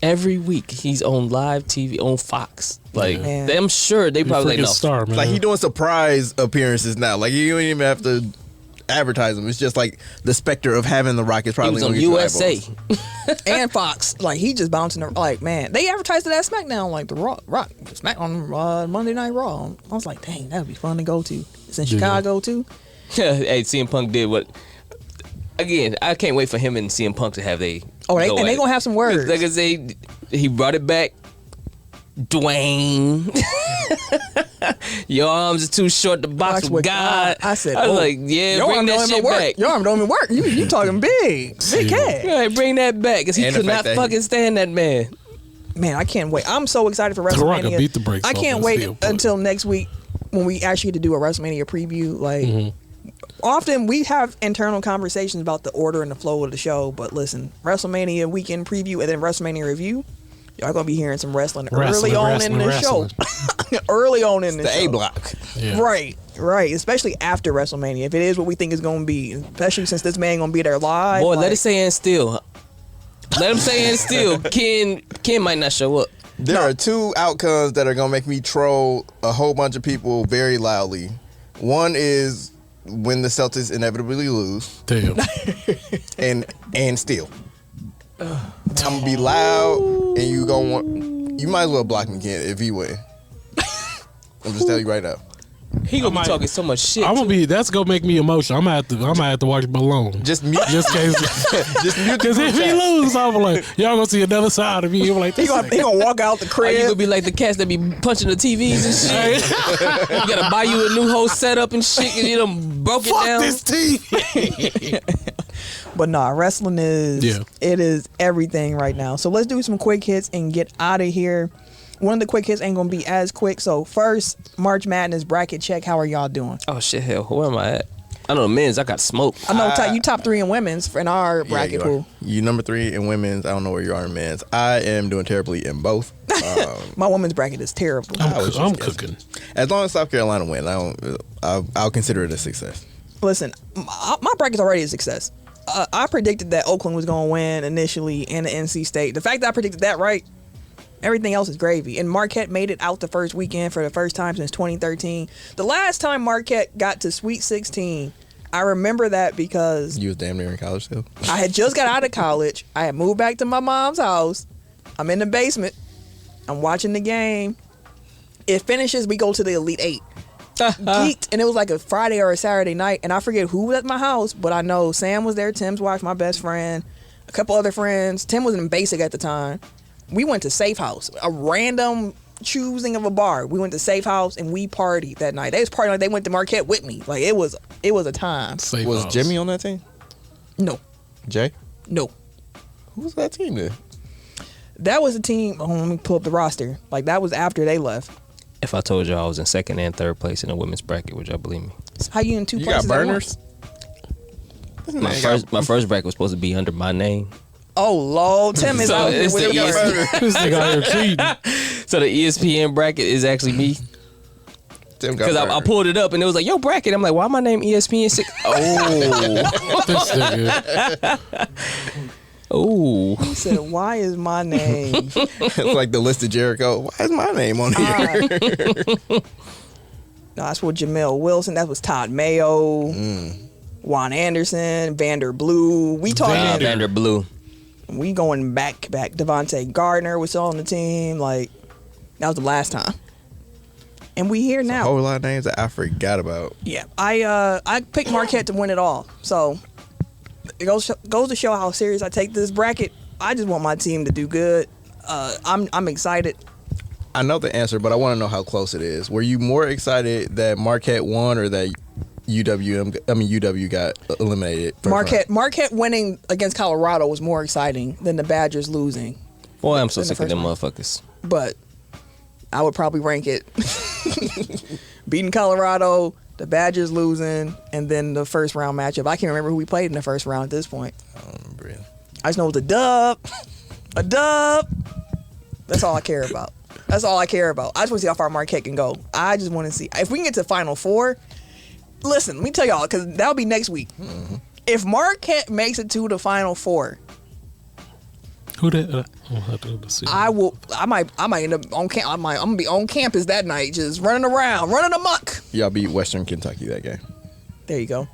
[SPEAKER 3] Every week he's on live TV on Fox. Like
[SPEAKER 1] Man.
[SPEAKER 3] I'm sure they probably like no.
[SPEAKER 2] Star, man.
[SPEAKER 4] Like he doing surprise appearances now. Like you don't even have to advertise him. It's just like the specter of having The Rock is
[SPEAKER 3] He
[SPEAKER 4] probably
[SPEAKER 3] was on
[SPEAKER 4] gonna get
[SPEAKER 3] USA.
[SPEAKER 4] your eyeballs.
[SPEAKER 1] And Fox, like he just bouncing. Like man, they advertised it at SmackDown, like the Rock Smack on Monday Night Raw. I was like, dang, that would be fun to go to. It's in Chicago too.
[SPEAKER 3] Hey, CM Punk did what? Again, I can't wait for him and CM Punk to have they.
[SPEAKER 1] They gonna have some words.
[SPEAKER 3] Like I say, he brought it back. Dwayne, your arms are too short to box with God.
[SPEAKER 1] I said,
[SPEAKER 3] I was like, yeah,
[SPEAKER 1] your
[SPEAKER 3] bring
[SPEAKER 1] arm
[SPEAKER 3] that
[SPEAKER 1] don't
[SPEAKER 3] shit
[SPEAKER 1] even work.
[SPEAKER 3] back.
[SPEAKER 1] Your arm don't even work. You talking big cat.
[SPEAKER 3] Right, bring that back because he
[SPEAKER 4] And
[SPEAKER 3] could
[SPEAKER 4] the
[SPEAKER 3] not
[SPEAKER 4] fact that
[SPEAKER 3] fucking stand that man.
[SPEAKER 1] Man, I can't wait. I'm so excited for
[SPEAKER 2] The Rock
[SPEAKER 1] WrestleMania.
[SPEAKER 2] can beat the brakes
[SPEAKER 1] I
[SPEAKER 2] off
[SPEAKER 1] can't
[SPEAKER 2] that
[SPEAKER 1] wait
[SPEAKER 2] steel, but-
[SPEAKER 1] until next week when we actually get to do a WrestleMania preview. Like, often we have internal conversations about the order and the flow of the show, but listen, WrestleMania weekend preview and then WrestleMania review, y'all gonna be hearing some wrestling early on in the show. Early on in the show.
[SPEAKER 4] The A block.
[SPEAKER 2] Yeah.
[SPEAKER 1] Right. Especially after WrestleMania, if it is what we think it's gonna be, especially since this man gonna be there live.
[SPEAKER 3] Boy,
[SPEAKER 1] like,
[SPEAKER 3] let it say and still. Let him say and still. Ken might not show up.
[SPEAKER 4] There are two outcomes that are gonna make me troll a whole bunch of people very loudly. One is when the Celtics inevitably lose,
[SPEAKER 2] Damn.
[SPEAKER 4] and still. I'm gonna be loud, and you gonna want. You might as well block me again if he win. I'm just telling you right now.
[SPEAKER 3] He gonna be talking so much shit.
[SPEAKER 2] That's gonna make me emotional. I'm gonna have to watch Malone.
[SPEAKER 4] Just mute.
[SPEAKER 2] Just case.
[SPEAKER 4] Just mute.
[SPEAKER 2] Because if he lose, I'm like, y'all gonna see another side of me. I'm like,
[SPEAKER 1] he gonna walk out the crib.
[SPEAKER 3] Are you gonna be like the cats that be punching the TVs and shit? You gotta buy you a new whole setup and shit because you done broke it down.
[SPEAKER 2] Fuck this TV.
[SPEAKER 1] But nah, wrestling it is everything right now. So let's do some quick hits and get out of here. One of the quick hits ain't gonna be as quick. So first, March Madness bracket check. How are y'all doing?
[SPEAKER 3] Oh shit, hell, where am I at? I know men's. I got smoked.
[SPEAKER 1] I know you top 3 in women's in our bracket pool.
[SPEAKER 4] You number 3 in women's. I don't know where you are in men's. I am doing terribly in both.
[SPEAKER 1] My women's bracket is terrible.
[SPEAKER 2] I'm cooking.
[SPEAKER 4] As long as South Carolina win, I'll consider it a success.
[SPEAKER 1] Listen, my bracket's already a success. I predicted that Oakland was going to win initially and the NC State. The fact that I predicted that right, everything else is gravy. And Marquette made it out the first weekend for the first time since 2013. The last time Marquette got to Sweet 16, I remember that because
[SPEAKER 4] you was damn near in college still.
[SPEAKER 1] I had just got out of college. I had moved back to my mom's house. I'm in the basement. I'm watching the game. It finishes. We go to the Elite 8. Geeked, and it was like a Friday or a Saturday night, and I forget who was at my house, but I know Sam was there, Tim's wife, my best friend, a couple other friends. Tim was in basic at the time. We went to Safe House, a random choosing of a bar. We went to Safe House and we partied that night. They was partying like they went to Marquette with me. Like it was a time.
[SPEAKER 2] Safe
[SPEAKER 4] was
[SPEAKER 2] House.
[SPEAKER 4] Jimmy on that team?
[SPEAKER 1] No.
[SPEAKER 4] Jay?
[SPEAKER 1] No.
[SPEAKER 4] Who was that team then?
[SPEAKER 1] That was a team. Let me pull up the roster. Like that was after they left.
[SPEAKER 3] If I told y'all I was in 2nd and 3rd place in the women's bracket, would y'all believe me?
[SPEAKER 1] How you in 2
[SPEAKER 4] you
[SPEAKER 1] places?
[SPEAKER 4] You got burners?
[SPEAKER 3] My first bracket was supposed to be under my name.
[SPEAKER 1] Oh Lord, Tim is out here with
[SPEAKER 2] This nigga out here cheating.
[SPEAKER 3] So the ESPN bracket is actually me. Because I pulled it up and it was like, yo, bracket. I'm like, why my name ESPN 6? Oh.
[SPEAKER 2] This nigga.
[SPEAKER 3] Oh.
[SPEAKER 1] He said, why is my name?
[SPEAKER 4] It's like the list of Jericho. Why is my name on here?
[SPEAKER 1] No, that's what Jamel Wilson. That was Todd Mayo, Juan Anderson, Vander Blue. We talking
[SPEAKER 3] Vander Blue.
[SPEAKER 1] We going back. Devontae Gardner was on the team. Like that was the last time. And we here now.
[SPEAKER 4] A whole lot of names that I forgot about.
[SPEAKER 1] Yeah, I picked Marquette to win it all. So it goes to show how serious I take this bracket. I just want my team to do good. I'm excited.
[SPEAKER 4] I know the answer, but I want to know how close it is. Were you more excited that Marquette won or that UW got eliminated?
[SPEAKER 1] Marquette winning against Colorado was more exciting than the Badgers losing.
[SPEAKER 3] Boy, I'm so sick of them motherfuckers.
[SPEAKER 1] But I would probably rank it beating Colorado, the Badgers losing, and then the first round matchup. I can't remember who we played in the first round at this point.
[SPEAKER 4] I don't remember it.
[SPEAKER 1] I just know it was a dub. A dub. That's all I care about. That's all I care about. I just want to see how far Marquette can go. I just want to see. If we can get to Final Four, listen, let me tell y'all, because that'll be next week. Mm-hmm. If Marquette makes it to the Final Four,
[SPEAKER 2] who that? Let's see.
[SPEAKER 1] I might end up on camp. I'm gonna be on campus that night, just running around, running amok.
[SPEAKER 4] Y'all beat Western Kentucky that game.
[SPEAKER 1] There you go.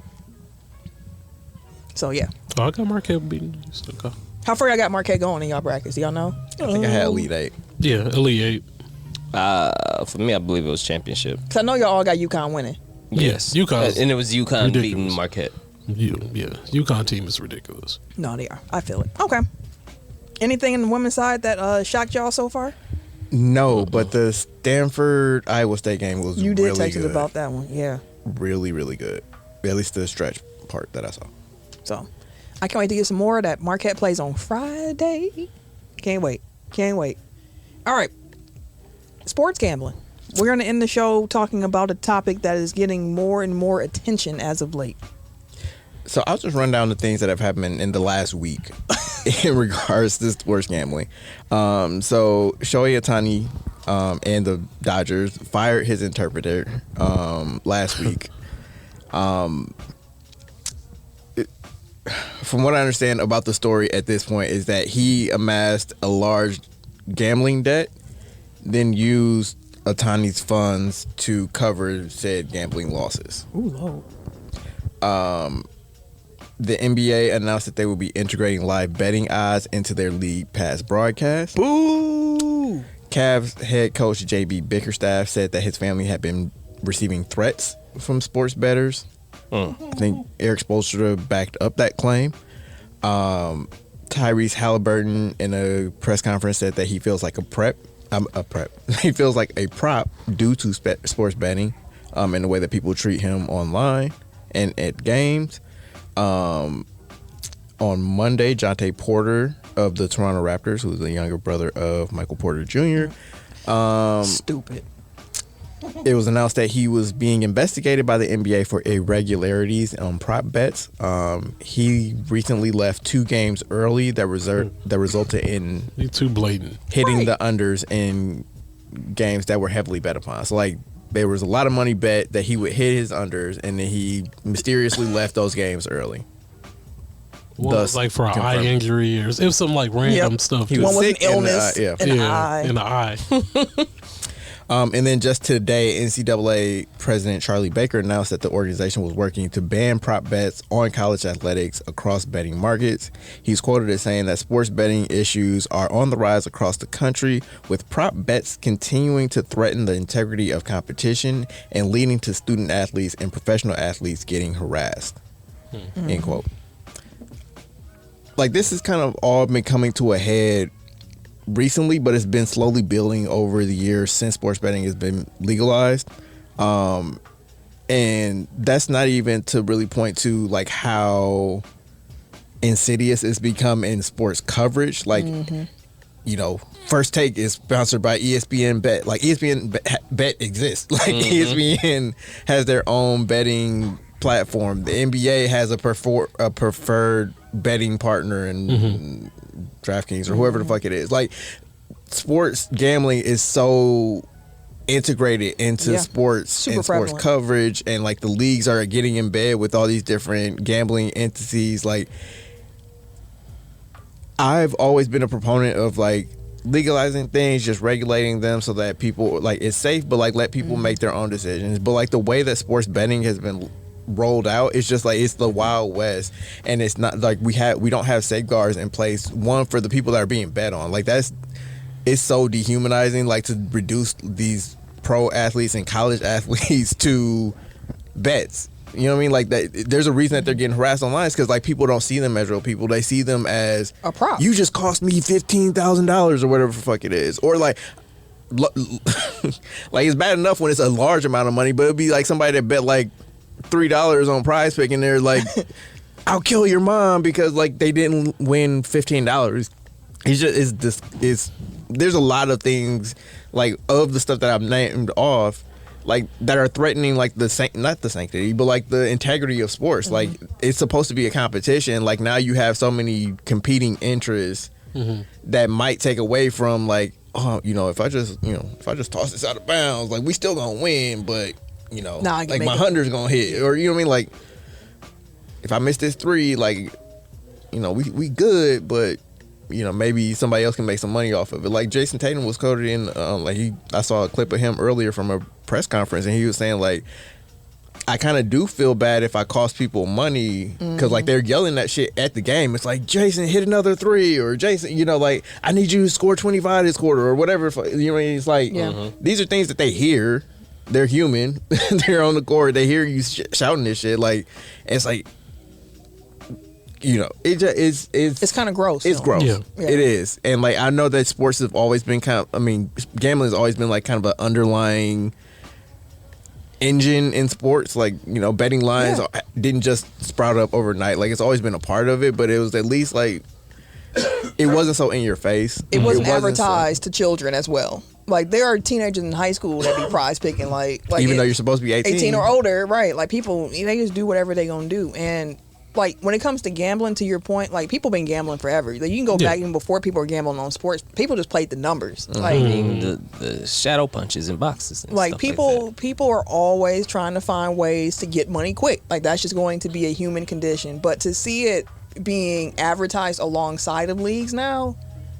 [SPEAKER 1] So yeah.
[SPEAKER 2] Oh, I got Marquette beating.
[SPEAKER 1] How far y'all got Marquette going in y'all brackets? Do y'all know?
[SPEAKER 4] I think I had Elite 8.
[SPEAKER 2] Yeah, Elite
[SPEAKER 3] 8. For me, I believe it was championship.
[SPEAKER 1] Because I know y'all all got UConn winning.
[SPEAKER 3] Yes.
[SPEAKER 2] UConn.
[SPEAKER 3] And it was UConn beating Marquette.
[SPEAKER 2] Yeah. UConn team is ridiculous.
[SPEAKER 1] No, they are. I feel it. Okay. Anything in the women's side that shocked y'all so far?
[SPEAKER 4] No, but the Stanford Iowa State game was really good.
[SPEAKER 1] You did text us about that one, yeah.
[SPEAKER 4] Really, really good. At least the stretch part that I saw.
[SPEAKER 1] So, I can't wait to get some more of that. Marquette plays on Friday. Can't wait. All right. Sports gambling. We're going to end the show talking about a topic that is getting more and more attention as of late.
[SPEAKER 4] So I'll just run down the things that have happened in the last week in regards to sports gambling. So Shohei Ohtani and the Dodgers fired his interpreter last week. From what I understand about the story at this point is that he amassed a large gambling debt, then used Ohtani's funds to cover said gambling losses.
[SPEAKER 1] Ooh, low.
[SPEAKER 4] The NBA announced that they will be integrating live betting odds into their League Pass broadcast.
[SPEAKER 1] Boo!
[SPEAKER 4] Cavs head coach J.B. Bickerstaff said that his family had been receiving threats from sports bettors. I think Eric Spoelstra backed up that claim. Tyrese Halliburton in a press conference said that he feels like he feels like a prop due to sports betting and the way that people treat him online and at games. On Monday, Jonte Porter of the Toronto Raptors, who's the younger brother of Michael Porter Jr.,
[SPEAKER 1] Stupid.
[SPEAKER 4] it was announced that he was being investigated by the NBA for irregularities on prop bets. He recently left 2 games early that resulted in
[SPEAKER 2] too blatant
[SPEAKER 4] hitting the unders in games that were heavily bet upon. So like there was a lot of money bet that he would hit his unders, and then he mysteriously left those games early.
[SPEAKER 2] One was like for an eye injury, or it was some like random stuff.
[SPEAKER 4] He was
[SPEAKER 1] One was
[SPEAKER 4] sick
[SPEAKER 1] an illness
[SPEAKER 4] in
[SPEAKER 1] in the eye.
[SPEAKER 2] In the eye.
[SPEAKER 4] And then just today, NCAA President Charlie Baker announced that the organization was working to ban prop bets on college athletics across betting markets. He's quoted as saying that sports betting issues are on the rise across the country, with prop bets continuing to threaten the integrity of competition and leading to student athletes and professional athletes getting harassed. End quote. Like, this has kind of all been coming to a head recently, but it's been slowly building over the years since sports betting has been legalized. And that's not even to really point to like how insidious it's become in sports coverage. Like, you know, First Take is sponsored by ESPN Bet. Like, ESPN Bet exists. Like, ESPN has their own betting platform. The NBA has a preferred betting partner in DraftKings or whoever the fuck it is. Like, sports gambling is so integrated into sports
[SPEAKER 1] Super
[SPEAKER 4] and sports
[SPEAKER 1] prevalent.
[SPEAKER 4] coverage, and like the leagues are getting in bed with all these different gambling entities. Like, I've always been a proponent of like legalizing things, just regulating them so that people, like, it's safe, but like let people make their own decisions. But like the way that sports betting has been rolled out, it's just like it's the Wild West, and it's not like we don't have safeguards in place. One, for the people that are being bet on, like it's so dehumanizing, like, to reduce these pro athletes and college athletes to bets. You know what I mean? Like, that there's a reason that they're getting harassed online, because like people don't see them as real people. They see them as
[SPEAKER 1] a prop.
[SPEAKER 4] You just cost me $15,000 or whatever the fuck it is, or like like it's bad enough when it's a large amount of money, but it'd be like somebody that bet like $3 on Prize Pick, and they're like, I'll kill your mom because like they didn't win $15. There's a lot of things, like, of the stuff that I've named off, like, that are threatening like not the sanctity, but like the integrity of sports. Like, it's supposed to be a competition. Like, now you have so many competing interests that might take away from like, oh, you know, if I just toss this out of bounds, like, we still gonna win, but you know, like my 100's gonna hit, or you know what I mean, like, if I miss this 3, like, you know, we good, but you know, maybe somebody else can make some money off of it. Like, Jason Tatum was quoted in I saw a clip of him earlier from a press conference, and he was saying like, I kind of do feel bad if I cost people money, because like they're yelling that shit at the game. It's like, Jason, hit another 3, or Jason, you know, like, I need you to score 25 this quarter, or whatever. You know, it's like, these are things that they hear. They're human. They're on the court. They hear you shouting this shit. Like, it's like, you know, it's
[SPEAKER 1] kind of gross.
[SPEAKER 4] It's gross.
[SPEAKER 1] Yeah.
[SPEAKER 4] It is. And like, I know that sports have always been gambling has always been like kind of an underlying engine in sports. Like, you know, betting lines didn't just sprout up overnight. Like, it's always been a part of it, but it was at least like, it wasn't so in your face.
[SPEAKER 1] It wasn't advertised to children as well. Like, there are teenagers in high school that be prize picking, like
[SPEAKER 4] even though you're supposed to be 18
[SPEAKER 1] or older, right? Like, people, they just do whatever they gonna do. And like, when it comes to gambling, to your point, like, people been gambling forever. Like, you can go back even before people were gambling on sports. People just played the numbers. Like,
[SPEAKER 3] even the shadow punches and boxes. And
[SPEAKER 1] like,
[SPEAKER 3] stuff
[SPEAKER 1] people are always trying to find ways to get money quick. Like, that's just going to be a human condition. But to see it being advertised alongside of leagues now,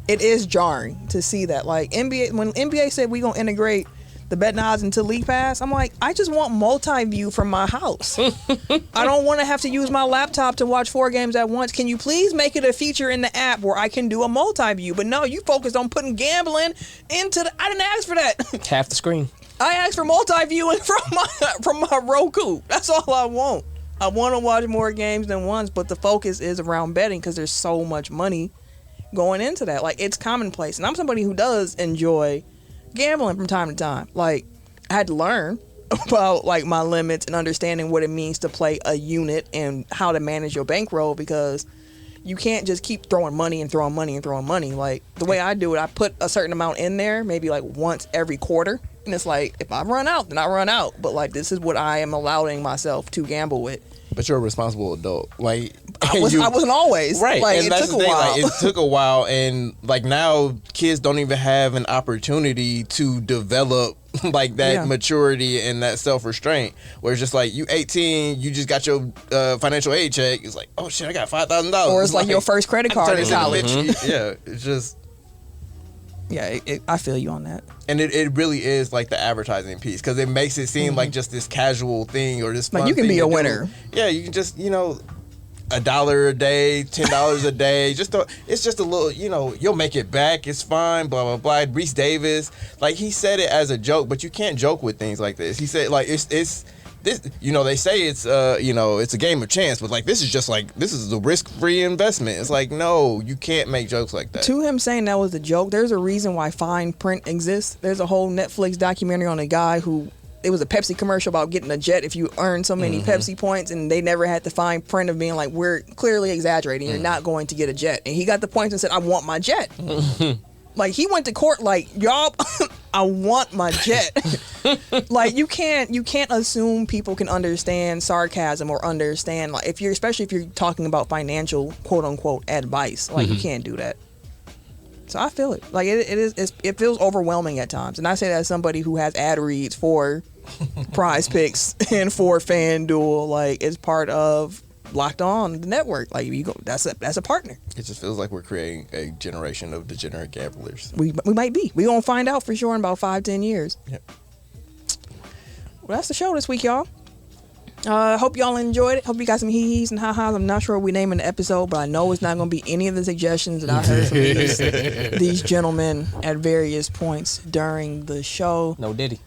[SPEAKER 1] it is jarring to see that. Like, when NBA said we gonna integrate the betting odds into League Pass, I'm like, I just want multi-view from my house. I don't want to have to use my laptop to watch 4 games at once. Can you please make it a feature in the app where I can do a multi-view? But no, you focused on putting gambling into I didn't ask for that.
[SPEAKER 3] Half the screen.
[SPEAKER 1] I ask for multi-viewing from my Roku. That's all I want. I want to watch more games than once, but the focus is around betting because there's so much money going into that. Like, it's commonplace. And I'm somebody who does enjoy gambling from time to time. Like, I had to learn about, like, my limits and understanding what it means to play a unit and how to manage your bankroll, because you can't just keep throwing money and throwing money and throwing money. Like, the way I do it, I put a certain amount in there, maybe, like, once every quarter. And it's like, if I run out, then I run out. But, like, this is what I am allowing myself to gamble with.
[SPEAKER 4] But you're a responsible adult. Like,
[SPEAKER 1] I wasn't always.
[SPEAKER 4] Right.
[SPEAKER 1] Like,
[SPEAKER 4] and
[SPEAKER 1] it
[SPEAKER 4] that's
[SPEAKER 1] took
[SPEAKER 4] the
[SPEAKER 1] a
[SPEAKER 4] thing.
[SPEAKER 1] while.
[SPEAKER 4] Like, it took a while. And, like, now kids don't even have an opportunity to develop, like, that maturity and that self-restraint. Where it's just like, you 18, you just got your financial aid check. It's like, oh, shit, I got $5,000.
[SPEAKER 1] Or it's like your first credit card in college.
[SPEAKER 4] Yeah, it's just...
[SPEAKER 1] Yeah, I feel you on that.
[SPEAKER 4] And it really is like the advertising piece, because it makes it seem like just this casual thing or this fun
[SPEAKER 1] like you can
[SPEAKER 4] thing
[SPEAKER 1] be
[SPEAKER 4] to
[SPEAKER 1] a
[SPEAKER 4] do.
[SPEAKER 1] winner.
[SPEAKER 4] Yeah, you can just, $1 a day, $10 a day. It's just a little, you'll make it back. It's fine, blah, blah, blah. Reese Davis, like, he said it as a joke, but you can't joke with things like this. He said, like, it's this, they say it's, it's a game of chance, but, like, this is a risk-free investment. It's like, no, you can't make jokes like that.
[SPEAKER 1] To him saying that was a joke, there's a reason why fine print exists. There's a whole Netflix documentary on a guy who, it was a Pepsi commercial about getting a jet if you earn so many Pepsi points, and they never had the fine print of being like, we're clearly exaggerating. You're not going to get a jet. And he got the points and said, I want my jet. Like, he went to court like, y'all, I want my jet. Like, you can't assume people can understand sarcasm or understand, like, especially if you're talking about financial quote unquote advice. Like, you can't do that. So I feel it. Like, it feels overwhelming at times. And I say that as somebody who has ad reads for Prize Picks and for FanDuel. Like, it's part of Locked On, the network. Like, you go, that's a partner.
[SPEAKER 4] It just feels like we're creating a generation of degenerate gamblers.
[SPEAKER 1] We might be. We're gonna find out for sure in about 5-10 years.
[SPEAKER 4] Yep.
[SPEAKER 1] Well, that's the show this week, y'all. Hope y'all enjoyed it. Hope you got some hee-hees and ha-has. I'm not sure what we naming the episode, but I know it's not gonna be any of the suggestions that I heard from these gentlemen at various points during the show.
[SPEAKER 3] No Diddy.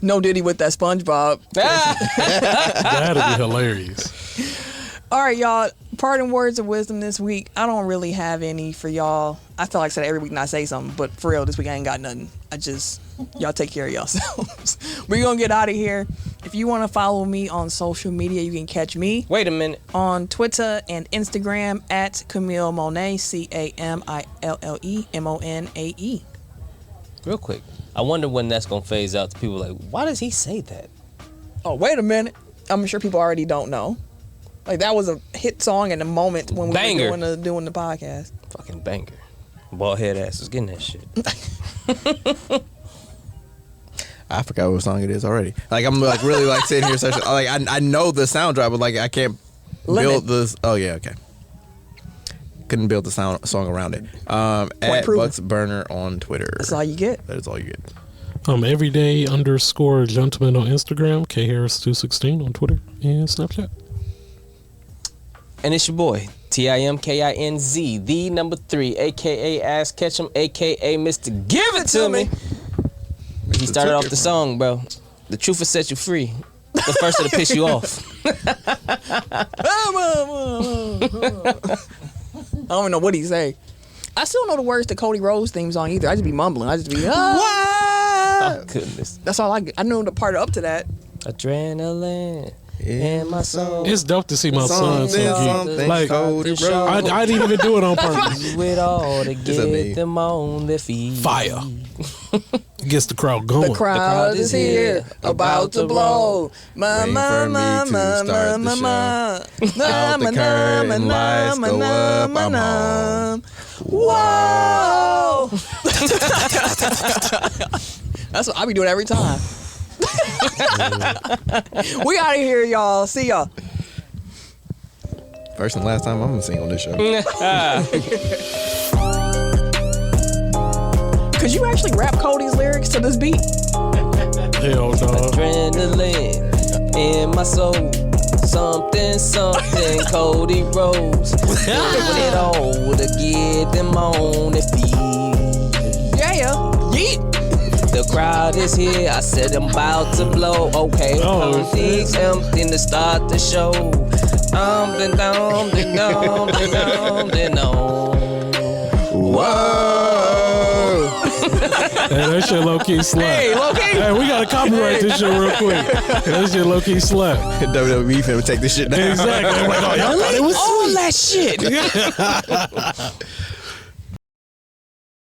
[SPEAKER 1] No Diddy with that SpongeBob.
[SPEAKER 2] That'd be hilarious.
[SPEAKER 1] All right, y'all. Parting words of wisdom this week. I don't really have any for y'all. I feel like I said every week and I say something, but for real, this week I ain't got nothing. Y'all take care of yourselves. We're going to get out of here. If you want to follow me on social media, you can catch me.
[SPEAKER 3] Wait a minute.
[SPEAKER 1] On Twitter and Instagram at Camille Monet, CamilleMonae.
[SPEAKER 3] Real quick. I wonder when that's going to phase out to people like, why does he say that?
[SPEAKER 1] Oh, wait a minute. I'm sure people already don't know. Like, that was a hit song in the moment when we were doing the podcast.
[SPEAKER 3] Fucking banger. Bald head ass is getting that shit.
[SPEAKER 4] I forgot what song it is already. Like, I'm like really like sitting here such like I know the sound drop, but like I can't build this. Oh yeah, okay. Couldn't build the song around it. At Bucks Burner on Twitter.
[SPEAKER 1] That's all you get.
[SPEAKER 4] That is all you get.
[SPEAKER 2] Everyday_gentleman on Instagram, KHarris216 on Twitter and Snapchat.
[SPEAKER 3] And it's your boy, TIMKINZ, the number 3, aka Ass Ketchum, aka Mr. Give It To Me. He started off the song, bro. The truth will set you free. The first to piss you off.
[SPEAKER 1] I don't even know what he say. I still don't know the words to Cody Rhodes' theme song either. I just be mumbling. I just be,
[SPEAKER 3] Oh, goodness.
[SPEAKER 1] That's all I get. I know the part up to that.
[SPEAKER 3] Adrenaline in my soul.
[SPEAKER 2] It's dope to see my son like, I didn't even do it on purpose.
[SPEAKER 3] With all to get them on their feet.
[SPEAKER 2] Fire. Gets the crowd going.
[SPEAKER 1] The crowd is here, about to blow.
[SPEAKER 4] Waiting for me to start the show. Out the curtain, lights go up, I'm home.
[SPEAKER 1] Whoa! That's what I be doing every time. We out of here, y'all. See y'all.
[SPEAKER 4] First and last time I'm gonna sing on this show.
[SPEAKER 1] Could you actually rap Cody's lyrics to this beat?
[SPEAKER 2] Hell no.
[SPEAKER 3] Adrenaline in my soul. Something, Cody Rhodes. Doing it all to get them on their feet.
[SPEAKER 1] Yeah. Yeet.
[SPEAKER 3] the crowd is here. I said I'm about to blow. Okay, these empty to start the show. Whoa.
[SPEAKER 2] Hey, that shit low key slap.
[SPEAKER 3] Hey, low key.
[SPEAKER 2] Hey, we gotta copyright this shit real quick. That shit low key slap.
[SPEAKER 4] WWE finna take this shit down.
[SPEAKER 2] Exactly. I'm like, oh, y'all thought it was
[SPEAKER 1] all that shit.